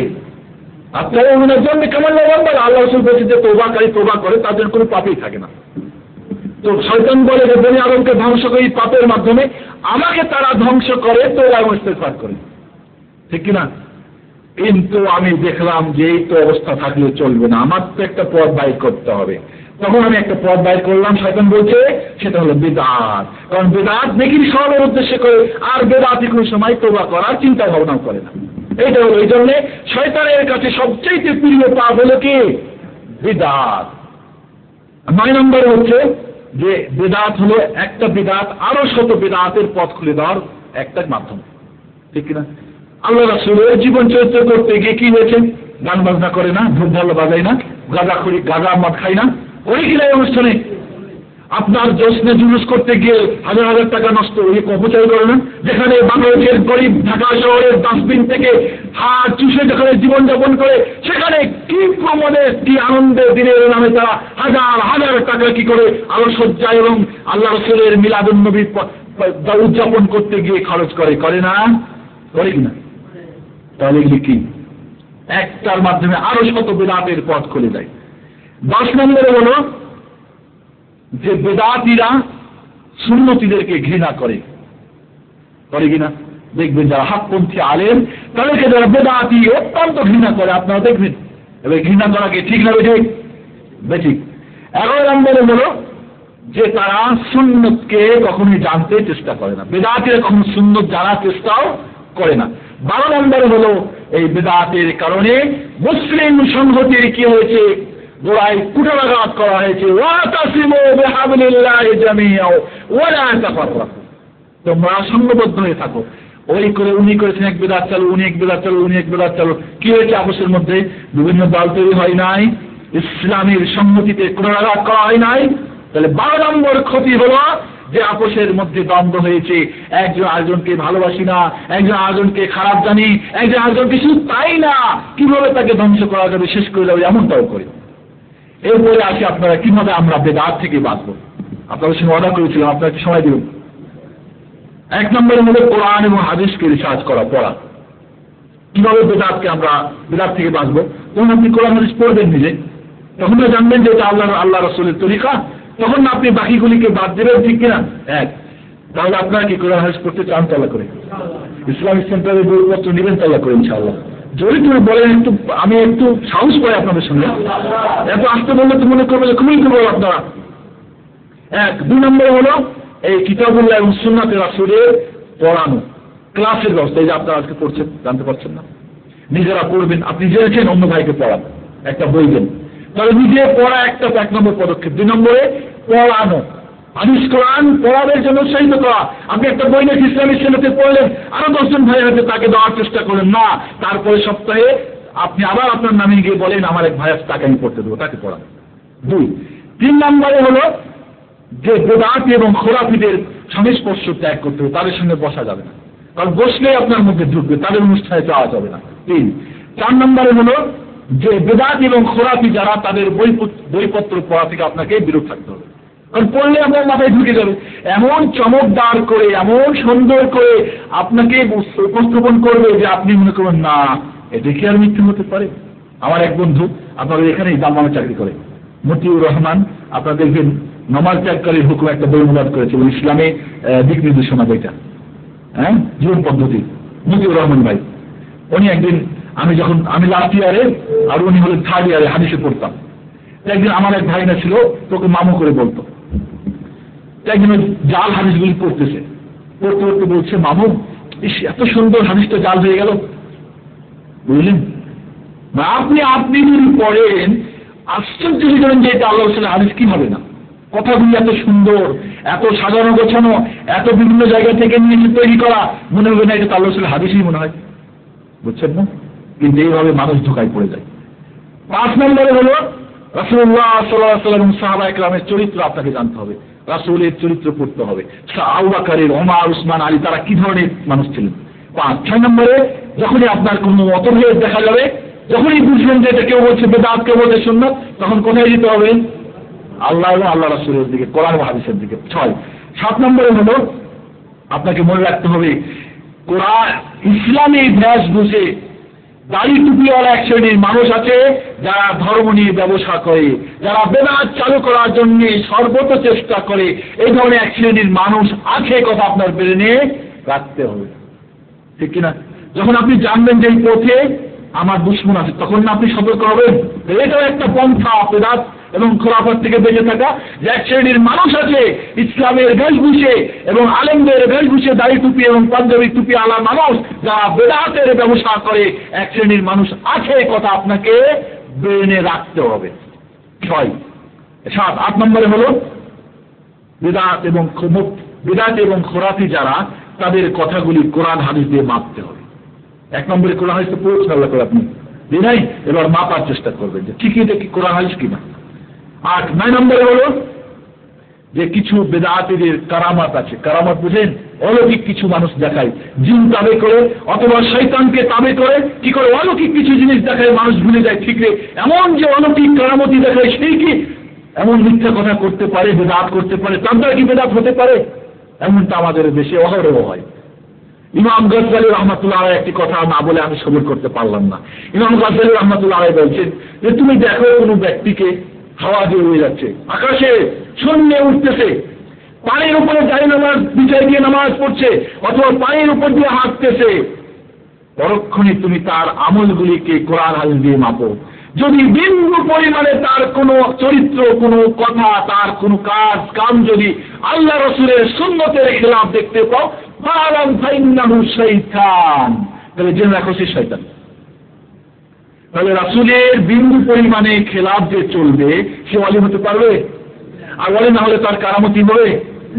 A: আপনারা ওনার জন্য কেমন লাগবেন? আল্লাহ রাসূল বলেছেন যে তওবাকারী তওবা করে তাদের কোনো পাপই থাকে না। তো শয়তান বলে যে বনি আদমকে ধ্বংস করে পাপের মাধ্যমে আমাকে তারা ধ্বংস করে, তওবা ইস্তিগফার করে, ঠিক কিনা? কিন্তু আমি দেখলাম যে এই তো অবস্থা থাকলে চলবে না, আমার তো একটা পথ বাইর করতে হবে। তখন আমি একটা পথ বাইর করলাম, শয়তান বলছে সেটা হলো বিদআত। কারণ বিদআত নেকির সওয়াবের উদ্দেশ্যে করে, আর বিদআতি কোনো সময় তওবা করার চিন্তা ভাবনাও করে না। এইটা হলো, এই জন্য শয়তানের কাছে সবচেয়ে প্রিয় পাপ হলো কি? বিদআত। 9 নম্বরে হচ্ছে যে বিদআত হলো একটা বিদআত আরো শত বিদআতের পথ খুলে দেওয়ার একটা মাধ্যম, ঠিক কিনা? আল্লাহ রাসূলের জীবন চরিত্র করতে গিয়ে কি হয়েছে? গান বাজনা করে না, ধূপ ঢাল বাজাই না, গাঁজা মদ খাই না, ওই কিনা অনুষ্ঠানে আপনার জশ্নে জুলুস করতে গিয়ে হাজার হাজার টাকা নষ্ট হয়ে অপচয় করে না, যেখানে বাংলাদেশের গরিব ঢাকা শহরের ডাস্টবিন থেকে হাত চুষে যেখানে জীবনযাপন করে, সেখানে কি প্রমোদে কি আনন্দে দিনের নামে তারা হাজার হাজার টাকা কি করে আলোকসজ্জা এবং আল্লাহ রাসূলের মিলাদুন নবী উদযাপন করতে গিয়ে খরচ করে না? করে কিনা? তাহলে এগুলি কি? একটার মাধ্যমে আরো শত বিদআতের পথ খুলে যায়। 10 নম্বরে হলো যে বিদআতীরা সুন্নতীদেরকে ঘৃণা করে কিনা? দেখবেন যারা হকপন্থী আলেম তাদেরকে যারা বিদআতী অত্যন্ত ঘৃণা করে, আপনারা দেখবেন। এবার ঘৃণা করাকে ঠিক না বেঠিক? বেঠিক। 11 নম্বরে হলো যে তারা সুন্নতকে কখনোই জানতে চেষ্টা করে না, বিদআতীরা কখনো সুন্নত জানার চেষ্টাও করে না। 12 নম্বরে হলো এই বিদআতের কারণে মুসলিম সংহতির কি হয়েছে? গোড়ায় কুঠারাঘাত করা হয়েছে। ওয়াতাসিমু বিহাবলিল্লাহি জামিআ ওয়া লা তাফাররাকু, তোমরা সংঘবদ্ধ হয়ে থাকো। ওই করে উনি করেছেন এক বিদআত চালু, উনি এক বিদআত চালু, উনি এক বিদআত চালু, কি হয়েছে? আপসের মধ্যে বিভিন্ন দল তৈরি হয় নাই, ইসলামের সংহতিতে কুঠারাঘাত করা হয় নাই। তাহলে 12 নম্বর ক্ষতি হলো যে আপসের মধ্যে দ্বন্দ্ব হয়েছে, একজন আরেকজনকে ভালোবাসি না, একজন আরেকজনকে খারাপ জানি, একজন আরেকজনকে শুধু তাই না কিভাবে তাকে ধ্বংস করা যাবে, শেষ করে যাবে, এমনটাও করে। এরপরে আসি আপনারা কিভাবে আমরা বিদআত থেকে বাঁচবো। আপনাদের সঙ্গে অর্ডার করেছিলাম, আপনারা একটু সময় দিবেন। 1 নম্বরের মধ্যে কোরআন এবং হাদিসকে রিসার্চ করা, পড়া। কিভাবে বিদআতকে আমরা বিদআত থেকে বাঁচবো? তখন আপনি কোরআন হাদিস পড়বেন নিজে, তখন না জানবেন যে এটা আল্লাহ রাসূলের তরিকা, তখন না আপনি বাকিগুলিকে বাদ দেবেন, ঠিক কিনা? তাহলে আপনারা কি কোরআন হাদিস পড়তে চান? তালা করে ইসলামিক সেন্টারের বইপত্র নেবেন, তালা করে ইনশাআল্লাহ। যদি তুমি বলেন একটু, আমি একটু সাহস পাই আপনাদের সঙ্গে, এত আসতে বললে তো মনে করবে যে খুবই করবো আপনারা। 2 নম্বরে হলো এই কিতাবুল্লাহ এবং সুন্নাতে রাসূলের পড়ানো ক্লাসের ব্যবস্থা। এই যে আপনারা আজকে পড়ছেন, জানতে পারছেন না, নিজেরা পড়বেন, আপনি জেনেছেন, অন্য ভাইকে পড়ান, একটা বই দেন। তাহলে নিজে পড়া একটা 1 নম্বর পদক্ষেপ। 2 নম্বরে পড়ানো, হাদিস কোরআন পড়াবের জন্য উৎসাহিত করা। আপনি একটা বই নিয়ে ইসলামিক সেন্টারে পড়লেন, আরো 10 জন ভাই আছে তাকে দেওয়ার চেষ্টা করলেন না, তারপরে সপ্তাহে আপনি আবার আপনার নামে গিয়ে বলেন আমার এক ভাই আছে তাকে আমি পড়তে দেবো, তাকে পড়ান। 2। 3 নম্বরে হলো যে বিদআত এবং খোরাফিদের সংস্পর্শ ত্যাগ করতে হবে, তাদের সঙ্গে বসা যাবে না, কারণ বসলে আপনার মধ্যে ঢুকবে, তাদের অনুষ্ঠানে যাওয়া যাবে না। 3। 4 নম্বরে হলো যে বিদআত এবং খোরাফি যারা, তাদের বইপত্র পড়া থেকে আপনাকে বিরত থাকতে হবে। কারণ পড়লে আপনার মাথায় ঢুকে যাবে। এমন চমকদার করে, এমন সুন্দর করে আপনাকে উপস্থাপন করবে যে আপনি মনে করবেন না, এটা কি আর মিথ্যে হতে পারে। আমার এক বন্ধু আপনাদের এখানেই দাম্মামে চাকরি করে, মতিউর রহমান, আপনারা দেখবেন নামাজ ত্যাগকারীর হুকুম একটা বই অনুবাদ করেছিল, ইসলামে দিক নির্দেশনা বইটা, হ্যাঁ, জীবন পদ্ধতি, মতিউর রহমান ভাই। উনি একদিন, আমি লাস্ট ইয়ারে আর উনি হলেন থার্ড ইয়ারে হাদিসে পড়তাম। একদিন আমার এক ভাই না ছিল, তোকে মামু করে বলতো, একদিন জাল হাদিসগুলি পড়তেছে, পড়তে পড়তে বলছে, মামু এত সুন্দর হাদিসটা জাল হয়ে গেল, বুঝলেন? আপনি যদি পড়েন আশ্চর্য হয়ে যাবেন যে এটা আল্লাহ রাসূলের হাদিস কি হবে না। কথাগুলি এত সুন্দর, এত সাজানো গোছানো, এত বিভিন্ন জায়গা থেকে নিয়ে তৈরি করা, মনে হবে না এটা আল্লাহ রাসূলের হাদিসই মনে হয়, বুঝছেন না? কিন্তু এইভাবে মানুষ ধোঁকায় পড়ে যায়। 5 নম্বরে হলো রাসূলুল্লাহ সাল্লাল্লাহু আলাইহি ওয়াসাল্লাম সাহাবায়ে কেরামের চরিত্র আপনাকে জানতে হবে, রাসূলের চরিত্র পড়তে হবে। আবু বকর, ওমর, উসমান, আলী তারা কি ধরনের মানুষ ছিলেন। 6 নম্বরে যখনই আপনার কোনো মতভেদ দেখা যাবে, যখনই বুঝবেন যে এটা কেউ বলছে বেদাত, কেউ বলছে সুন্নাত, তখন কোথায় যেতে হবে? আল্লাহ এবং আল্লাহ রাসূলের দিকে, কোরআন ও হাদিসের দিকে। 7 নম্বরে হলো আপনাকে মনে রাখতে হবে, কোরআন ইসলামী ইতিহাস বুঝে দাড়ি টুপিওয়ালা এক শ্রেণীর মানুষ আছে যারা ধর্ম নিয়ে ব্যবসা করে, যারা বেদাত চালু করার জন্য সর্বত চেষ্টা করে। এই ধরনের এক শ্রেণীর মানুষ আছে, কথা আপনার ব্রেনে রাখতে হবে, ঠিক কিনা? যখন আপনি জানবেন যে এই পথে আমার দুশমন আছে, তখন না আপনি সতর্ক হবেন। এটাও একটা পন্থা বেদাত এবং খোরাফাত থেকে বেঁচে থাকা, যে এক শ্রেণীর মানুষ আছে ইসলামের বেশভূষে এবং আলেমদের বেশভূষে দাড়ি টুপি এবং পাঞ্জাবি টুপি আলা মানুষ যারা বেদাতের ব্যবসা করে, এক শ্রেণীর মানুষ আছে, কথা আপনাকে ব্রেনে রাখতে হবে। 7 নম্বরে হলো বেদাত এবং খোরাফি যারা, তাদের কথাগুলি কোরআন হাদিস দিয়ে মাপতে হবে। 1 নম্বরে কোরআন হাদিস পুরো খেলা করে আপনি দিই নাই, এবার মাপার চেষ্টা করবেন যে ঠিকই এটা কি কোরআন হাদিস কিনা। 9 নম্বরে হলো যে কিছু বেদাতীদের কারামাত আছে। কারামাত বুঝেন? অলৌকিক কিছু মানুষ দেখায়, জিন তাবে করে অথবা শয়তানকে তাবে করে কি করে অলৌকিক কিছু জিনিস দেখায়, মানুষ ভুলে যায় ঠিক রে, এমন যে অলৌকিক কারামতি দেখায় সেই কি এমন মিথ্যা কথা করতে পারে, বেদাত করতে পারে, তার দ্বারা কি বেদাত হতে পারে? এমনটা আমাদের দেশে অহরহ হয়। ইমাম গজ্জালী রহমাতুল্লাহ আলাইহি একটি কথা না বলে আমি সবুর করতে পারলাম না। ইমাম গজ্জালী রহমাতুল্লাহ আলাইহি বলছেন যে তুমি দেখো কোনো ব্যক্তিকে হাওয়া দিয়ে উড়ে যাচ্ছে, আকাশে শূন্যে উঠতেছে, পানির উপরে দাঁড়িয়ে নামাজ বিছায় দিয়ে নামাজ পড়ছে অথবা পানির উপর দিয়ে হাঁটতেছে, পরক্ষণে তুমি তার আমলগুলিকে কোরআন হাদিস দিয়ে মাপো। যদি বিন্দু পরিমাণে তার কোনো চরিত্র, কোনো কথা, তার কোনো কাম যদি আল্লাহ রাসূলের সুন্নতের খেলাফ দেখতে পাও, ফালাম ফাইন্নাহু শাইতান, তাহলে জেনে রাখো সে শয়তান। তাহলে রাসূলের বিন্দু পরিমাণে খেলাফ যে চলবে সে ওয়ালি হতে পারবে? আর ওয়ালি না হলে তার কারামতি হবে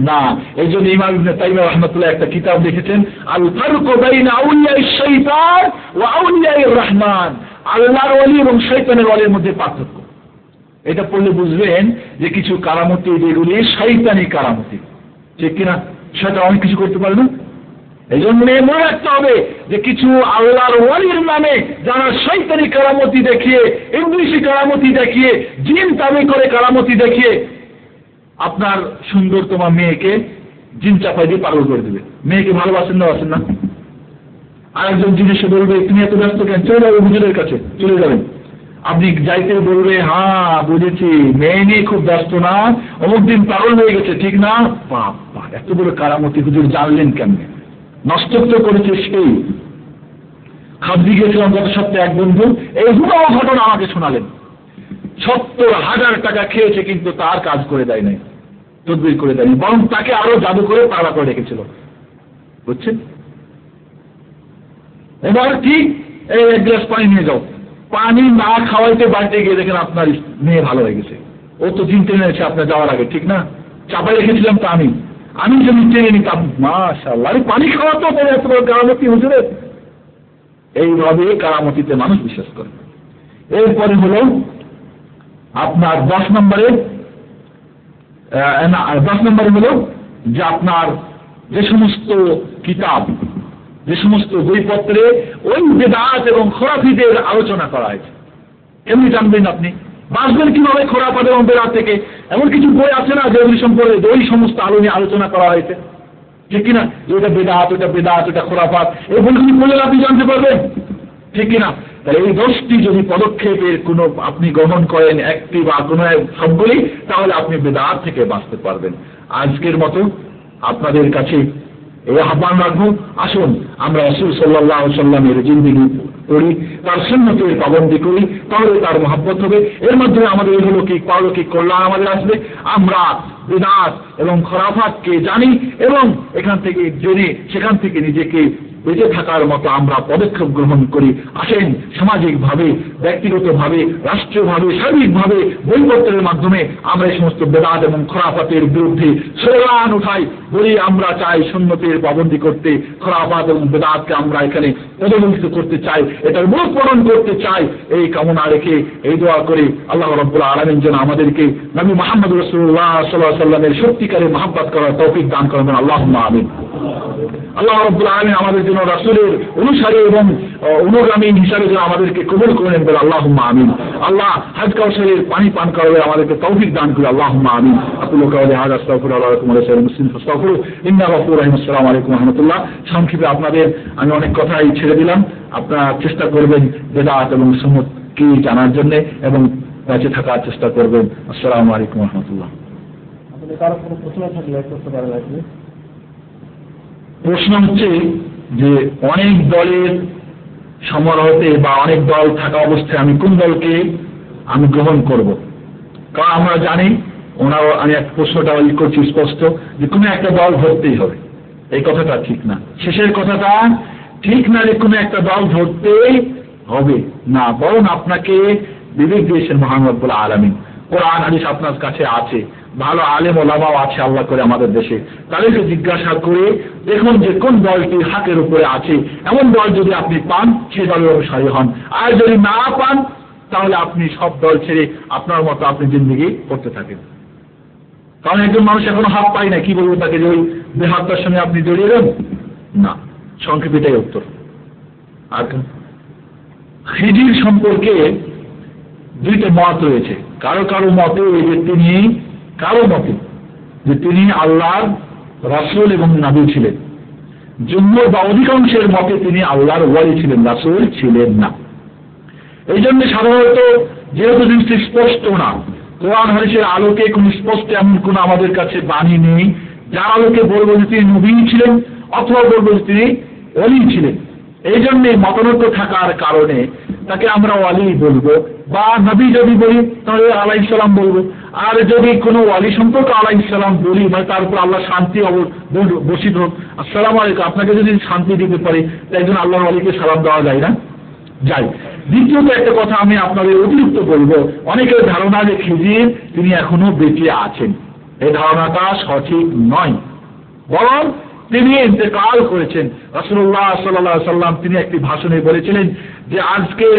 A: না। এই জন্য ইমাম ইবনে তাইমিয়া রাহমাতুল্লাহ একটা কিতাব লিখেছেন, আল ফারকু বাইনা আউলিয়াইশ শাইতান ওয়া আউলিয়াইর রহমান, আল্লাহর ওয়ালি এবং শয়তানের ওয়ালির মধ্যে পার্থক্য। এটা পড়লে বুঝবেন যে কিছু কারামতি যেগুলি শয়তানি কারামতি, ঠিক কিনা? সেটা অনেক কিছু করতে পারে না। এই জন্য মনে রাখতে হবে যে কিছু আল্লাহর ওয়ালির নামে যারা শয়তানি কারামতি দেখিয়ে, ইংলিশি কারামতি দেখিয়ে, জিন তাবে করে কারামতি দেখিয়ে আপনার সুন্দরতম মেয়েকে জিন চাপাই দিয়ে পাগল করে দেবে। মেয়েকে ভালোবাসেন না, বাসেন না? আরেকজন জিনিসে বলবে তুমি এত ব্যস্ত কেন, চলে যাবে হুজুরের কাছে, চলে যাবেন। আপনি যাইতে বলবে হ্যাঁ বুঝেছি, মেয়ে নিয়ে খুব ব্যস্ত না, অমুক দিন পাগল হয়ে গেছে, ঠিক না? বাবা, এত বড় কারামতি হুজুর জানলেন কেমনে? নষ্ট করেছে সেই। খাদ্রি গেছিলাম গত সপ্তাহে এক বন্ধু, এই হুবহু ঘটনা আমাকে শোনালেন। 70,000 টাকা খেয়েছে কিন্তু তার কাজ করে দেয় নাই, তদবির করে দেয়নি, বরং তাকে আরো জাদু করে পাড়া করে রেখেছিল, বুঝছেন? এবার ঠিক এই 1 গ্লাস পানি নিয়ে যাও, পানি না খাওয়াইতে বাড়িতে গিয়ে দেখেন আপনার মেয়ে ভালো হয়ে গেছে। ও তো চিনতে নিয়েছে আপনার যাওয়ার আগে, ঠিক না? চাপাই রেখেছিলাম তো আমি যদি টেনে নিতাম, মাশাআল্লাহ, পানি খাওয়া তো এত বড় কারামতি হুজুরের। এইভাবে কারামতিতে মানুষ বিশ্বাস করে। এরপরে হলো আপনার 10 নম্বরে হলো যে আপনার যে সমস্ত কিতাব, যে সমস্ত বইপত্রে ওই বেদাত এবং খোরাফিদের আলোচনা করা হয়েছে, এমনি জানবেন আপনি বাঁচবেন কিভাবে খোরাফাত এবং বেদাত থেকে। এমন কিছু বই আছে না যেগুলি সম্পর্কে ওই সমস্ত আলো নিয়ে আলোচনা করা হয়েছে, ঠিক কিনা? ওটা বেদাত, ওটা বেদাত, ওটা খোরাফাত, এই বইগুলি পড়লে আপনি জানতে পারবেন, ঠিক কিনা? তাহলে এই 10টি যদি পদক্ষেপের কোনো আপনি গ্রহণ করেন, একটি বা কোনো সবগুলি, তাহলে আপনি বেদাত থেকে বাঁচতে পারবেন। আজকের মতো আপনাদের কাছে এই আহ্বান রাখবো, আসুন আমরা রাসূল সাল্লাল্লাহু আলাইহি ওয়াসাল্লামের জিন্দেগি পড়ি, তার সুন্নতের পাবন্দি করি, তাহলে তার মহব্বত হবে। এর মাধ্যমে আমাদের ইহলৌকিক পারলৌকিক কল্যাণ আমাদের আসবে। আমরা বিদআত এবং খোরাফাতকে জানি এবং এখান থেকে জেনে সেখান থেকে নিজেকে বেঁচে থাকার মতো আমরা পদক্ষেপ গ্রহণ করি। আসেন সামাজিকভাবে, ব্যক্তিগতভাবে, রাষ্ট্রীয়ভাবে, সার্বিকভাবে বইপত্রের মাধ্যমে আমরা এই সমস্ত বেদাত এবং খোরাফাতের বিরুদ্ধে স্লোগান উঠাই, বলি আমরা চাই সুন্নতের পাবন্দি করতে, খোরাফাত এবং বেদাতকে আমরা এখানে পদদলিত করতে চাই, এটার মূলোৎপাটন করতে চাই। এই কামনা রেখে এই দোয়া করে আল্লাহ রাব্বুল আলামিন যেন আমাদেরকে নবী মুহাম্মদ রাসূলুল্লাহ সাল্লাল্লাহু আলাইহি ওয়াসাল্লামের সত্যিকারের মহব্বত করার তৌফিক দান করবেন। আল্লাহুম্মা আমিন। আল্লাহ রাব্বুল আলামিন আমাদের জন্য রাসূলের অনুসারী এবং অনুগামী হিসাবে যেন আমাদেরকে কবুল করে নেন, বলে আল্লাহুম্মা আমিন। আল্লাহ হাজ কাউসারের পানি পান করাবে আমাদেরকে তৌফিক দান করে, আল্লাহুম্মা আমিন। আকুলু কাওলি হাযা আস্তাগফিরুল্লাহ লাকুম ওয়া লিসাইরিল মুসলিমিন ফাস্তাগফিরু ইন্নাহু গফুরুর রহিম। আসসালামু আলাইকুম ওয়া রাহমাতুল্লাহ। সংক্ষেপে আপনাদের আমি অনেক কথাই ছেড়ে দিলাম, আপনারা চেষ্টা করবেন বেদাত এবং সুন্নাত কি জানার জন্য এবং বেঁচে থাকার চেষ্টা করবেন। আসসালামু আলাইকুম ওয়া রাহমাতুল্লাহ।
B: আপনাদের কারো কোনো প্রশ্ন থাকলে করতে পারেন। আসলে
A: প্রশ্ন হচ্ছে যে অনেক দলের সমারোহতে বা অনেক দল থাকা অবস্থায় আমি কোন দলকে আমি গ্রহণ করব? কারণ আমরা জানি ওনারও আমি এক প্রশ্নটা করছি স্পষ্ট যে কোনো একটা দল ধরতেই হবে, এই কথাটা ঠিক না। শেষের কথাটা ঠিক না যে কোনো একটা দল ধরতেই হবে না, বরং আপনাকে বিবেক দিয়েছেন মহান রব্বুল আলামিন। কোরআন হাদিস আপনার কাছে আছে, ভালো আলেম ওলামাও আছে আল্লাহ করে আমাদের দেশে, তাদেরকে জিজ্ঞাসা করে দেখুন যে কোন দলটি হাকের উপরে আছে। এমন দল যদি আপনি পান সেই দলের অনুসারী হন, আর যদি না পান তাহলে আপনি সব দল ছেড়ে আপনার মতো আপনি জিন্দেগি করতে থাকেন। কারণ একজন মানুষ এখনো হাত পায় না, কি বলবো তাকে যে ওই বেহাত্তার সঙ্গে আপনি জড়িয়ে দেন না। সংক্ষেপে এটাই উত্তর। আর খিজির সম্পর্কে দুইটা মত রয়েছে। কারো কারো মতে যে তিনি কারো মতে যে তিনি আল্লাহর রাসূল এবং নবী ছিলেন, জুমহুর বা অধিকাংশের মতে তিনি আল্লাহর ওয়ালি ছিলেন, রাসূল ছিলেন না। এই জন্য সাধারণত যেহেতু জিনিসটি স্পষ্ট না, কোরআন হাদিসের আলোকে কোন স্পষ্ট এমন কোন আমাদের কাছে বাণী নেই যার আলোকে বলবো যে তিনি নবী ছিলেন অথবা বলবো যে তিনি ওয়ালি ছিলেন। এই জন্য মতানৈক্য থাকার কারণে তাকে আমরা ওয়ালি বলবো, বা নবী যদি বলি তাহলে আলাইহিস সালাম বলবো। আর যদি কোনো ওয়ালি সম্পর্কে আলাইহিস সালাম বলি, মানে তার উপর আল্লাহ শান্তি বর্ষিত হোক, আসসালামু আলাইকুম, আপনাকে যদি শান্তি দিতে পারে একজন আল্লাহর ওয়ালিকে সালাম দেওয়া যায় না? যায়। দ্বিতীয়ত একটা কথা আমি আপনাদের অতিরিক্ত বলবো, অনেকের ধারণা যে খিজির তিনি এখনো বেঁচে আছেন, এই ধারণাটা সঠিক নয়, বরং তিনি ইন্তেকাল করেছেন। রাসূলুল্লাহ সাল্লাল্লাহু আলাইহি ওয়াসাল্লাম তিনি একটি ভাষণে বলেছিলেন যে আজকের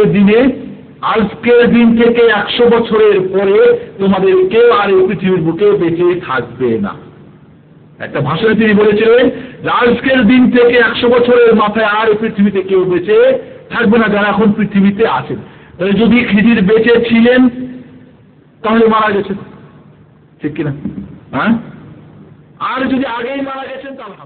A: দিন থেকে 100 বছরের পরে তোমাদের কেউ আর এই পৃথিবীর বুকে বেঁচে থাকবে না। একটা ভাষণে তিনি বলেছিলেন যে আজকের দিন থেকে 100 বছরের মাথায় আর এই পৃথিবীতে কেউ বেঁচে থাকবে না যারা এখন পৃথিবীতে আছেন। তাহলে যদি খিজির বেঁচে ছিলেন তাহলে মারা গেছেন, ঠিক কিনা? হ্যাঁ, আর যদি আগেই মারা গেছেন তাহলে